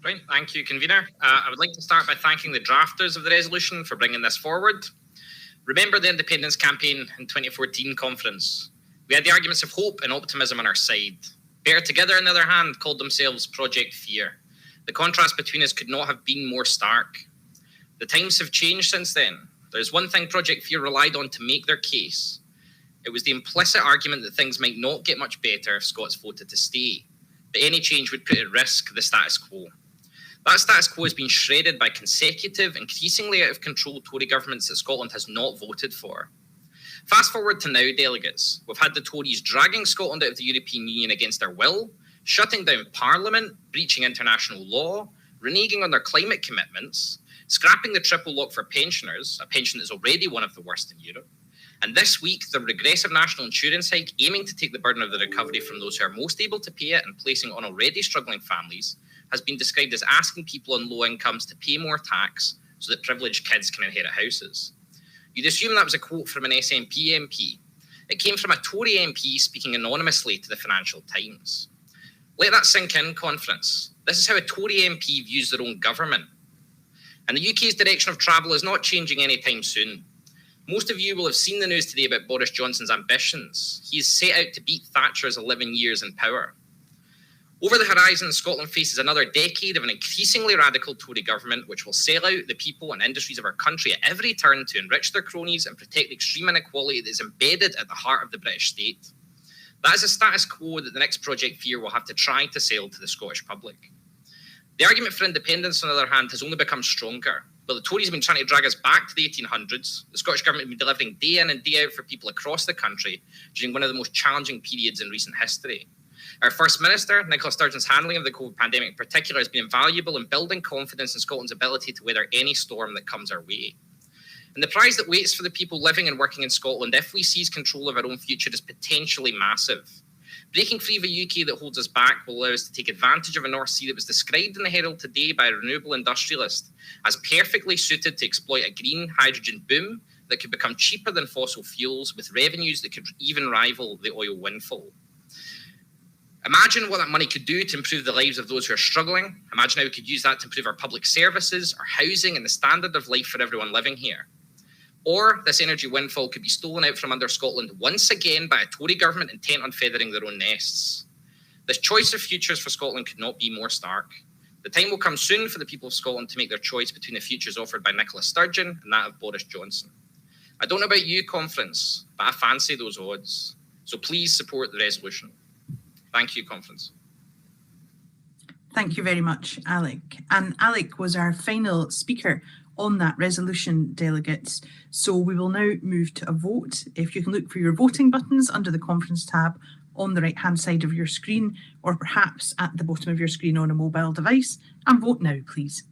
Right, thank you, Convener. I would like to start by thanking the drafters of the resolution for bringing this forward. Remember the independence campaign in 2014 conference. We had the arguments of hope and optimism on our side. Better Together, on the other hand, called themselves Project Fear. The contrast between us could not have been more stark. The times have changed since then. There's one thing Project Fear relied on to make their case. It was the implicit argument that things might not get much better if Scots voted to stay, but any change would put at risk the status quo. That status quo has been shredded by consecutive, increasingly out of control Tory governments that Scotland has not voted for. Fast forward to now, delegates. We've had the Tories dragging Scotland out of the European Union against their will, shutting down Parliament, breaching international law, reneging on their climate commitments, scrapping the triple lock for pensioners, a pension that's already one of the worst in Europe. And this week, the regressive national insurance hike, aiming to take the burden of the recovery from those who are most able to pay it and placing it on already struggling families, has been described as asking people on low incomes to pay more tax so that privileged kids can inherit houses. You'd assume that was a quote from an SNP MP. It came from a Tory MP speaking anonymously to the Financial Times. Let that sink in, Conference. This is how a Tory MP views their own government. And the UK's direction of travel is not changing anytime soon. Most of you will have seen the news today about Boris Johnson's ambitions. He is set out to beat Thatcher's 11 years in power. Over the horizon, Scotland faces another decade of an increasingly radical Tory government which will sell out the people and industries of our country at every turn to enrich their cronies and protect the extreme inequality that is embedded at the heart of the British state. That is a status quo that the next Project Fear will have to try to sell to the Scottish public. The argument for independence, on the other hand, has only become stronger. But the Tories have been trying to drag us back to the 1800s. The Scottish Government has been delivering day in and day out for people across the country during one of the most challenging periods in recent history. Our First Minister, Nicola Sturgeon's handling of the COVID pandemic in particular, has been invaluable in building confidence in Scotland's ability to weather any storm that comes our way. And the prize that waits for the people living and working in Scotland if we seize control of our own future is potentially massive. Breaking free of a UK that holds us back will allow us to take advantage of a North Sea that was described in the Herald today by a renewable industrialist as perfectly suited to exploit a green hydrogen boom that could become cheaper than fossil fuels with revenues that could even rival the oil windfall. Imagine what that money could do to improve the lives of those who are struggling. Imagine how we could use that to improve our public services, our housing, and the standard of life for everyone living here. Or this energy windfall could be stolen out from under Scotland once again by a Tory government intent on feathering their own nests. This choice of futures for Scotland could not be more stark. The time will come soon for the people of Scotland to make their choice between the futures offered by Nicola Sturgeon and that of Boris Johnson. I don't know about you, Conference, but I fancy those odds. So please support the resolution. Thank you, Conference. Thank you very much, Alec. And Alec was our final speaker on that resolution, delegates. So we will now move to a vote. If you can look for your voting buttons under the Conference tab on the right-hand side of your screen, or perhaps at the bottom of your screen on a mobile device, and vote now, please.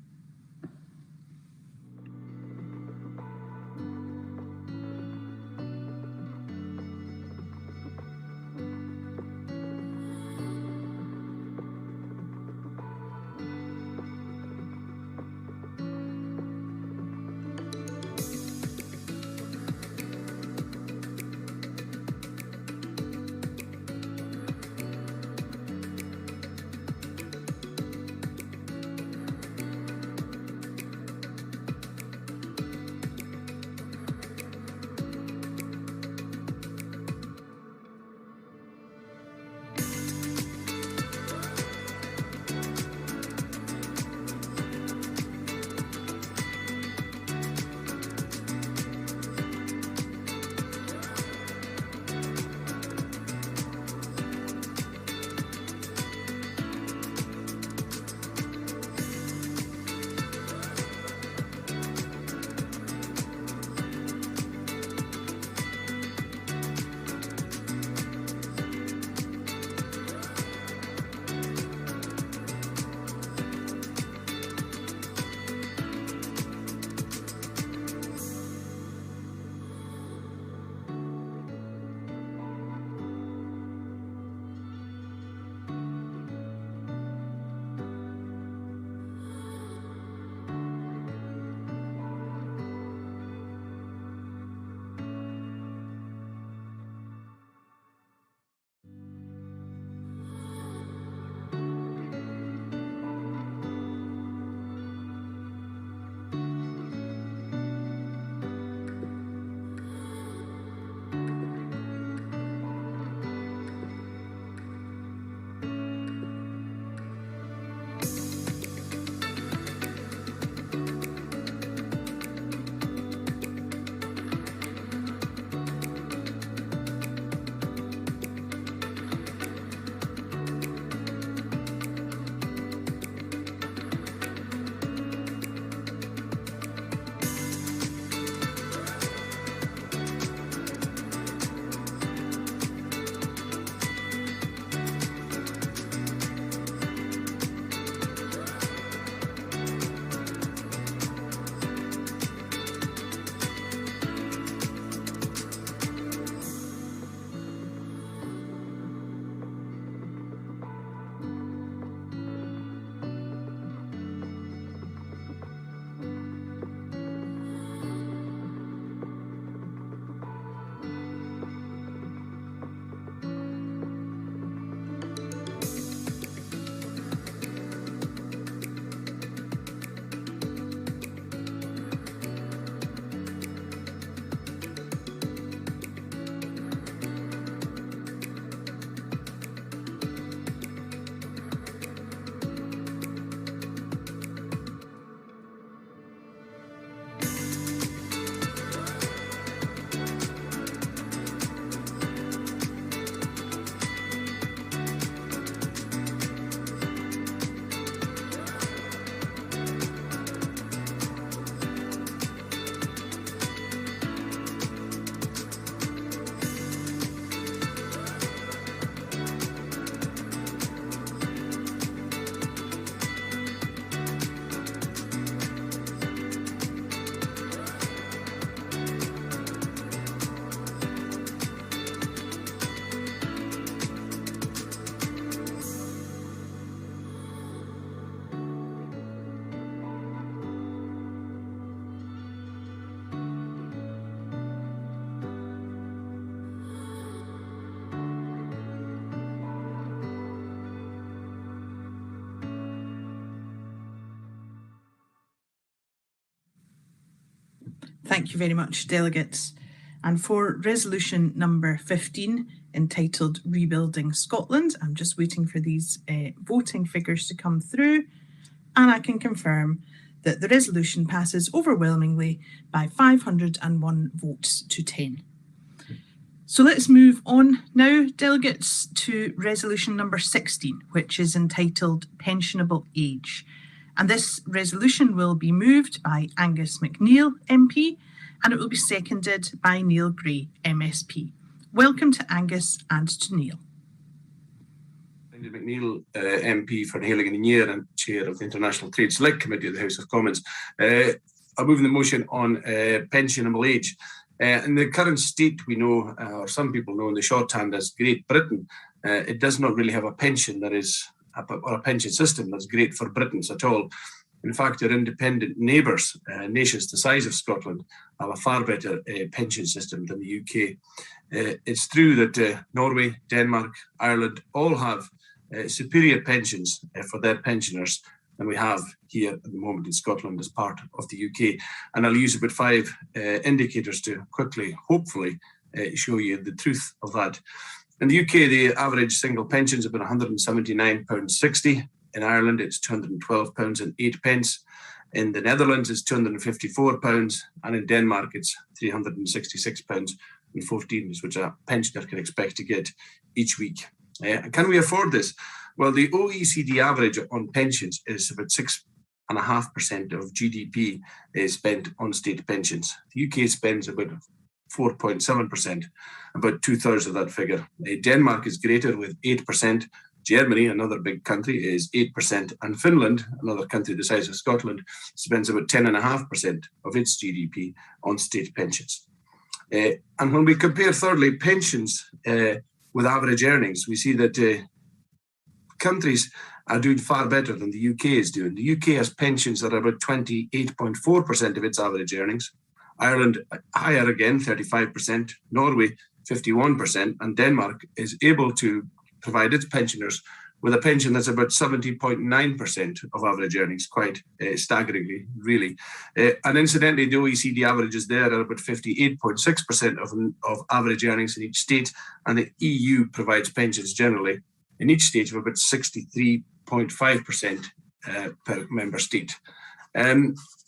Thank you very much, delegates. And for resolution number 15, entitled Rebuilding Scotland, I'm just waiting for these voting figures to come through, and I can confirm that the resolution passes overwhelmingly by 501 votes to 10. So let's move on now, delegates, to resolution number 16, which is entitled Pensionable Age. And this resolution will be moved by Angus MacNeil MP, and it will be seconded by Neil Gray MSP. Welcome to Angus and to Neil. MacNeil, MP for Hailing and Near and Chair of the International Trade Select Committee of the House of Commons. I'm moving the motion on pensionable age. In the current state, we know, or some people know in the shorthand as Great Britain, it does not really have a pension that is, or a pension system that's great for Britons at all. In fact, our independent neighbours, nations the size of Scotland, have a far better pension system than the UK. It's true that Norway, Denmark, Ireland all have superior pensions for their pensioners than we have here at the moment in Scotland as part of the UK. And I'll use about 5 indicators to quickly, hopefully, show you the truth of that. In the UK, the average single pension is about £179.60. In Ireland, it's £212.08. In the Netherlands, it's £254. And in Denmark, it's £366.14, which a pensioner can expect to get each week. Can we afford this? Well, the OECD average on pensions is about 6.5% of GDP is spent on state pensions. The UK spends about 4.7%, about 2/3 of that figure. Denmark is greater with 8%. Germany, another big country, is 8%. And Finland, another country the size of Scotland, spends about 10.5% of its GDP on state pensions. And when we compare, thirdly, pensions with average earnings, we see that countries are doing far better than the UK is doing. The UK has pensions that are about 28.4% of its average earnings. Ireland, higher again, 35%. Norway, 51%. And Denmark is able to provide its pensioners with a pension that's about 70.9% of average earnings, quite staggeringly, really. And incidentally, the OECD averages there are about 58.6% of average earnings in each state, and the EU provides pensions generally in each state of about 63.5% per member state.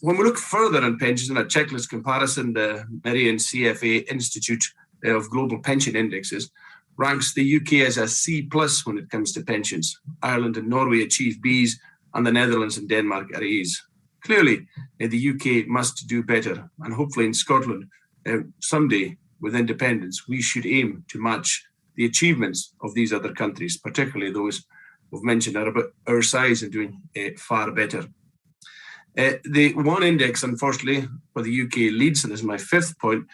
When we look further on pensions in a checklist comparison, the Merian CFA Institute of Global Pension Indexes ranks the UK as a C+ when it comes to pensions. Ireland and Norway achieve Bs, and the Netherlands and Denmark are As. Clearly, the UK must do better, and hopefully in Scotland, someday with independence, we should aim to match the achievements of these other countries, particularly those we've mentioned are about our size and doing far better. The one index, unfortunately, where the UK leads, and this is my 5th point,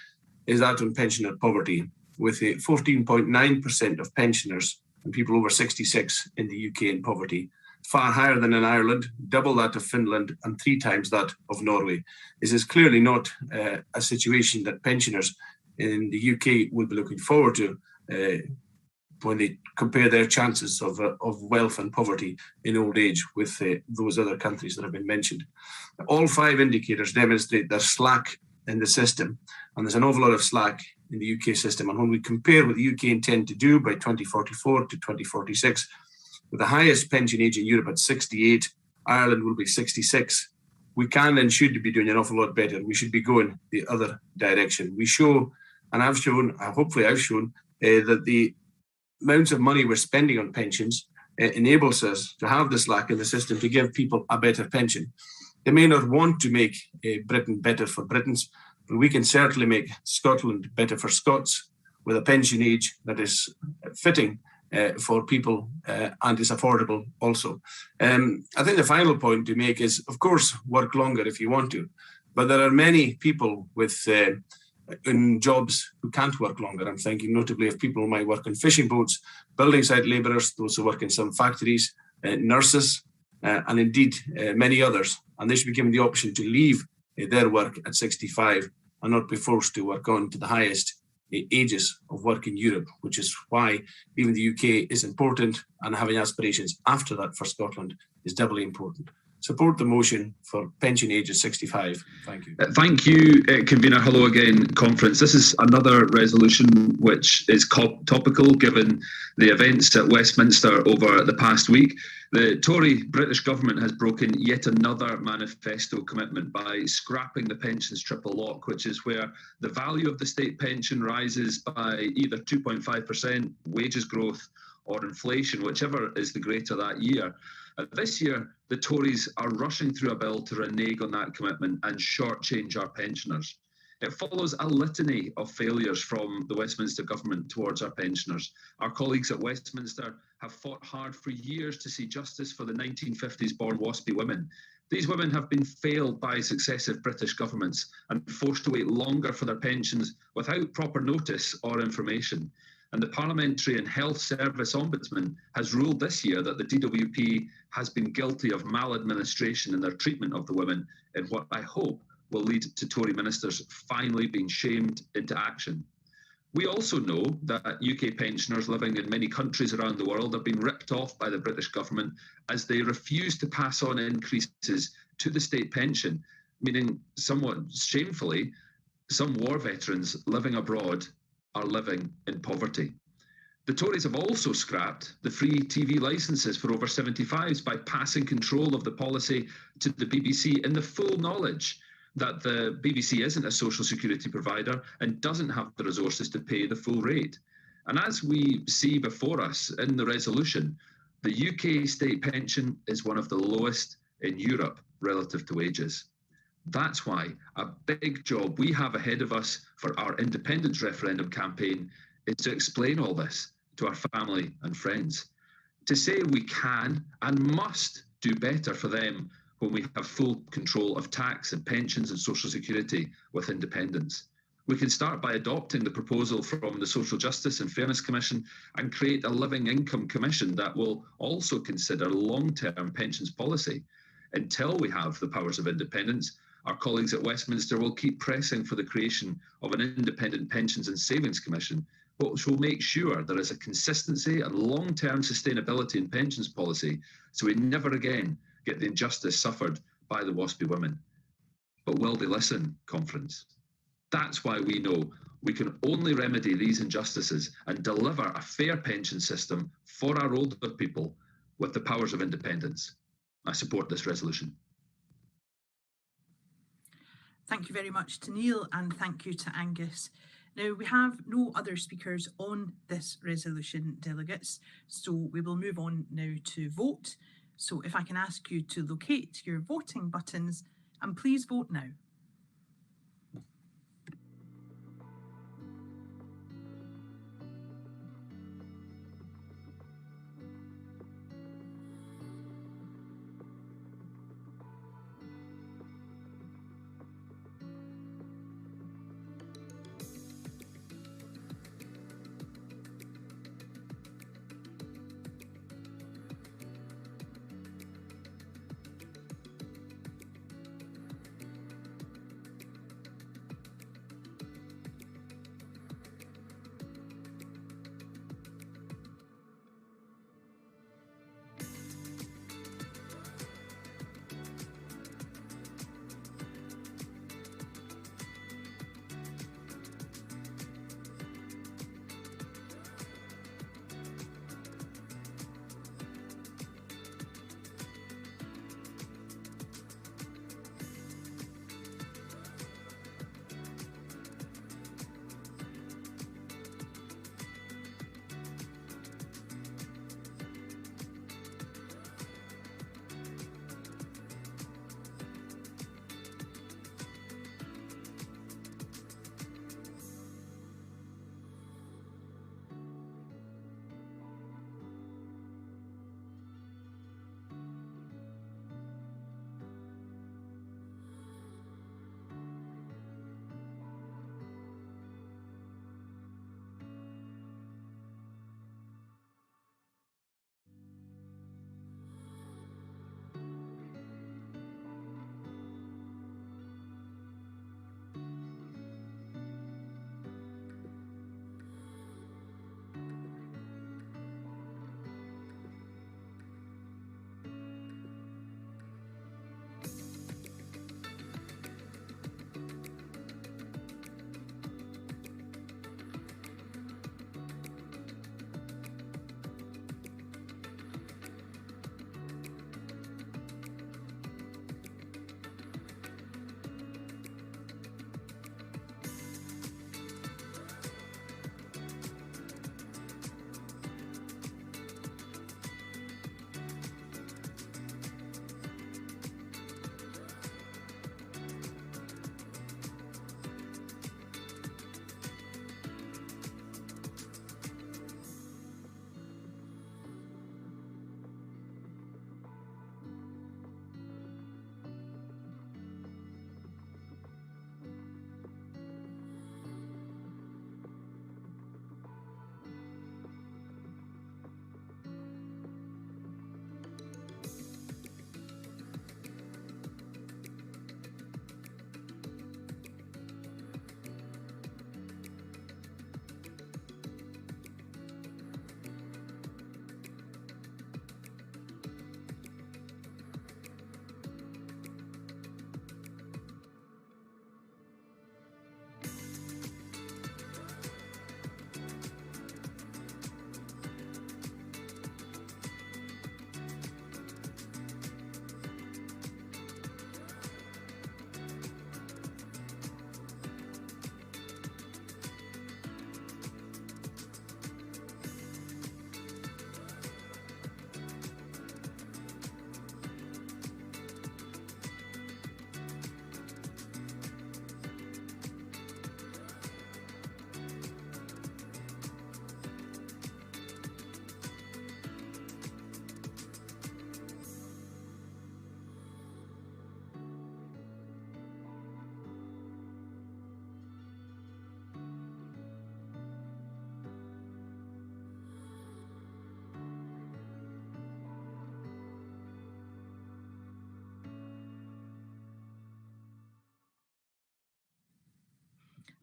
is that on pensioner poverty, with 14.9% of pensioners and people over 66 in the UK in poverty, far higher than in Ireland, double that of Finland, and 3 times that of Norway. This is clearly not a situation that pensioners in the UK will be looking forward to when they compare their chances of wealth and poverty in old age with those other countries that have been mentioned. All 5 indicators demonstrate there's slack in the system, and there's an awful lot of slack in the UK system. And when we compare what the UK intend to do by 2044 to 2046, with the highest pension age in Europe at 68, Ireland will be 66. We can and should be doing an awful lot better. We should be going the other direction. We show, and I've shown, hopefully I've shown, that the amounts of money we're spending on pensions enables us to have the slack in the system to give people a better pension. They may not want to make Britain better for Britons, but we can certainly make Scotland better for Scots with a pension age that is fitting for people and is affordable also. I think the final point to make is, of course, work longer if you want to, but there are many people with in jobs who can't work longer. I'm thinking notably of people who might work on fishing boats, building site labourers, those who work in some factories, nurses, and indeed many others. And they should be given the option to leave their work at 65 and not be forced to work on to the highest ages of work in Europe, which is why even the UK is important, and having aspirations after that for Scotland is doubly important. support the motion for pension age of 65. Thank you. Thank you, Convener. Hello again, Conference. This is another resolution which is topical given the events at Westminster over the past week. The Tory British government has broken yet another manifesto commitment by scrapping the pensions triple lock, which is where the value of the state pension rises by either 2.5%, wages growth, or inflation, whichever is the greater that year. This year, the Tories are rushing through a bill to renege on that commitment and shortchange our pensioners. It follows a litany of failures from the Westminster government towards our pensioners. Our colleagues at Westminster have fought hard for years to see justice for the 1950s born WASPy women. These women have been failed by successive British governments and forced to wait longer for their pensions without proper notice or information. And the Parliamentary and Health Service Ombudsman has ruled this year that the DWP has been guilty of maladministration in their treatment of the women, in what I hope will lead to Tory ministers finally being shamed into action. We also know that UK pensioners living in many countries around the world have been ripped off by the British government as they refuse to pass on increases to the state pension, meaning somewhat shamefully, some war veterans living abroad are living in poverty. The Tories have also scrapped the free TV licences for over 75s by passing control of the policy to the BBC in the full knowledge that the BBC isn't a social security provider and doesn't have the resources to pay the full rate. And as we see before us in the resolution, the UK state pension is one of the lowest in Europe relative to wages. That's why a big job we have ahead of us for our independence referendum campaign is to explain all this to our family and friends, to say we can and must do better for them when we have full control of tax and pensions and social security with independence. We can start by adopting the proposal from the Social Justice and Fairness Commission and create a living income commission that will also consider long-term pensions policy. Until we have the powers of independence, our colleagues at Westminster will keep pressing for the creation of an independent pensions and savings commission, which will make sure there is a consistency and long-term sustainability in pensions policy, so we never again get the injustice suffered by the WASPy women. But will they listen, Conference? That's why we know we can only remedy these injustices and deliver a fair pension system for our older people with the powers of independence. I support this resolution. Thank you very much to Neil and thank you to Angus. Now, we have no other speakers on this resolution, delegates, so we will move on now to vote. So if I can ask you to locate your voting buttons and please vote now.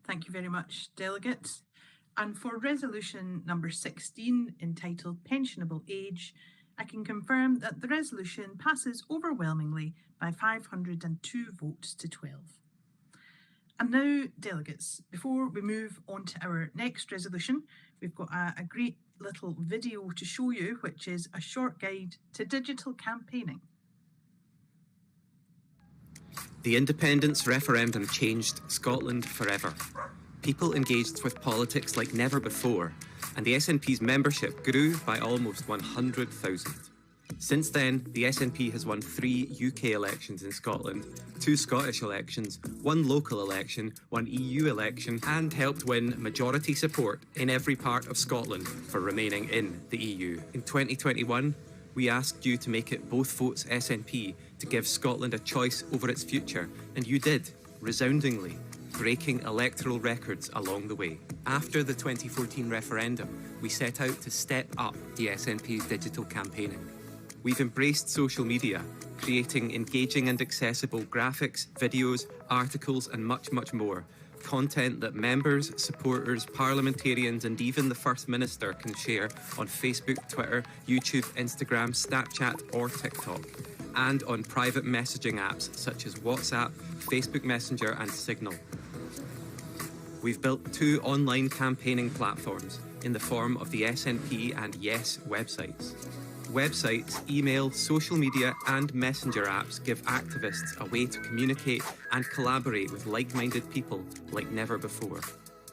Thank you very much, delegates. And for resolution number 16, entitled Pensionable Age, I can confirm that the resolution passes overwhelmingly by 502 votes to 12. And now, delegates, before we move on to our next resolution, we've got a great little video to show you, which is a short guide to digital campaigning. The independence referendum changed Scotland forever. People engaged with politics like never before, and the SNP's membership grew by almost 100,000. Since then, the SNP has won 3 UK elections in Scotland, 2 Scottish elections, 1 local election, 1 EU election, and helped win majority support in every part of Scotland for remaining in the EU. In 2021, we asked you to make it both votes SNP to give Scotland a choice over its future, and you did, resoundingly, breaking electoral records along the way. After the 2014 referendum, we set out to step up the SNP's digital campaigning. We've embraced social media, creating engaging and accessible graphics, videos, articles, and much, much more. Content that members, supporters, parliamentarians, and even the First Minister can share on Facebook, Twitter, YouTube, Instagram, Snapchat, or TikTok, and on private messaging apps such as WhatsApp, Facebook Messenger, and Signal. We've built 2 online campaigning platforms in the form of the SNP and Yes websites. Websites, email, social media, and messenger apps give activists a way to communicate and collaborate with like-minded people like never before.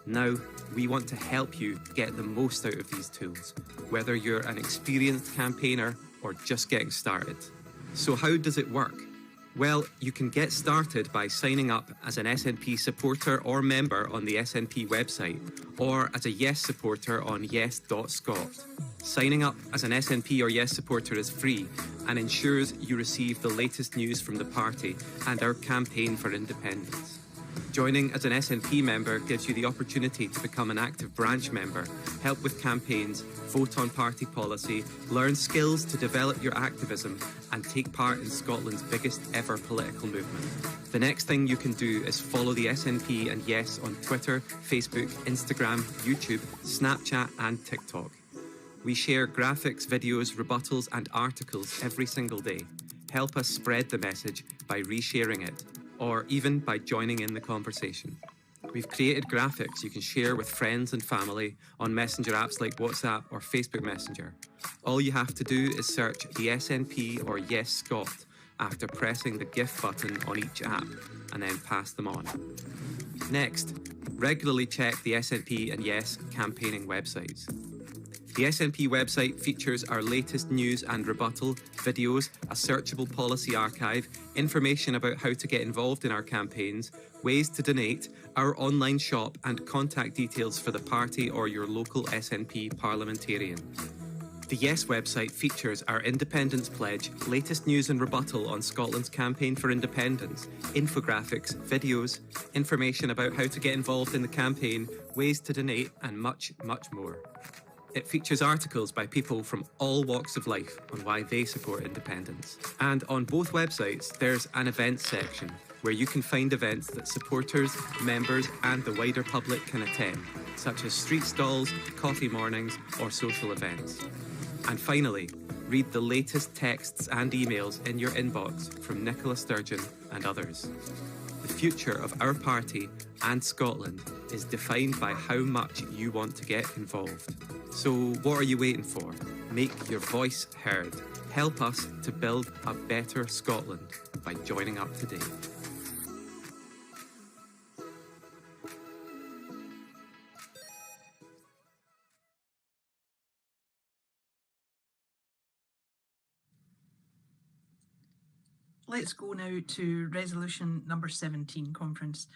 Now, we want to help you get the most out of these tools, whether you're an experienced campaigner or just getting started. So how does it work? Well, you can get started by signing up as an SNP supporter or member on the SNP website, or as a Yes supporter on yes.scot. Signing up as an SNP or Yes supporter is free and ensures you receive the latest news from the party and our campaign for independence. Joining as an SNP member gives you the opportunity to become an active branch member, help with campaigns, vote on party policy, learn skills to develop your activism, and take part in Scotland's biggest ever political movement. The next thing you can do is follow the SNP and Yes on Twitter, Facebook, Instagram, YouTube, Snapchat, and TikTok. We share graphics, videos, rebuttals, and articles every single day. Help us spread the message by resharing it, or even by joining in the conversation. We've created graphics you can share with friends and family on messenger apps like WhatsApp or Facebook Messenger. All you have to do is search the SNP or Yes Scot after pressing the GIF button on each app, and then pass them on. Next, regularly check the SNP and Yes campaigning websites. The SNP website features our latest news and rebuttal, videos, a searchable policy archive, information about how to get involved in our campaigns, ways to donate, our online shop, and contact details for the party or your local SNP parliamentarian. The Yes website features our independence pledge, latest news and rebuttal on Scotland's campaign for independence, infographics, videos, information about how to get involved in the campaign, ways to donate, and much, much more. It features articles by people from all walks of life on why they support independence. And on both websites, there's an events section where you can find events that supporters, members, and the wider public can attend, such as street stalls, coffee mornings, or social events. And finally, read the latest texts and emails in your inbox from Nicola Sturgeon and others. The future of our party and Scotland is defined by how much you want to get involved. So what are you waiting for? Make your voice heard. Help us to build a better Scotland by joining up today. Let's go now to resolution number 17 conference.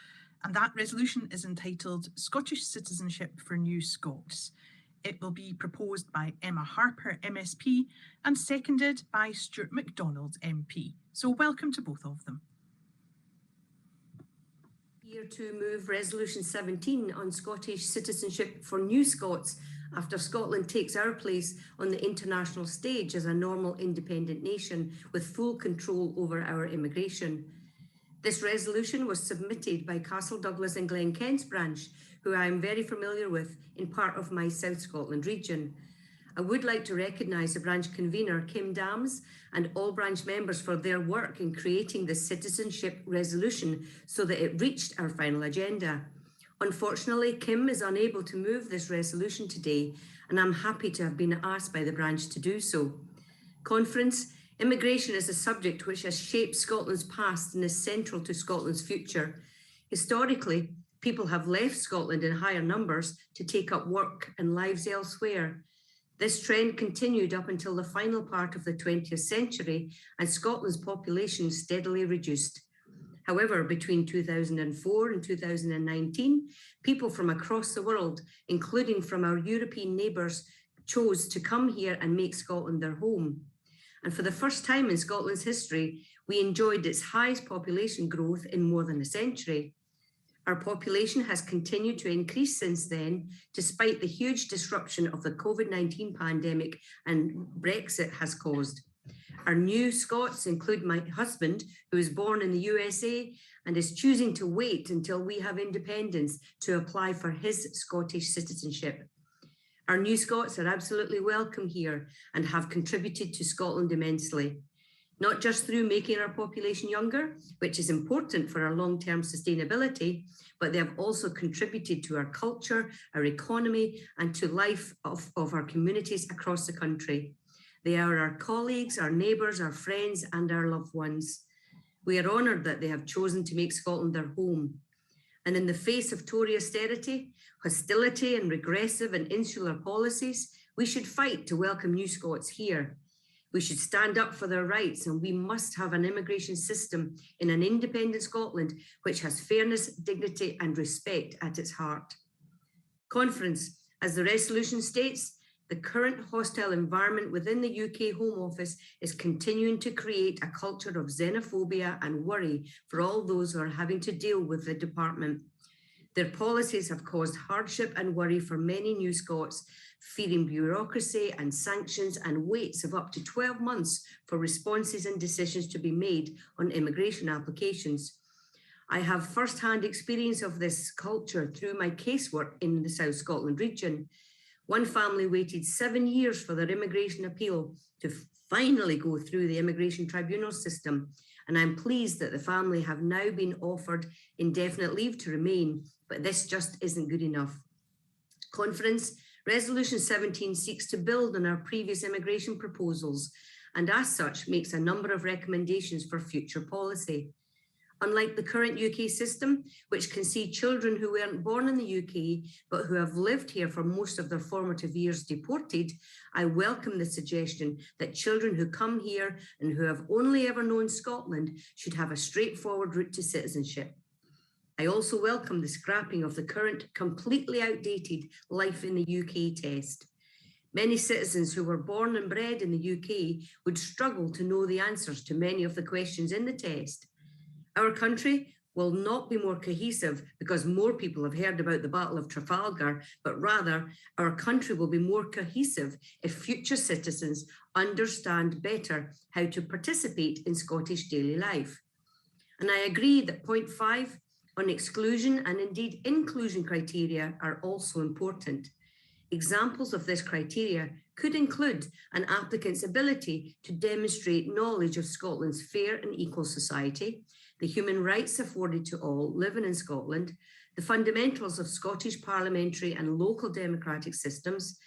And that resolution is entitled Scottish Citizenship for New Scots. It will be proposed by Emma Harper, MSP, and seconded by Stuart MacDonald, MP. So welcome to both of them. Here to move Resolution 17 on Scottish Citizenship for New Scots after Scotland takes our place on the international stage as a normal independent nation with full control over our immigration. This resolution was submitted by Castle Douglas and Glen Kent's branch, who I am very familiar with in part of my South Scotland region. I would like to recognise the branch convener, Kim Dams, and all branch members for their work in creating the citizenship resolution so that it reached our final agenda. Unfortunately, Kim is unable to move this resolution today, and I'm happy to have been asked by the branch to do so. Conference, immigration is a subject which has shaped Scotland's past and is central to Scotland's future. Historically, people have left Scotland in higher numbers to take up work and lives elsewhere. This trend continued up until the final part of the 20th century, and Scotland's population steadily reduced. However, between 2004 and 2019, people from across the world, including from our European neighbours, chose to come here and make Scotland their home. And for the first time in Scotland's history, we enjoyed its highest population growth in more than a century. Our population has continued to increase since then, despite the huge disruption of the COVID-19 pandemic and Brexit has caused. Our new Scots include my husband, who was born in the USA and is choosing to wait until we have independence to apply for his Scottish citizenship. Our new Scots are absolutely welcome here and have contributed to Scotland immensely, not just through making our population younger, which is important for our long-term sustainability, but they have also contributed to our culture, our economy, and to life of our communities across the country. They are our colleagues, our neighbours, our friends, and our loved ones. We are honoured that they have chosen to make Scotland their home. And in the face of Tory austerity, hostility, and regressive and insular policies, we should fight to welcome new Scots here. We should stand up for their rights, and we must have an immigration system in an independent Scotland which has fairness, dignity, and respect at its heart. Conference, as the resolution states, the current hostile environment within the UK Home Office is continuing to create a culture of xenophobia and worry for all those who are having to deal with the department. Their policies have caused hardship and worry for many new Scots, fearing bureaucracy and sanctions and waits of up to 12 months for responses and decisions to be made on immigration applications. I have first-hand experience of this culture through my casework in the South Scotland region. One family waited 7 years for their immigration appeal to finally go through the immigration tribunal system, and I'm pleased that the family have now been offered indefinite leave to remain, but this just isn't good enough. Conference, Resolution 17 seeks to build on our previous immigration proposals and as such makes a number of recommendations for future policy. Unlike the current UK system, which can see children who weren't born in the UK but who have lived here for most of their formative years deported, I welcome the suggestion that children who come here and who have only ever known Scotland should have a straightforward route to citizenship. I also welcome the scrapping of the current completely outdated Life in the UK test. Many citizens who were born and bred in the UK would struggle to know the answers to many of the questions in the test. Our country will not be more cohesive because more people have heard about the Battle of Trafalgar, but rather our country will be more cohesive if future citizens understand better how to participate in Scottish daily life. And I agree that point 5 on exclusion and indeed inclusion criteria are also important. Examples of this criteria could include an applicant's ability to demonstrate knowledge of Scotland's fair and equal society, the human rights afforded to all living in Scotland, the fundamentals of Scottish parliamentary and local democratic systems,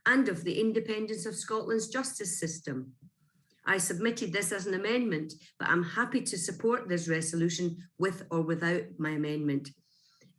and of the independence of Scotland's justice system. I submitted this as an amendment, but I'm happy to support this resolution with or without my amendment.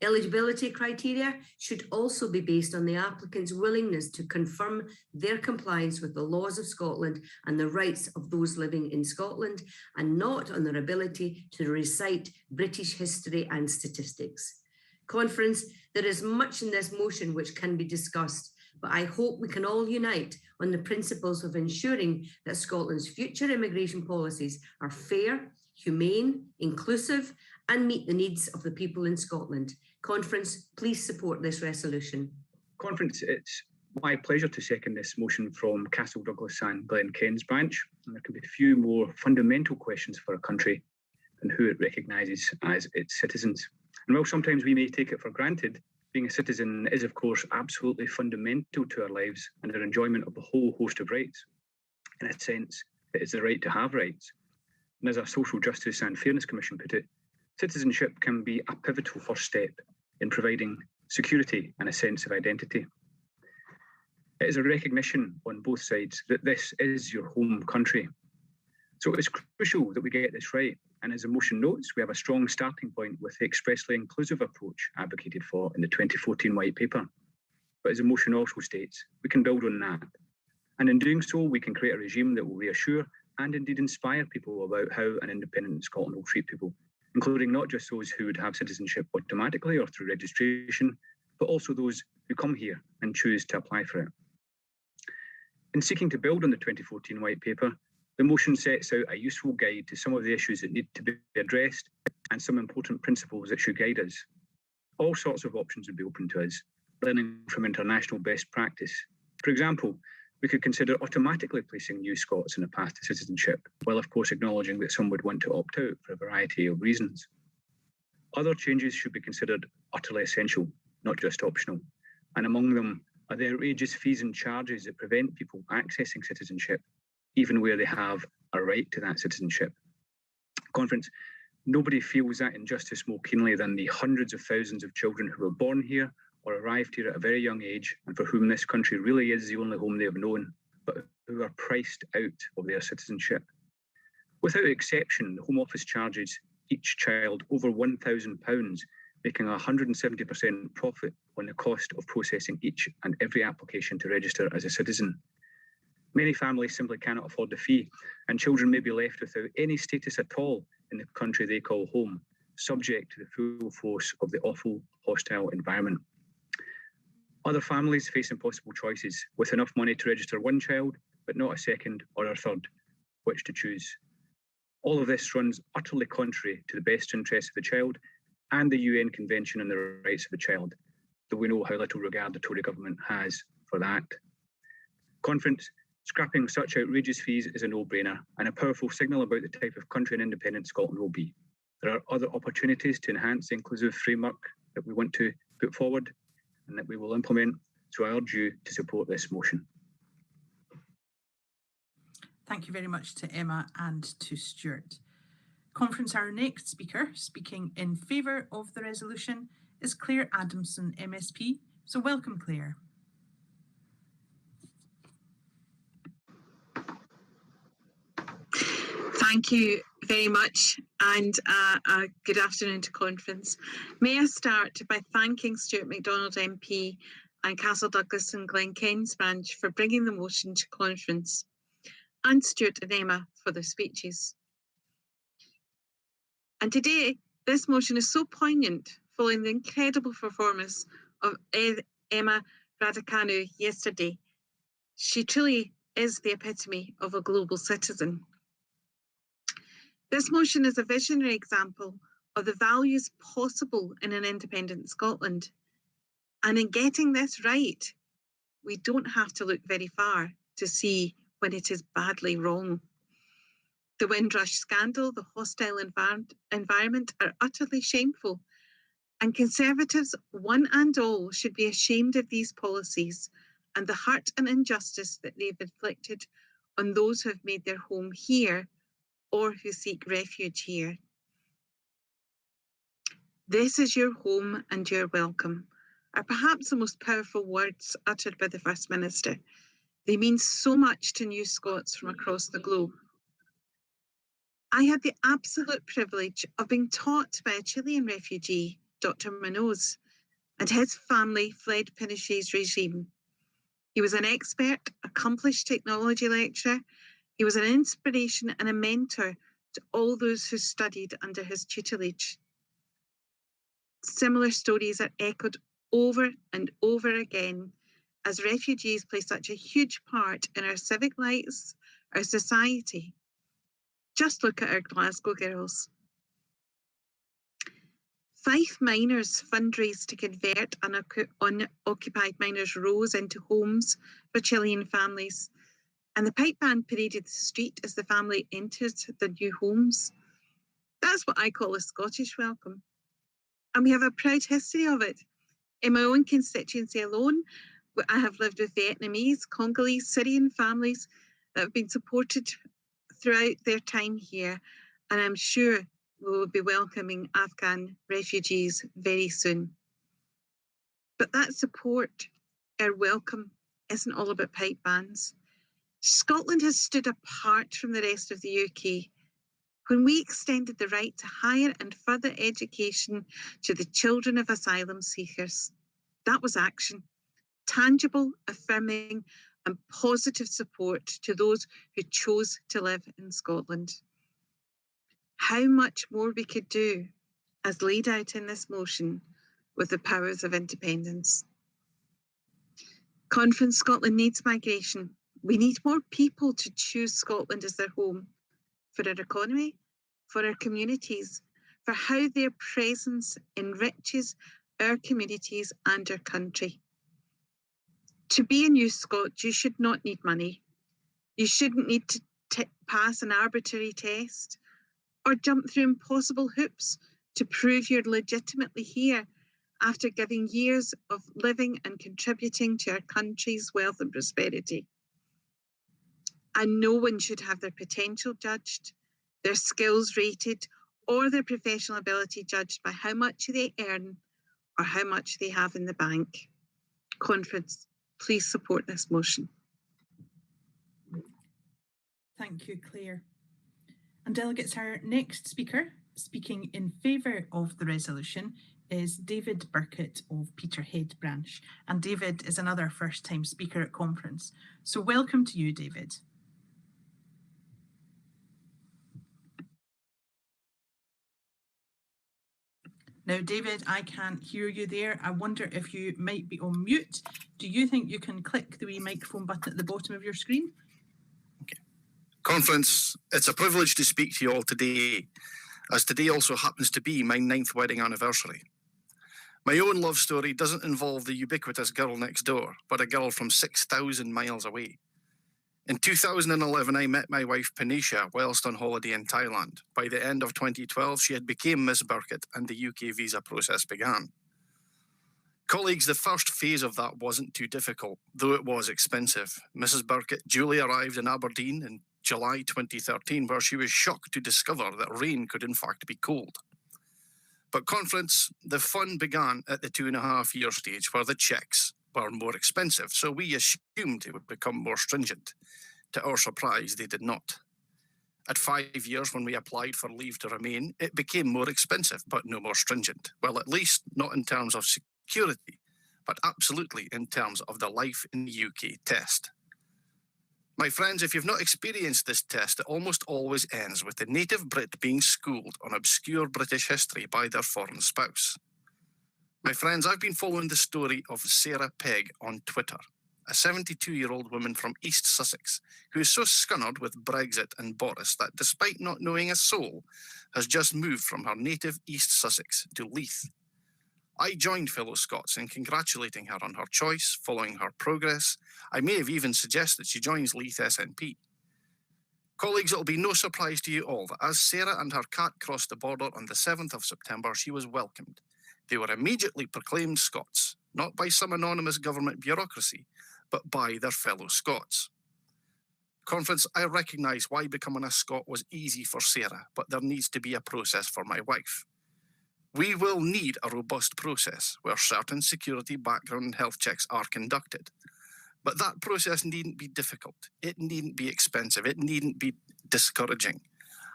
Eligibility criteria should also be based on the applicant's willingness to confirm their compliance with the laws of Scotland and the rights of those living in Scotland, and not on their ability to recite British history and statistics. Conference, there is much in this motion which can be discussed, but I hope we can all unite on the principles of ensuring that Scotland's future immigration policies are fair, humane, inclusive, and meet the needs of the people in Scotland. Conference, please support this resolution. Conference, it's my pleasure to second this motion from Castle Douglas and Glen Kent's branch. And there can be a few more fundamental questions for our country and who it recognises as its citizens. And while sometimes we may take it for granted, being a citizen is, of course, absolutely fundamental to our lives and our enjoyment of a whole host of rights. In a sense, it is the right to have rights. And as our Social Justice and Fairness Commission put it, citizenship can be a pivotal first step in providing security and a sense of identity. It is a recognition on both sides that this is your home country. So it's crucial that we get this right. And as the motion notes, we have a strong starting point with the expressly inclusive approach advocated for in the 2014 White Paper. But as the motion also states, we can build on that. And in doing so, we can create a regime that will reassure and indeed inspire people about how an independent Scotland will treat people, including not just those who would have citizenship automatically or through registration, but also those who come here and choose to apply for it. In seeking to build on the 2014 White Paper, the motion sets out a useful guide to some of the issues that need to be addressed and some important principles that should guide us. All sorts of options would be open to us, learning from international best practice. For example, we could consider automatically placing new Scots in a path to citizenship, while of course acknowledging that some would want to opt out for a variety of reasons. Other changes should be considered utterly essential, not just optional, and among them are the outrageous fees and charges that prevent people accessing citizenship, even where they have a right to that citizenship. Conference, nobody feels that injustice more keenly than the hundreds of thousands of children who were born here or arrived here at a very young age and for whom this country really is the only home they have known, but who are priced out of their citizenship. Without exception, the Home Office charges each child over £1,000, making a 170% profit on the cost of processing each and every application to register as a citizen. Many families simply cannot afford the fee, and children may be left without any status at all in the country they call home, subject to the full force of the awful, hostile environment. Other families face impossible choices, with enough money to register one child, but not a second or a third, which to choose. All of this runs utterly contrary to the best interests of the child and the UN Convention on the Rights of the Child, though we know how little regard the Tory government has for that. Conference, scrapping such outrageous fees is a no-brainer and a powerful signal about the type of country an independent Scotland will be. There are other opportunities to enhance the inclusive framework that we want to put forward and that we will implement, so I urge you to support this motion. Thank you very much to Emma and to Stuart. Conference, our next speaker, speaking in favour of the resolution, is Claire Adamson, MSP. So welcome, Claire. Thank you very much, and good afternoon to conference. May I start by thanking Stuart MacDonald MP and Castle Douglas and Glen Kens branch for bringing the motion to conference, and Stuart and Emma for their speeches. And today, this motion is so poignant following the incredible performance of Emma Raducanu yesterday. She truly is the epitome of a global citizen. This motion is a visionary example of the values possible in an independent Scotland. And in getting this right, we don't have to look very far to see when it is badly wrong. The Windrush scandal, the hostile environment are utterly shameful, and Conservatives, one and all, should be ashamed of these policies and the hurt and injustice that they've inflicted on those who have made their home here or who seek refuge here. This is your home and you're welcome are perhaps the most powerful words uttered by the First Minister. They mean so much to new Scots from across the globe. I had the absolute privilege of being taught by a Chilean refugee, Dr. Munoz, and his family fled Pinochet's regime. He was an expert, accomplished technology lecturer. He was an inspiration and a mentor to all those who studied under his tutelage. Similar stories are echoed over and over again as refugees play such a huge part in our civic lives, our society. Just look at our Glasgow girls. Fife miners fundraised to convert unoccupied miners' rows into homes for Chilean families, and the pipe band paraded the street as the family entered the new homes. That's what I call a Scottish welcome. And we have a proud history of it. In my own constituency alone, I have lived with Vietnamese, Congolese, Syrian families that have been supported throughout their time here. And I'm sure we will be welcoming Afghan refugees very soon. But that support, our welcome, isn't all about pipe bands. Scotland has stood apart from the rest of the UK when we extended the right to higher and further education to the children of asylum seekers. That was action, tangible, affirming, and positive support to those who chose to live in Scotland. How much more we could do, as laid out in this motion, with the powers of independence. Conference Scotland needs migration. We need more people to choose Scotland as their home for our economy, for our communities, for how their presence enriches our communities and our country. To be a new Scot, you should not need money. You shouldn't need to pass an arbitrary test or jump through impossible hoops to prove you're legitimately here after giving years of living and contributing to our country's wealth and prosperity. And no one should have their potential judged, their skills rated, or their professional ability judged by how much they earn or how much they have in the bank. Conference, please support this motion. Thank you, Claire. And delegates, our next speaker, speaking in favour of the resolution, is David Burkett of Peterhead branch. And David is another first-time speaker at conference. So welcome to you, David. Now, David, I can't hear you there. I wonder if you might be on mute. Do you think you can click the wee microphone button at the bottom of your screen? Okay. Conference, it's a privilege to speak to you all today, as today also happens to be my 9th wedding anniversary. My own love story doesn't involve the ubiquitous girl next door, but a girl from 6,000 miles away. In 2011, I met my wife Panisha whilst on holiday in Thailand. By the end of 2012, she had become Miss Burkett and the UK visa process began. Colleagues, the first phase of that wasn't too difficult, though it was expensive. Mrs. Burkett duly arrived in Aberdeen in July 2013, where she was shocked to discover that rain could in fact be cold. But conference, the fun began at the 2.5-year stage, where the checks were more expensive, so we assumed it would become more stringent. To our surprise, they did not. At 5 years, when we applied for leave to remain, it became more expensive, but no more stringent. Well, at least not in terms of security, but absolutely in terms of the Life in the UK test. My friends, if you've not experienced this test, it almost always ends with the native Brit being schooled on obscure British history by their foreign spouse. My friends, I've been following the story of Sarah Pegg on Twitter, a 72-year-old woman from East Sussex who is so scunnered with Brexit and Boris that despite not knowing a soul, has just moved from her native East Sussex to Leith. I joined fellow Scots in congratulating her on her choice, following her progress. I may have even suggested she joins Leith SNP. Colleagues, it'll be no surprise to you all that as Sarah and her cat crossed the border on the 7th of September, she was welcomed. They were immediately proclaimed Scots, not by some anonymous government bureaucracy, but by their fellow Scots. Conference, I recognise why becoming a Scot was easy for Sarah, but there needs to be a process for my wife. We will need a robust process where certain security, background and health checks are conducted. But that process needn't be difficult. It needn't be expensive. It needn't be discouraging.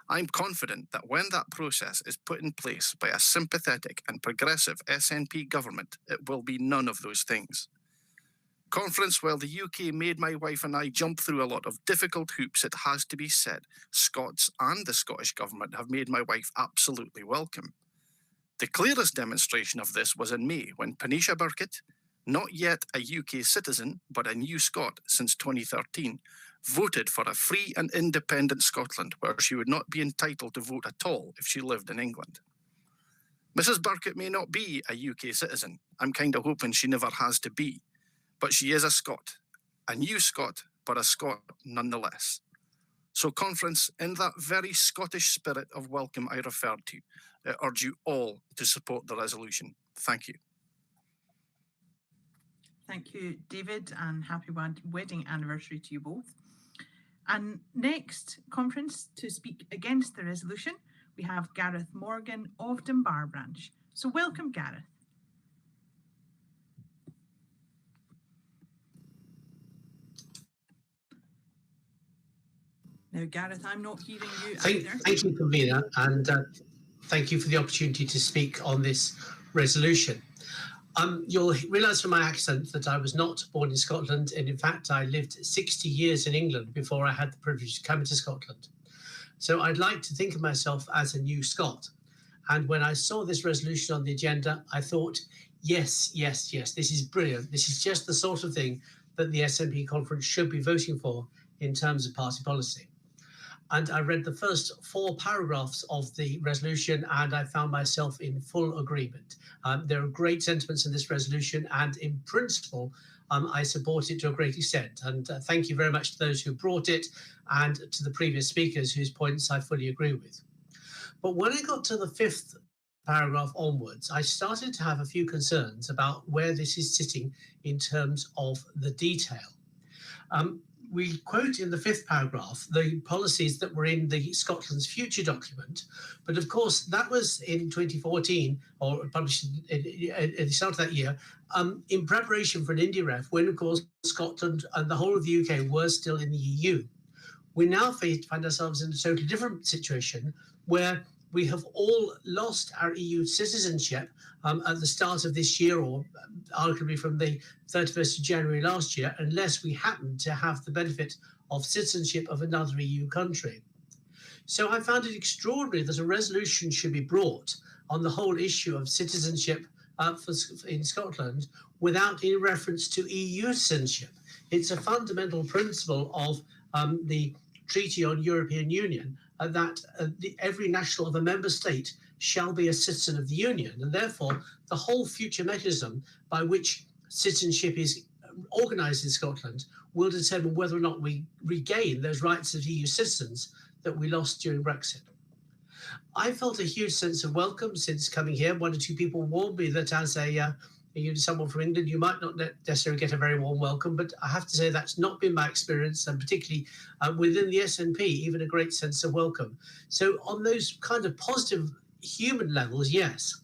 I'm confident that when that process is put in place by a sympathetic and progressive SNP government, it will be none of those things. Conference, while the UK made my wife and I jump through a lot of difficult hoops, it has to be said, Scots and the Scottish Government have made my wife absolutely welcome. The clearest demonstration of this was in May when Panisha Burkett, not yet a UK citizen, but a new Scot since 2013, voted for a free and independent Scotland where she would not be entitled to vote at all if she lived in England. Mrs. Burkett may not be a UK citizen. I'm kind of hoping she never has to be. But she is a Scot. A new Scot, but a Scot nonetheless. So, conference, in that very Scottish spirit of welcome I referred to, I urge you all to support the resolution. Thank you. Thank you, David, and happy wedding anniversary to you both. And next, conference, to speak against the resolution, we have Gareth Morgan of Dunbar Branch. So welcome, Gareth. Now, Gareth, I'm not hearing you either. Thank you, Convener, and thank you for the opportunity to speak on this resolution. You'll realise from my accent that I was not born in Scotland, and in fact I lived 60 years in England before I had the privilege of coming to Scotland. So I'd like to think of myself as a new Scot. And when I saw this resolution on the agenda, I thought, yes, this is brilliant. This is just the sort of thing that the SNP conference should be voting for in terms of party policy. And I read the first 4 paragraphs of the resolution and I found myself in full agreement. There are great sentiments in this resolution and in principle, I support it to a great extent. And thank you very much to those who brought it and to the previous speakers whose points I fully agree with. But when I got to the 5th paragraph onwards, I started to have a few concerns about where this is sitting in terms of the detail. We quote in the 5th paragraph the policies that were in the Scotland's Future document, but of course that was in 2014 or published at the start of that year in preparation for an IndyRef when of course Scotland and the whole of the UK were still in the EU. We now find ourselves in a totally different situation where we have all lost our EU citizenship at the start of this year or arguably from the 31st of January last year, unless we happen to have the benefit of citizenship of another EU country. So I found it extraordinary that a resolution should be brought on the whole issue of citizenship in Scotland without any reference to EU citizenship. It's a fundamental principle of the Treaty on European Union that every national of a member state shall be a citizen of the Union, and therefore the whole future mechanism by which citizenship is organised in Scotland will determine whether or not we regain those rights of EU citizens that we lost during Brexit. I felt a huge sense of welcome since coming here. 1 or 2 people warned me that as someone from England, you might not necessarily get a very warm welcome, but I have to say that's not been my experience, and particularly within the SNP, even a great sense of welcome. So on those kind of positive human levels, yes.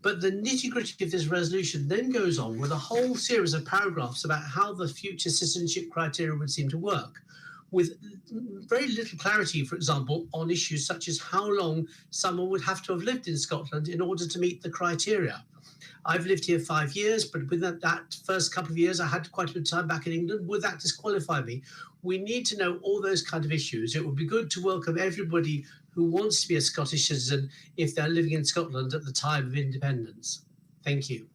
But the nitty-gritty of this resolution then goes on with a whole series of paragraphs about how the future citizenship criteria would seem to work, with very little clarity, for example, on issues such as how long someone would have to have lived in Scotland in order to meet the criteria. I've lived here 5 years, but within that first couple of years, I had quite a bit of time back in England. Would that disqualify me? We need to know all those kind of issues. It would be good to welcome everybody who wants to be a Scottish citizen if they're living in Scotland at the time of independence. Thank you.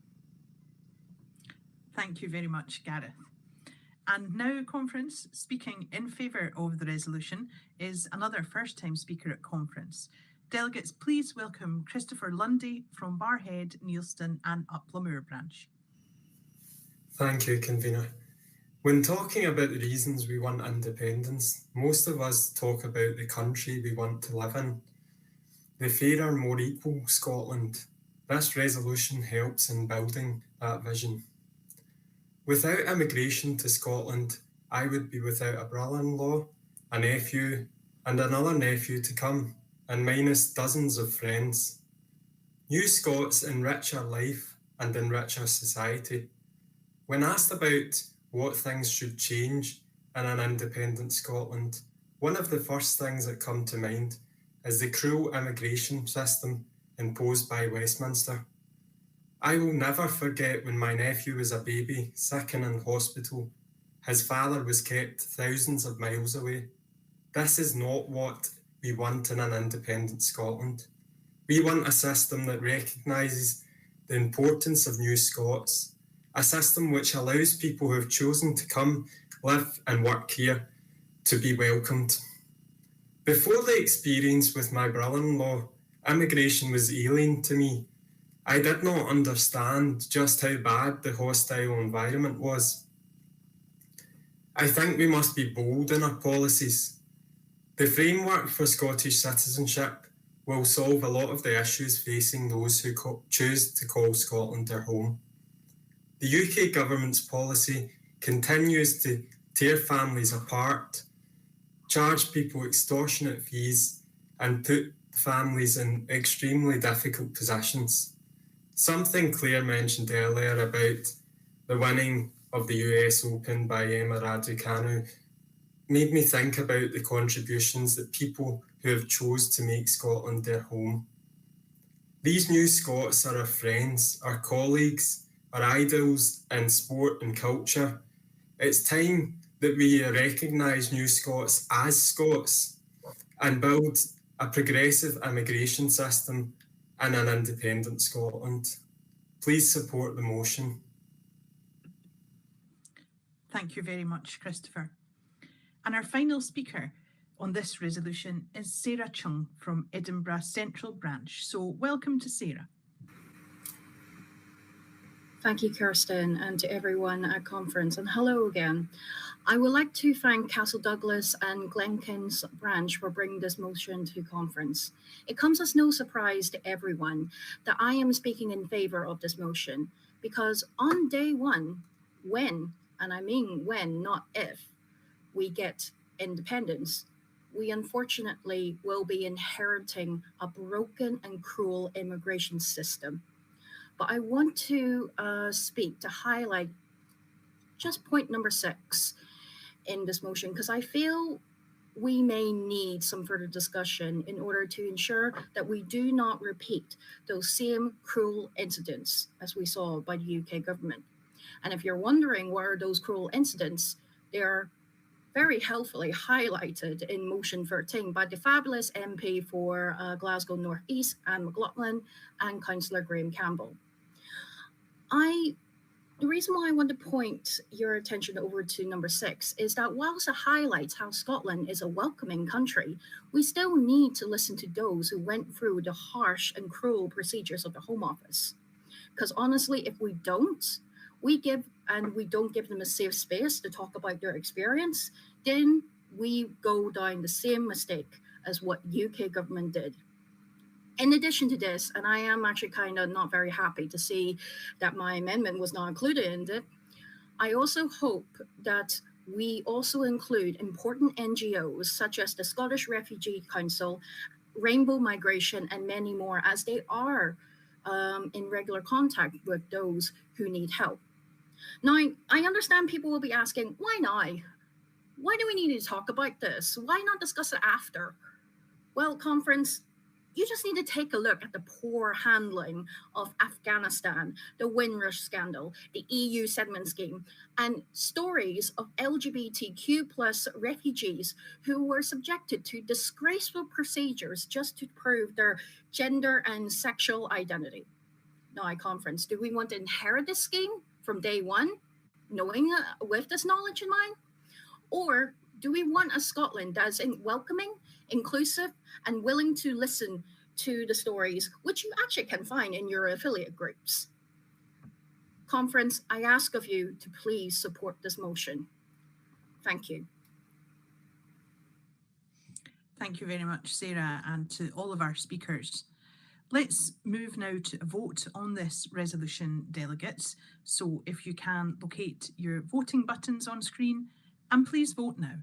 Thank you very much, Gareth. And now, conference, speaking in favour of the resolution is another first-time speaker at conference. Delegates, please welcome Christopher Lundy from Barrhead, Neilston and Uplamure Branch. Thank you, Convener. When talking about the reasons we want independence, most of us talk about the country we want to live in. The fairer, more equal Scotland. This resolution helps in building that vision. Without immigration to Scotland, I would be without a brother-in-law, a nephew, and another nephew to come, and minus dozens of friends. New Scots enrich our life and enrich our society. When asked about what things should change in an independent Scotland, one of the first things that come to mind is the cruel immigration system imposed by Westminster. I will never forget when my nephew was a baby, sick and in hospital. His father was kept thousands of miles away. This is not what we want in an independent Scotland. We want a system that recognises the importance of new Scots, a system which allows people who have chosen to come, live and work here to be welcomed. Before the experience with my brother-in-law, immigration was alien to me. I did not understand just how bad the hostile environment was. I think we must be bold in our policies. The framework for Scottish citizenship will solve a lot of the issues facing those who choose to call Scotland their home. The UK government's policy continues to tear families apart, charge people extortionate fees, and put families in extremely difficult positions. Something Claire mentioned earlier about the winning of the US Open by Emma Raducanu made me think about the contributions that people who have chose to make Scotland their home. These new Scots are our friends, our colleagues, our idols in sport and culture. It's time that we recognise new Scots as Scots and build a progressive immigration system and an independent Scotland. Please support the motion. Thank you very much, Christopher. And our final speaker on this resolution is Sarah Chung from Edinburgh Central Branch. So welcome to Sarah. Thank you, Kirsten, and to everyone at conference, and hello again. I would like to thank Castle Douglas and Glenkin's branch for bringing this motion to conference. It comes as no surprise to everyone that I am speaking in favour of this motion, because on day one, when, and I mean when, not if, we get independence, we unfortunately will be inheriting a broken and cruel immigration system. But I want to speak to highlight just point number 6 in this motion, because I feel we may need some further discussion in order to ensure that we do not repeat those same cruel incidents as we saw by the UK government. And if you're wondering what are those cruel incidents, they are very helpfully highlighted in motion 13 by the fabulous MP for Glasgow North East, Anne McLaughlin, and Councillor Graham Campbell. The reason why I want to point your attention over to number 6 is that whilst it highlights how Scotland is a welcoming country, we still need to listen to those who went through the harsh and cruel procedures of the Home Office. Because honestly, if we don't, we don't give them a safe space to talk about their experience, then we go down the same mistake as what UK government did. In addition to this, and I am actually kind of not very happy to see that my amendment was not included in it, I also hope that we also include important NGOs such as the Scottish Refugee Council, Rainbow Migration, and many more, as they are in regular contact with those who need help. Now, I understand people will be asking, why now? Why do we need to talk about this? Why not discuss it after? Well, conference, you just need to take a look at the poor handling of Afghanistan, the Windrush scandal, the EU settlement scheme, and stories of LGBTQ plus refugees who were subjected to disgraceful procedures just to prove their gender and sexual identity. Now, conference, do we want to inherit this scheme from day one, knowing with this knowledge in mind? Or do we want a Scotland that is welcoming, inclusive, and willing to listen to the stories, which you actually can find in your affiliate groups? Conference, I ask of you to please support this motion. Thank you. Thank you very much, Sarah, and to all of our speakers. Let's move now to a vote on this resolution, delegates. So if you can locate your voting buttons on screen, and please vote now.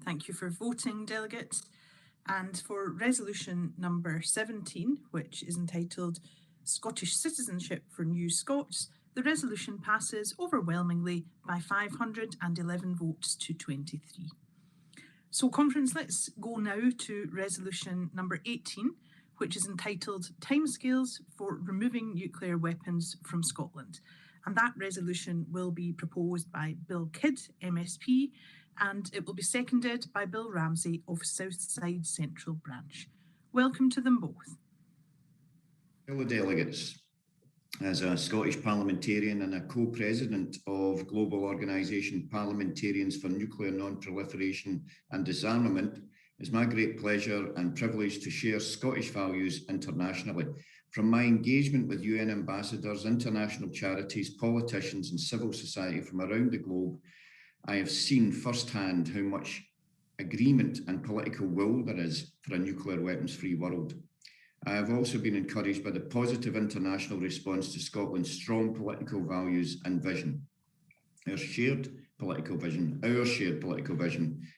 Thank you for voting, delegates. And for resolution number 17, which is entitled Scottish Citizenship for New Scots, the resolution passes overwhelmingly by 511 votes to 23. So, Conference, let's go now to resolution number 18, which is entitled Timescales for Removing Nuclear Weapons from Scotland. And that resolution will be proposed by Bill Kidd, MSP, and it will be seconded by Bill Ramsey of Southside Central Branch. Welcome to them both. Fellow delegates, as a Scottish parliamentarian and a co-president of global organisation Parliamentarians for Nuclear Non-Proliferation and Disarmament, it's my great pleasure and privilege to share Scottish values internationally. From my engagement with UN ambassadors, international charities, politicians and civil society from around the globe, I have seen firsthand how much agreement and political will there is for a nuclear weapons-free world. I have also been encouraged by the positive international response to Scotland's strong political values and vision. Our shared political vision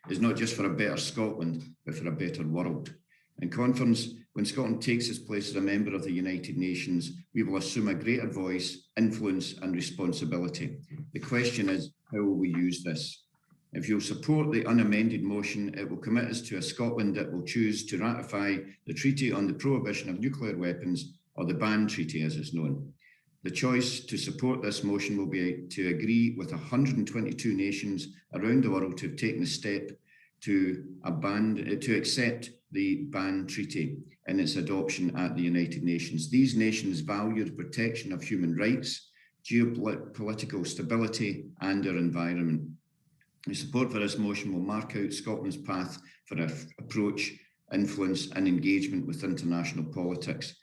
is not just for a better Scotland, but for a better world. In conference, when Scotland takes its place as a member of the United Nations, we will assume a greater voice, influence and responsibility. The question is, how will we use this? If you'll support the unamended motion, it will commit us to a Scotland that will choose to ratify the Treaty on the Prohibition of Nuclear Weapons, or the Ban Treaty as it's known. The choice to support this motion will be to agree with 122 nations around the world to have taken the step to accept the Ban Treaty in its adoption at the United Nations. These nations value the protection of human rights, geopolitical stability and our environment. The support for this motion will mark out Scotland's path for approach, influence and engagement with international politics.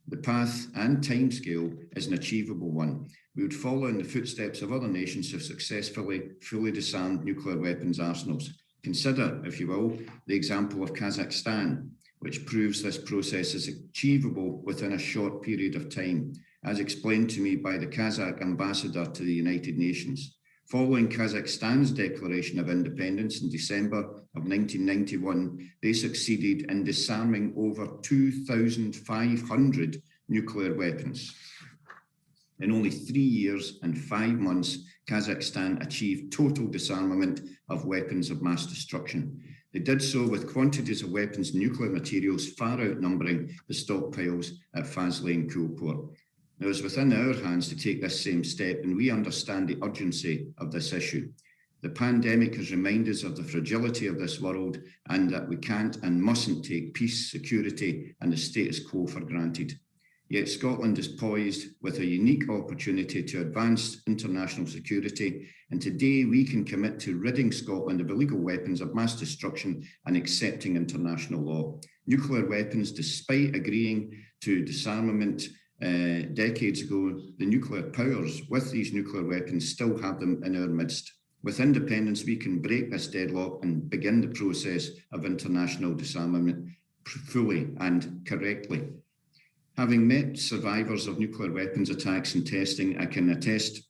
The path and timescale is an achievable one. We would follow in the footsteps of other nations who have successfully fully disarmed nuclear weapons arsenals. Consider, if you will, the example of Kazakhstan, which proves this process is achievable within a short period of time, as explained to me by the Kazakh ambassador to the United Nations. Following Kazakhstan's declaration of independence in December of 1991, they succeeded in disarming over 2,500 nuclear weapons. In only 3 years and 5 months, Kazakhstan achieved total disarmament of weapons of mass destruction. They did so with quantities of weapons and nuclear materials far outnumbering the stockpiles at Faslane and Coolport. Now, it's within our hands to take this same step, and we understand the urgency of this issue. The pandemic has reminded us of the fragility of this world and that we can't and mustn't take peace, security and the status quo for granted. Yet Scotland is poised with a unique opportunity to advance international security, and today we can commit to ridding Scotland of illegal weapons of mass destruction and accepting international law. Nuclear weapons, despite agreeing to disarmament decades ago, the nuclear powers with these nuclear weapons still have them in our midst. With independence, we can break this deadlock and begin the process of international disarmament fully and correctly. Having met survivors of nuclear weapons attacks and testing, I can attest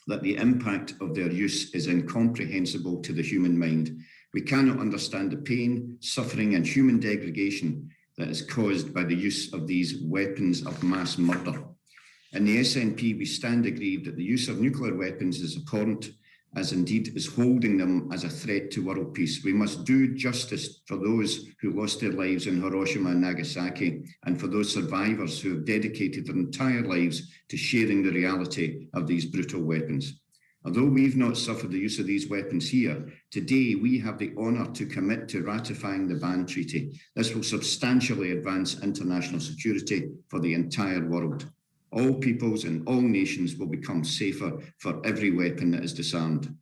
that the impact of their use is incomprehensible to the human mind. We cannot understand the pain, suffering and human degradation that is caused by the use of these weapons of mass murder. In the SNP, we stand aggrieved that the use of nuclear weapons is abhorrent, as indeed is holding them as a threat to world peace. We must do justice for those who lost their lives in Hiroshima and Nagasaki, and for those survivors who have dedicated their entire lives to sharing the reality of these brutal weapons. Although we've not suffered the use of these weapons here, today we have the honour to commit to ratifying the Ban Treaty. This will substantially advance international security for the entire world. All peoples and all nations will become safer for every weapon that is disarmed.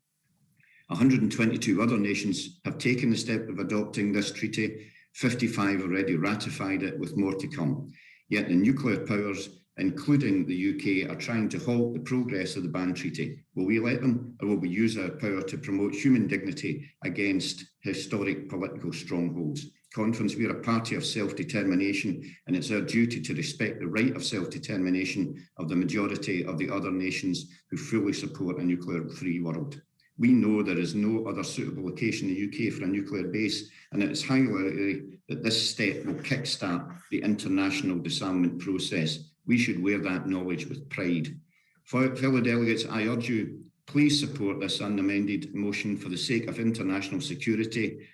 122 other nations have taken the step of adopting this treaty. 55 already ratified it, with more to come. Yet the nuclear powers, including the UK, are trying to halt the progress of the Ban Treaty. Will we let them, or will we use our power to promote human dignity against historic political strongholds? Conference, we are a party of self-determination, and it's our duty to respect the right of self-determination of the majority of the other nations who fully support a nuclear-free world. We know there is no other suitable location in the UK for a nuclear base, and it is highly likely that this step will kickstart the international disarmament process. We should wear that knowledge with pride. Fellow delegates, I urge you, please support this unamended motion for the sake of international security,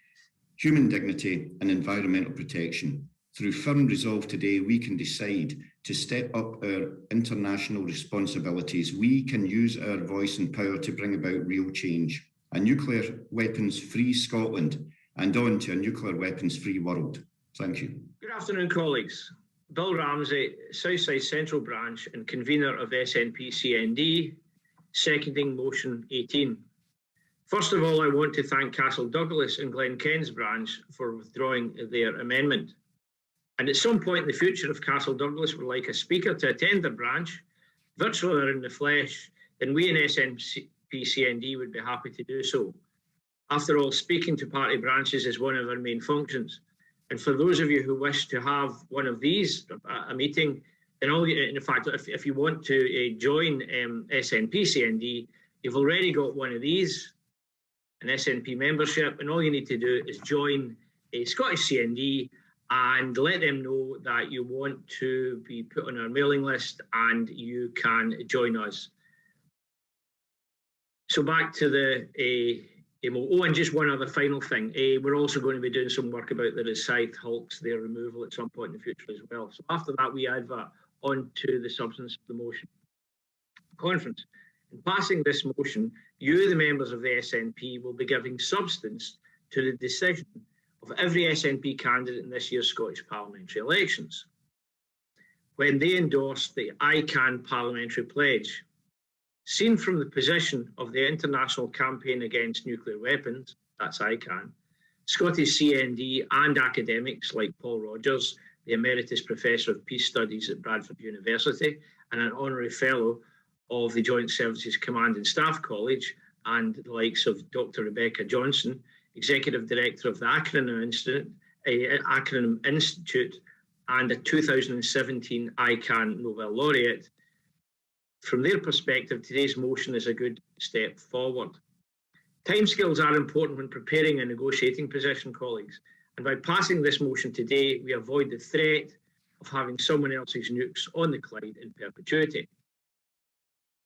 human dignity and environmental protection. Through firm resolve today, we can decide to step up our international responsibilities. We can use our voice and power to bring about real change. A nuclear weapons-free Scotland and on to a nuclear weapons-free world. Thank you. Good afternoon, colleagues. Bill Ramsey, Southside Central Branch and convener of SNP CND, seconding motion 18. First of all, I want to thank Castle Douglas and Glen Ken's branch for withdrawing their amendment. And at some point in the future, if Castle Douglas would like a speaker to attend their branch, virtually or in the flesh, then we in SNP CND would be happy to do so. After all, speaking to party branches is one of our main functions. And for those of you who wish to have one of these, a meeting, then in fact, if you want to join SNP CND, you've already got one of these, an SNP membership, and all you need to do is join a Scottish CND and let them know that you want to be put on our mailing list and you can join us. So back to the oh, and just one other final thing. We're also going to be doing some work about the Scythe hulks, their removal at some point in the future as well. So after that, we advert on to the substance of the motion. Conference. In passing this motion, you, the members of the SNP, will be giving substance to the decision of every SNP candidate in this year's Scottish parliamentary elections, when they endorsed the I Can parliamentary pledge. Seen from the position of the International Campaign Against Nuclear Weapons, that's ICAN, Scottish CND and academics like Paul Rogers, the Emeritus Professor of Peace Studies at Bradford University and an Honorary Fellow of the Joint Services Command and Staff College, and the likes of Dr. Rebecca Johnson, Executive Director of the Acronym Institute and a 2017 ICAN Nobel Laureate. From their perspective, today's motion is a good step forward. Timescales are important when preparing a negotiating position, colleagues, and by passing this motion today, we avoid the threat of having someone else's nukes on the Clyde in perpetuity.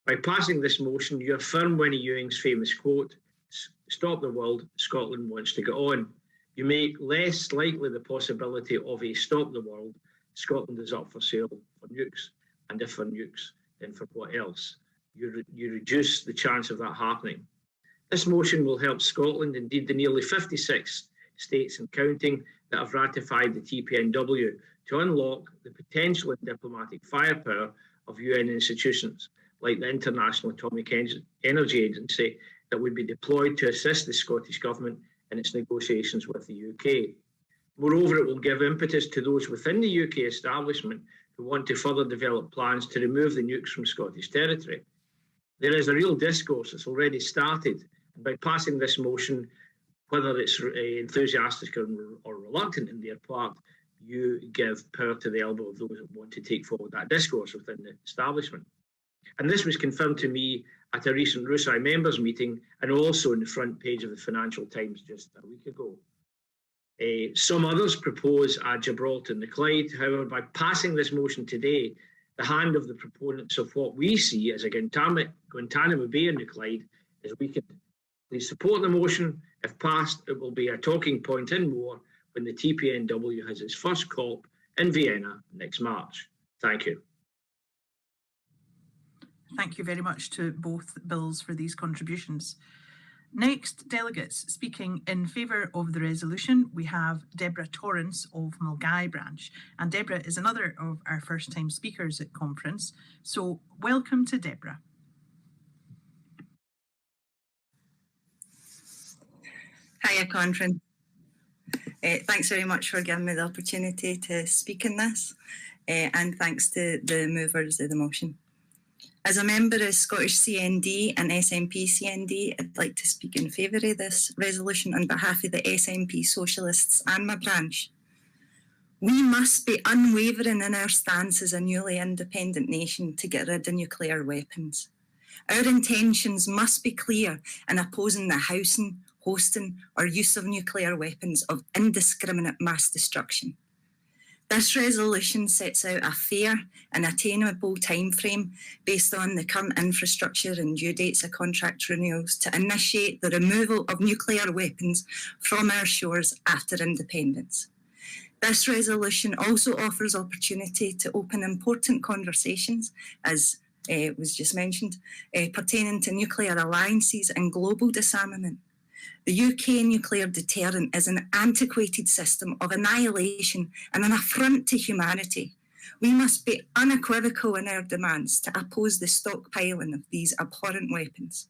By passing this motion, you affirm Winnie Ewing's famous quote, "Stop the world, Scotland wants to get on." You make less likely the possibility of a stop the world, Scotland is up for sale for nukes, and if for nukes, then for what else? You reduce the chance of that happening. This motion will help Scotland, indeed the nearly 56 states and counting that have ratified the TPNW, to unlock the potential and diplomatic firepower of UN institutions like the International Atomic Energy Agency that would be deployed to assist the Scottish Government in its negotiations with the UK. Moreover, it will give impetus to those within the UK establishment who want to further develop plans to remove the nukes from Scottish territory. There is a real discourse that's already started, and by passing this motion, whether it's enthusiastic or reluctant in their part, you give power to the elbow of those that want to take forward that discourse within the establishment. And this was confirmed to me at a recent RUSI members meeting and also on the front page of the Financial Times just a week ago. Some others propose a Gibraltar in the Clyde. However, by passing this motion today, the hand of the proponents of what we see as a Guantanamo Bay in the Clyde is weakened. Please support the motion. If passed, it will be a talking point in war when the TPNW has its first COP in Vienna next March. Thank you. Thank you very much to both bills for these contributions. Next, delegates speaking in favour of the resolution, we have Deborah Torrance of Mulgai branch. And Deborah is another of our first-time speakers at conference. So welcome to Deborah. Hiya, conference. Thanks very much for giving me the opportunity to speak in this, and thanks to the movers of the motion. As a member of Scottish CND and SNP CND, I'd like to speak in favour of this resolution on behalf of the SNP Socialists and my branch. We must be unwavering in our stance as a newly independent nation to get rid of nuclear weapons. Our intentions must be clear in opposing the housing, hosting or use of nuclear weapons of indiscriminate mass destruction. This resolution sets out a fair and attainable timeframe based on the current infrastructure and due dates of contract renewals to initiate the removal of nuclear weapons from our shores after independence. This resolution also offers opportunity to open important conversations, as was just mentioned, pertaining to nuclear alliances and global disarmament. The UK nuclear deterrent is an antiquated system of annihilation and an affront to humanity. We must be unequivocal in our demands to oppose the stockpiling of these abhorrent weapons.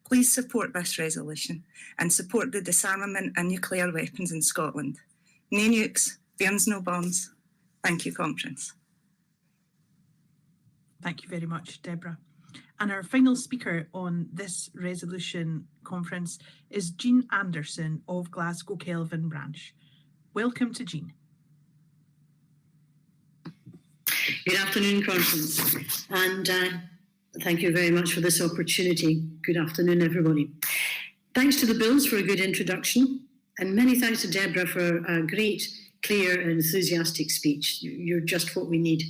Please support this resolution and support the disarmament of nuclear weapons in Scotland. No nukes, burns no bombs. Thank you, Conference. Thank you very much, Deborah. And our final speaker on this resolution conference is Jean Anderson of Glasgow Kelvin branch. Welcome to Jean. Good afternoon, Conference, and thank you very much for this opportunity. Good afternoon, everybody. Thanks to the Bills for a good introduction, and many thanks to Deborah for a great, clear and enthusiastic speech. You're just what we need.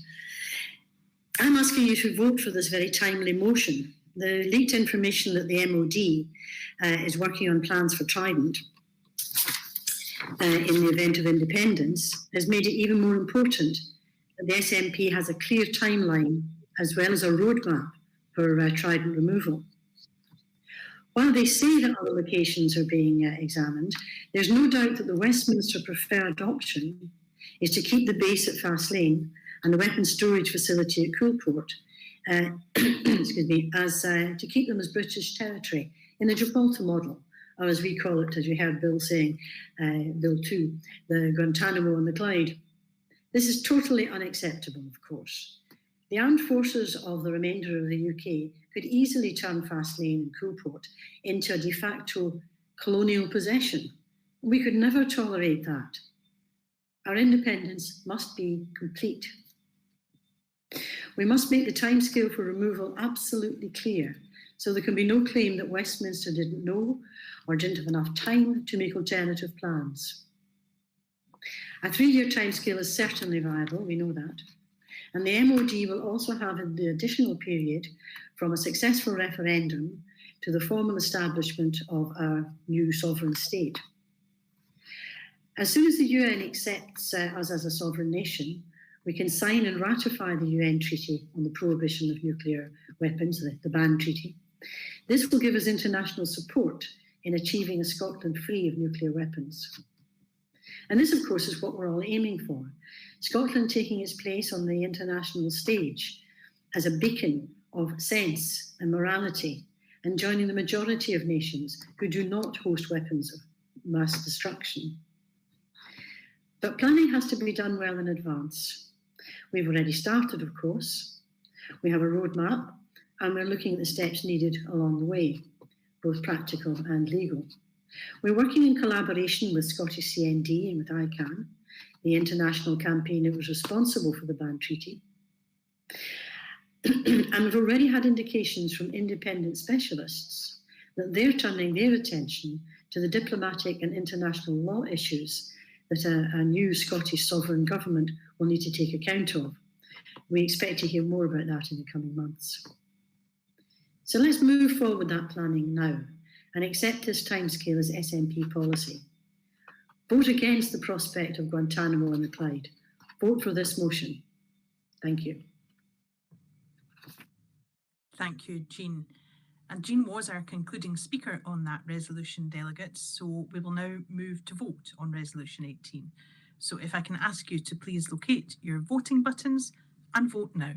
I'm asking you to vote for this very timely motion. The leaked information that the MOD is working on plans for Trident in the event of independence has made it even more important that the SNP has a clear timeline as well as a roadmap for Trident removal. While they say that other locations are being examined, there's no doubt that the Westminster preferred option is to keep the base at Fastlane and the weapons storage facility at Coolport, excuse me, as to keep them as British territory in the Gibraltar model, or as we call it, as you heard Bill saying, Bill 2, the Guantanamo and the Clyde. This is totally unacceptable, of course. The armed forces of the remainder of the UK could easily turn Fastlane and Coolport into a de facto colonial possession. We could never tolerate that. Our independence must be complete. We must make the timescale for removal absolutely clear, so there can be no claim that Westminster didn't know or didn't have enough time to make alternative plans. A 3-year timescale is certainly viable, we know that, and the MOD will also have the additional period from a successful referendum to the formal establishment of a new sovereign state. As soon as the UN accepts us as a sovereign nation, we can sign and ratify the UN Treaty on the Prohibition of Nuclear Weapons, the ban treaty. This will give us international support in achieving a Scotland free of nuclear weapons. And this, of course, is what we're all aiming for. Scotland taking its place on the international stage as a beacon of sense and morality and joining the majority of nations who do not host weapons of mass destruction. But planning has to be done well in advance. We've already started, of course. We have a roadmap, and we're looking at the steps needed along the way, both practical and legal. We're working in collaboration with Scottish CND and with ICANN, the international campaign that was responsible for the ban treaty. And we've already had indications from independent specialists that they're turning their attention to the diplomatic and international law issues that a new Scottish sovereign government will need to take account of. We expect to hear more about that in the coming months. So let's move forward with that planning now and accept this timescale as SNP policy. Vote against the prospect of Guantanamo and the Clyde. Vote for this motion. Thank you. Thank you, Jean. And Jean was our concluding speaker on that resolution, delegates. So we will now move to vote on resolution 18. So if I can ask you to please locate your voting buttons and vote now.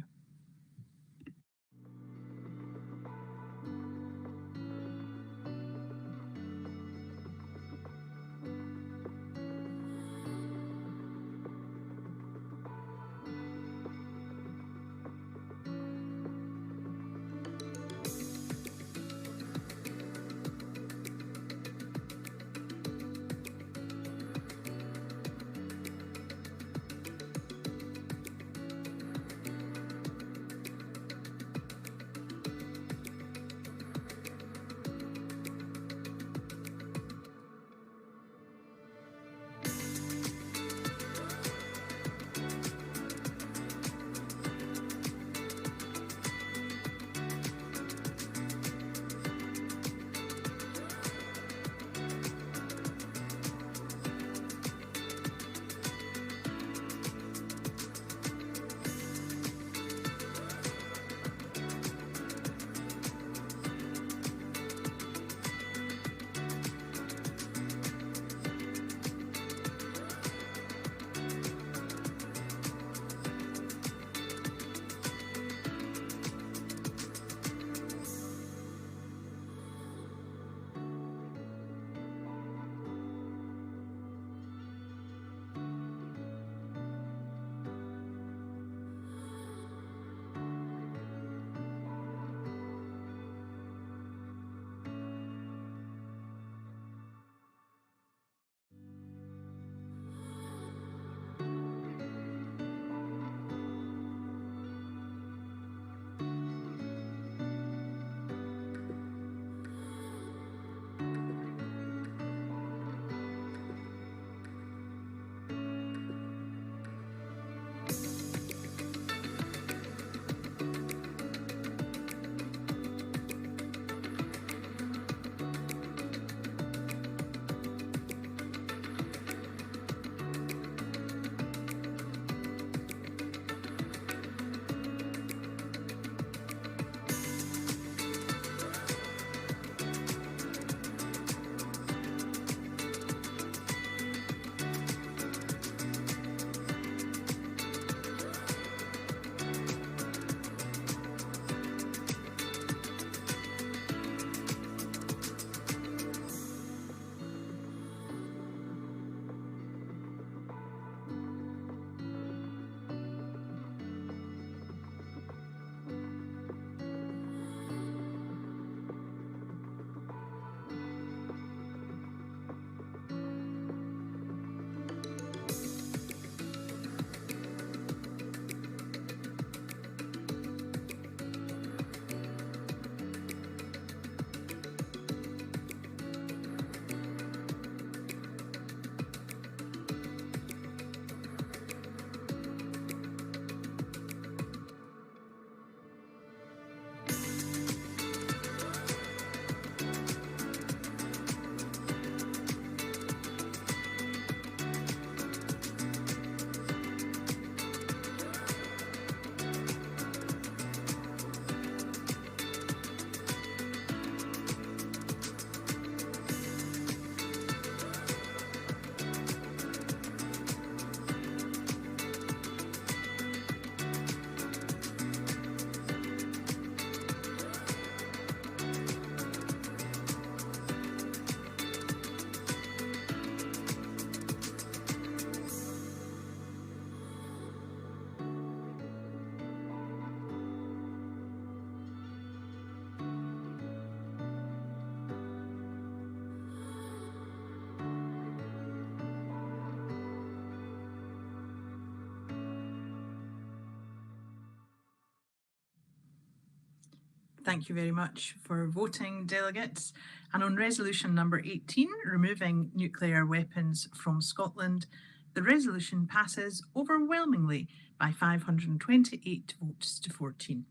Thank you very much for voting, delegates. And on resolution number 18, removing nuclear weapons from Scotland, the resolution passes overwhelmingly by 528 votes to 14.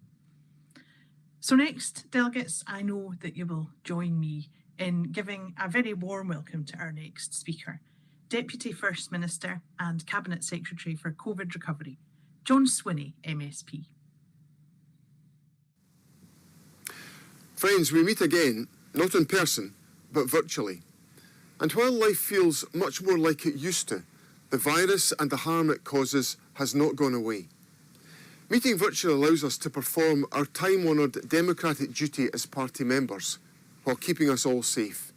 So next, delegates, I know that you will join me in giving a very warm welcome to our next speaker, Deputy First Minister and Cabinet Secretary for COVID Recovery, John Swinney, MSP. Friends, we meet again, not in person, but virtually. And while life feels much more like it used to, the virus and the harm it causes has not gone away. Meeting virtually allows us to perform our time-honoured democratic duty as party members, while keeping us all safe.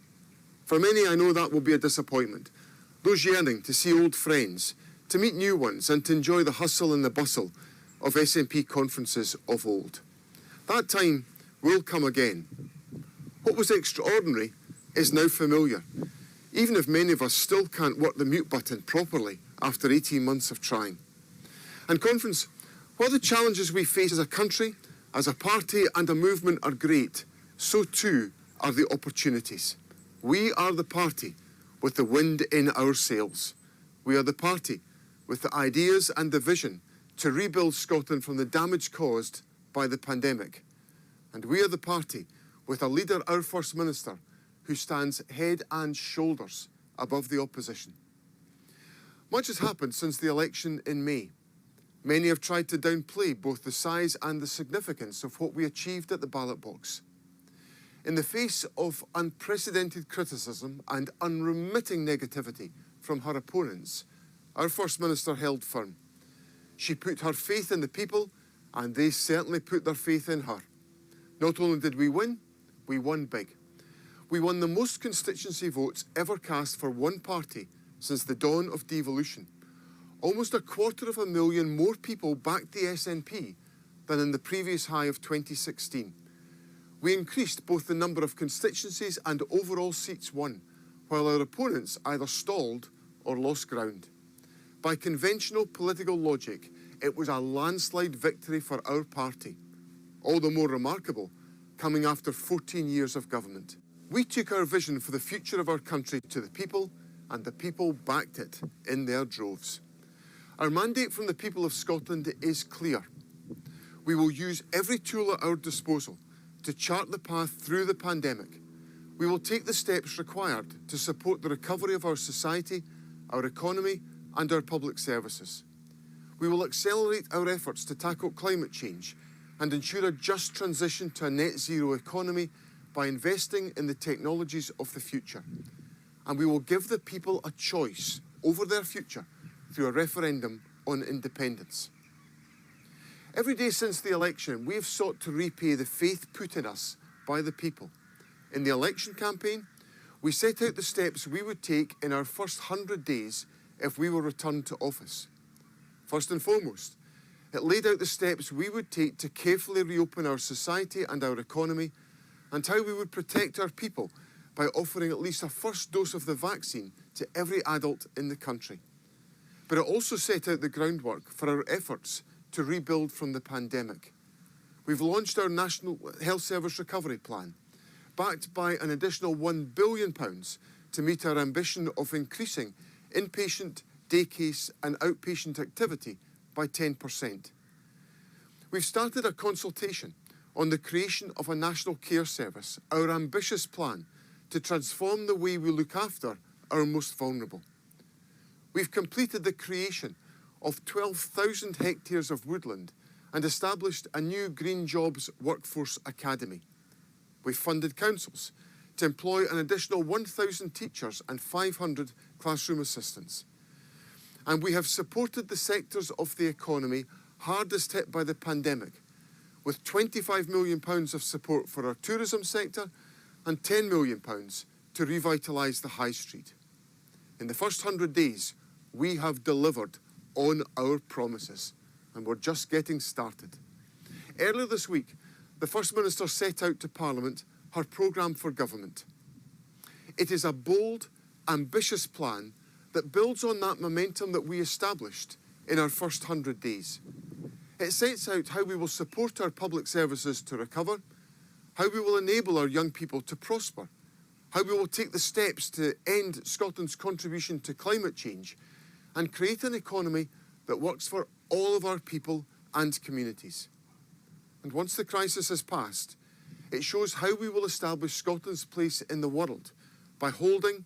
For many, I know that will be a disappointment. Those yearning to see old friends, to meet new ones, and to enjoy the hustle and the bustle of SNP conferences of old. That time will come again. What was extraordinary is now familiar, even if many of us still can't work the mute button properly after 18 months of trying. And conference, while the challenges we face as a country, as a party and a movement are great, so too are the opportunities. We are the party with the wind in our sails. We are the party with the ideas and the vision to rebuild Scotland from the damage caused by the pandemic. And we are the party with a leader, our First Minister, who stands head and shoulders above the opposition. Much has happened since the election in May. Many have tried to downplay both the size and the significance of what we achieved at the ballot box. In the face of unprecedented criticism and unremitting negativity from her opponents, our First Minister held firm. She put her faith in the people, and they certainly put their faith in her. Not only did we win, we won big. We won the most constituency votes ever cast for one party since the dawn of devolution. Almost 250,000 more people backed the SNP than in the previous high of 2016. We increased both the number of constituencies and overall seats won, while our opponents either stalled or lost ground. By conventional political logic, it was a landslide victory for our party. All the more remarkable, coming after 14 years of government. We took our vision for the future of our country to the people, and the people backed it in their droves. Our mandate from the people of Scotland is clear. We will use every tool at our disposal to chart the path through the pandemic. We will take the steps required to support the recovery of our society, our economy, and our public services. We will accelerate our efforts to tackle climate change and ensure a just transition to a net zero economy by investing in the technologies of the future. And we will give the people a choice over their future through a referendum on independence. Every day since the election, we have sought to repay the faith put in us by the people. In the election campaign, we set out the steps we would take in our first 100 days if we were returned to office. First and foremost, it laid out the steps we would take to carefully reopen our society and our economy, and how we would protect our people by offering at least a first dose of the vaccine to every adult in the country. But it also set out the groundwork for our efforts to rebuild from the pandemic. We've launched our National Health Service Recovery Plan, backed by an additional £1 billion to meet our ambition of increasing inpatient, day case and outpatient activity by 10%. We've started a consultation on the creation of a national care service, our ambitious plan to transform the way we look after our most vulnerable. We've completed the creation of 12,000 hectares of woodland and established a new Green Jobs Workforce Academy. We've funded councils to employ an additional 1,000 teachers and 500 classroom assistants. And we have supported the sectors of the economy hardest hit by the pandemic, with £25 million of support for our tourism sector and £10 million to revitalise the high street. In the first 100 days, we have delivered on our promises, and we're just getting started. Earlier this week, the First Minister set out to Parliament her programme for government. It is a bold, ambitious plan that builds on that momentum that we established in our first 100 days. It sets out how we will support our public services to recover, how we will enable our young people to prosper, how we will take the steps to end Scotland's contribution to climate change and create an economy that works for all of our people and communities. And once the crisis has passed, it shows how we will establish Scotland's place in the world by holding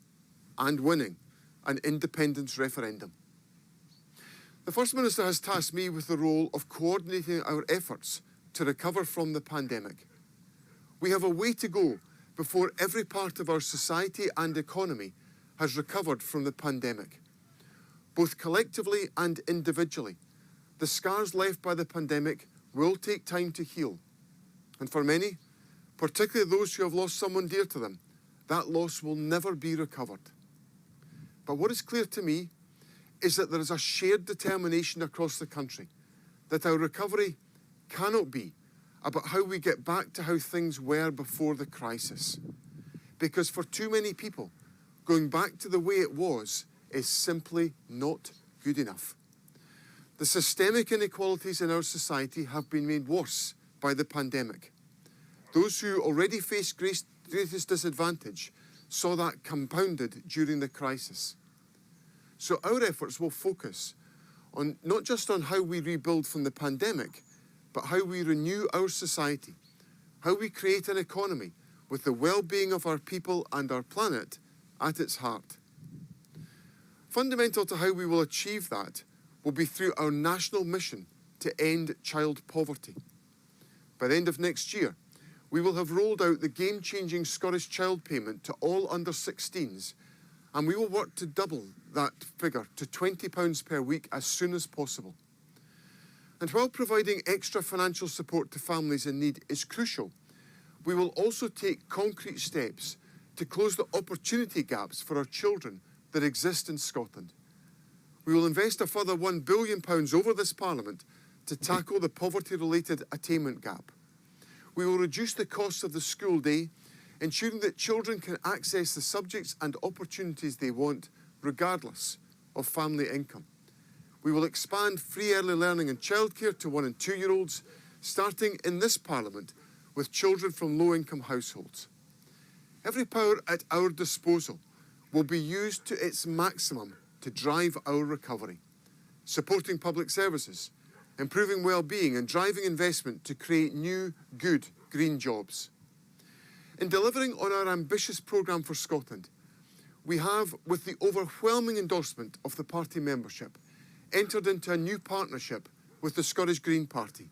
and winning an independence referendum. The First Minister has tasked me with the role of coordinating our efforts to recover from the pandemic. We have a way to go before every part of our society and economy has recovered from the pandemic. Both collectively and individually, the scars left by the pandemic will take time to heal. And for many, particularly those who have lost someone dear to them, that loss will never be recovered. But what is clear to me is that there is a shared determination across the country that our recovery cannot be about how we get back to how things were before the crisis. Because for too many people, going back to the way it was is simply not good enough. The systemic inequalities in our society have been made worse by the pandemic. Those who already faced greatest disadvantage saw that compounded during the crisis. So our efforts will focus on not just on how we rebuild from the pandemic, but how we renew our society, how we create an economy with the well-being of our people and our planet at its heart. Fundamental to how we will achieve that will be through our national mission to end child poverty. By the end of next year, we will have rolled out the game-changing Scottish Child Payment to all under 16s, and we will work to double that figure to £20 per week as soon as possible. And while providing extra financial support to families in need is crucial, we will also take concrete steps to close the opportunity gaps for our children that exist in Scotland. We will invest a further £1 billion over this Parliament to tackle the poverty-related attainment gap. We will reduce the costs of the school day, ensuring that children can access the subjects and opportunities they want, regardless of family income. We will expand free early learning and childcare to 1- and 2-year-olds, starting in this Parliament with children from low-income households. Every power at our disposal will be used to its maximum to drive our recovery, supporting public services, improving well-being and driving investment to create new, good green jobs. In delivering on our ambitious programme for Scotland, we have, with the overwhelming endorsement of the party membership, entered into a new partnership with the Scottish Green Party.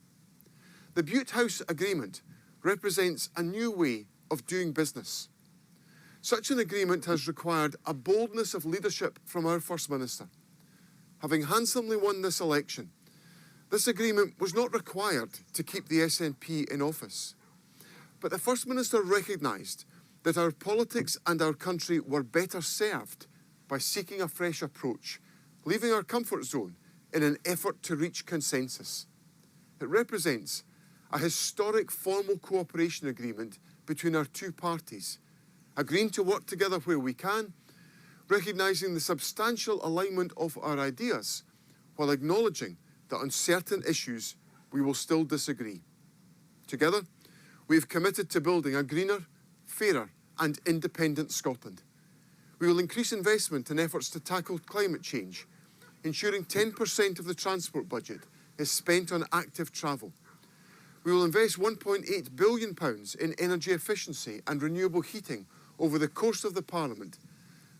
The Bute House Agreement represents a new way of doing business. Such an agreement has required a boldness of leadership from our First Minister. Having handsomely won this election, this agreement was not required to keep the SNP in office. But the First Minister recognised that our politics and our country were better served by seeking a fresh approach, leaving our comfort zone in an effort to reach consensus. It represents a historic formal cooperation agreement between our two parties, agreeing to work together where we can, recognising the substantial alignment of our ideas, while acknowledging that on certain issues we will still disagree. Together, we have committed to building a greener, fairer and independent Scotland. We will increase investment in efforts to tackle climate change, ensuring 10% of the transport budget is spent on active travel. We will invest £1.8 billion in energy efficiency and renewable heating over the course of the Parliament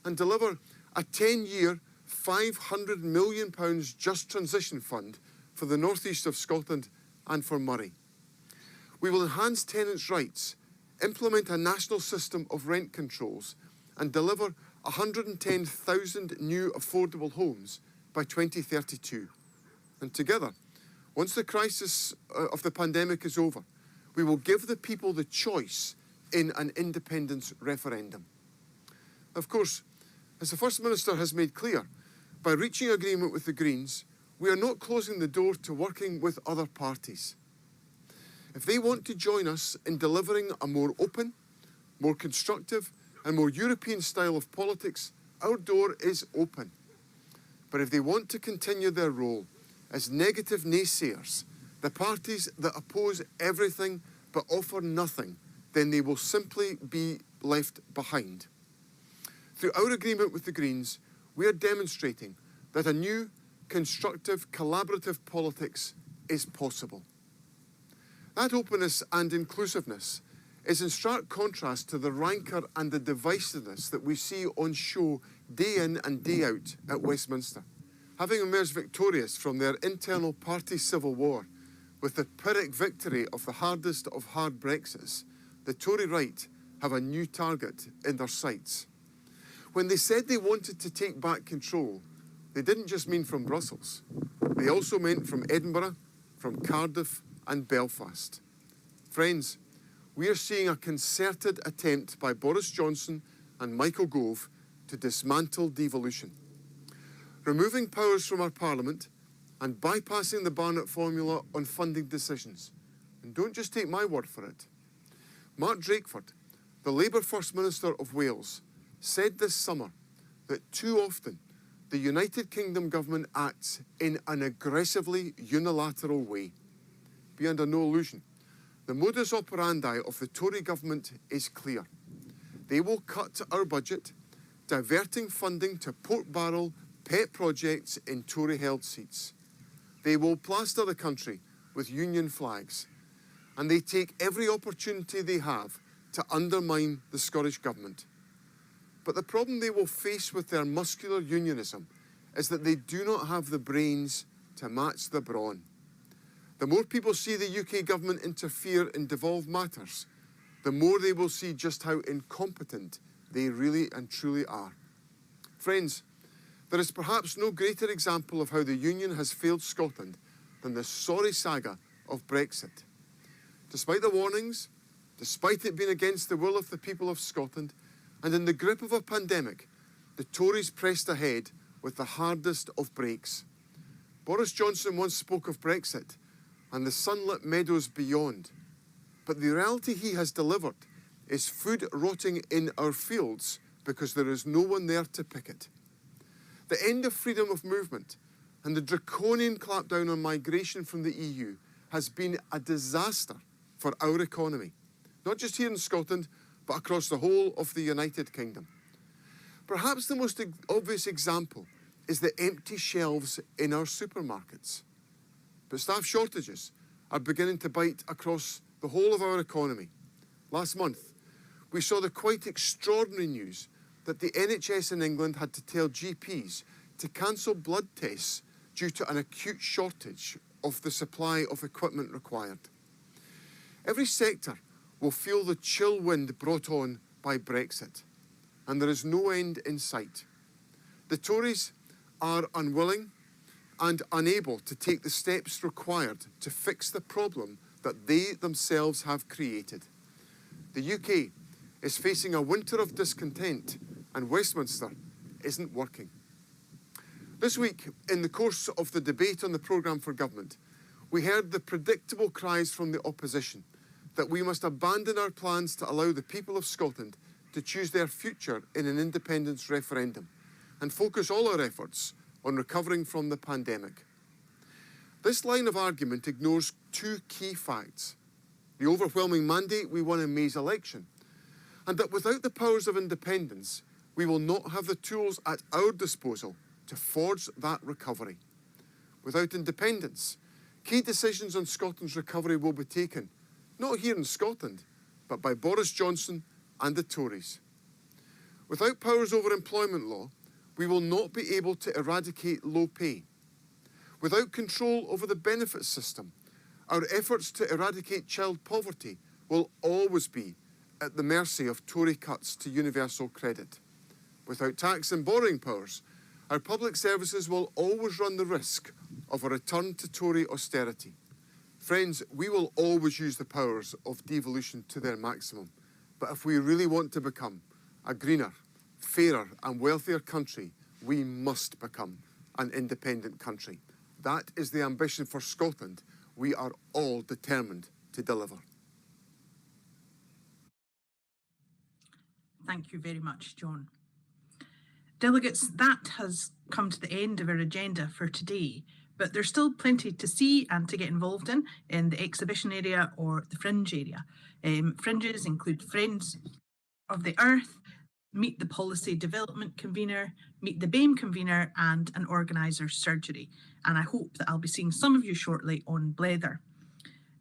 and deliver a 10-year, £500 million Just Transition Fund for the North East of Scotland and for Moray. We will enhance tenants' rights, implement a national system of rent controls and deliver 110,000 new affordable homes by 2032. And together, once the crisis of the pandemic is over, we will give the people the choice in an independence referendum. Of course, as the First Minister has made clear, by reaching agreement with the Greens, we are not closing the door to working with other parties. If they want to join us in delivering a more open, more constructive and more European style of politics, our door is open. But if they want to continue their role as negative naysayers, the parties that oppose everything but offer nothing, then they will simply be left behind. Through our agreement with the Greens, we are demonstrating that a new, constructive, collaborative politics is possible. That openness and inclusiveness is in stark contrast to the rancour and the divisiveness that we see on show day in and day out at Westminster. Having emerged victorious from their internal party civil war with the Pyrrhic victory of the hardest of hard Brexits, the Tory right have a new target in their sights. When they said they wanted to take back control, they didn't just mean from Brussels. They also meant from Edinburgh, from Cardiff and Belfast. Friends, we are seeing a concerted attempt by Boris Johnson and Michael Gove to dismantle devolution. Removing powers from our Parliament and bypassing the Barnett formula on funding decisions. And don't just take my word for it. Mark Drakeford, the Labour First Minister of Wales, said this summer that too often the United Kingdom government acts in an aggressively unilateral way. Be under no illusion, the modus operandi of the Tory government is clear. They will cut our budget, diverting funding to pork barrel pet projects in Tory-held seats. They will plaster the country with union flags, and they take every opportunity they have to undermine the Scottish government. But the problem they will face with their muscular unionism is that they do not have the brains to match the brawn. The more people see the UK government interfere in devolved matters, the more they will see just how incompetent they really and truly are. Friends, there is perhaps no greater example of how the Union has failed Scotland than the sorry saga of Brexit. Despite the warnings, despite it being against the will of the people of Scotland, and in the grip of a pandemic, the Tories pressed ahead with the hardest of breaks. Boris Johnson once spoke of Brexit and the sunlit meadows beyond. But the reality he has delivered is food rotting in our fields because there is no one there to pick it. The end of freedom of movement and the draconian clampdown on migration from the EU has been a disaster for our economy, not just here in Scotland, but across the whole of the United Kingdom. Perhaps the most obvious example is the empty shelves in our supermarkets. But staff shortages are beginning to bite across the whole of our economy. Last month, we saw the quite extraordinary news that the NHS in England had to tell GPs to cancel blood tests due to an acute shortage of the supply of equipment required. Every sector will feel the chill wind brought on by Brexit, and there is no end in sight. The Tories are unwilling and unable to take the steps required to fix the problem that they themselves have created. The UK is facing a winter of discontent, and Westminster isn't working. This week, in the course of the debate on the programme for government, we heard the predictable cries from the opposition that we must abandon our plans to allow the people of Scotland to choose their future in an independence referendum and focus all our efforts on recovering from the pandemic. This line of argument ignores two key facts: the overwhelming mandate we won in May's election, and that without the powers of independence, we will not have the tools at our disposal to forge that recovery. Without independence, key decisions on Scotland's recovery will be taken, not here in Scotland, but by Boris Johnson and the Tories. Without powers over employment law, we will not be able to eradicate low pay. Without control over the benefits system, our efforts to eradicate child poverty will always be at the mercy of Tory cuts to universal credit. Without tax and borrowing powers, our public services will always run the risk of a return to Tory austerity. Friends, we will always use the powers of devolution to their maximum. But if we really want to become a greener, fairer and wealthier country, we must become an independent country. That is the ambition for Scotland we are all determined to deliver. Thank you very much, John. Delegates, that has come to the end of our agenda for today. But there's still plenty to see and to get involved in the exhibition area or the fringe area. Fringes include Friends of the Earth, Meet the Policy Development Convener, Meet the BAME Convener, and an organiser's surgery. And I hope that I'll be seeing some of you shortly on Blether.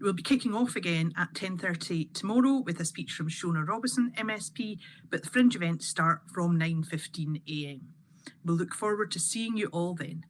We'll be kicking off again at 10:30 tomorrow with a speech from Shona Robison, MSP, but the fringe events start from 9:15 a.m. We'll look forward to seeing you all then.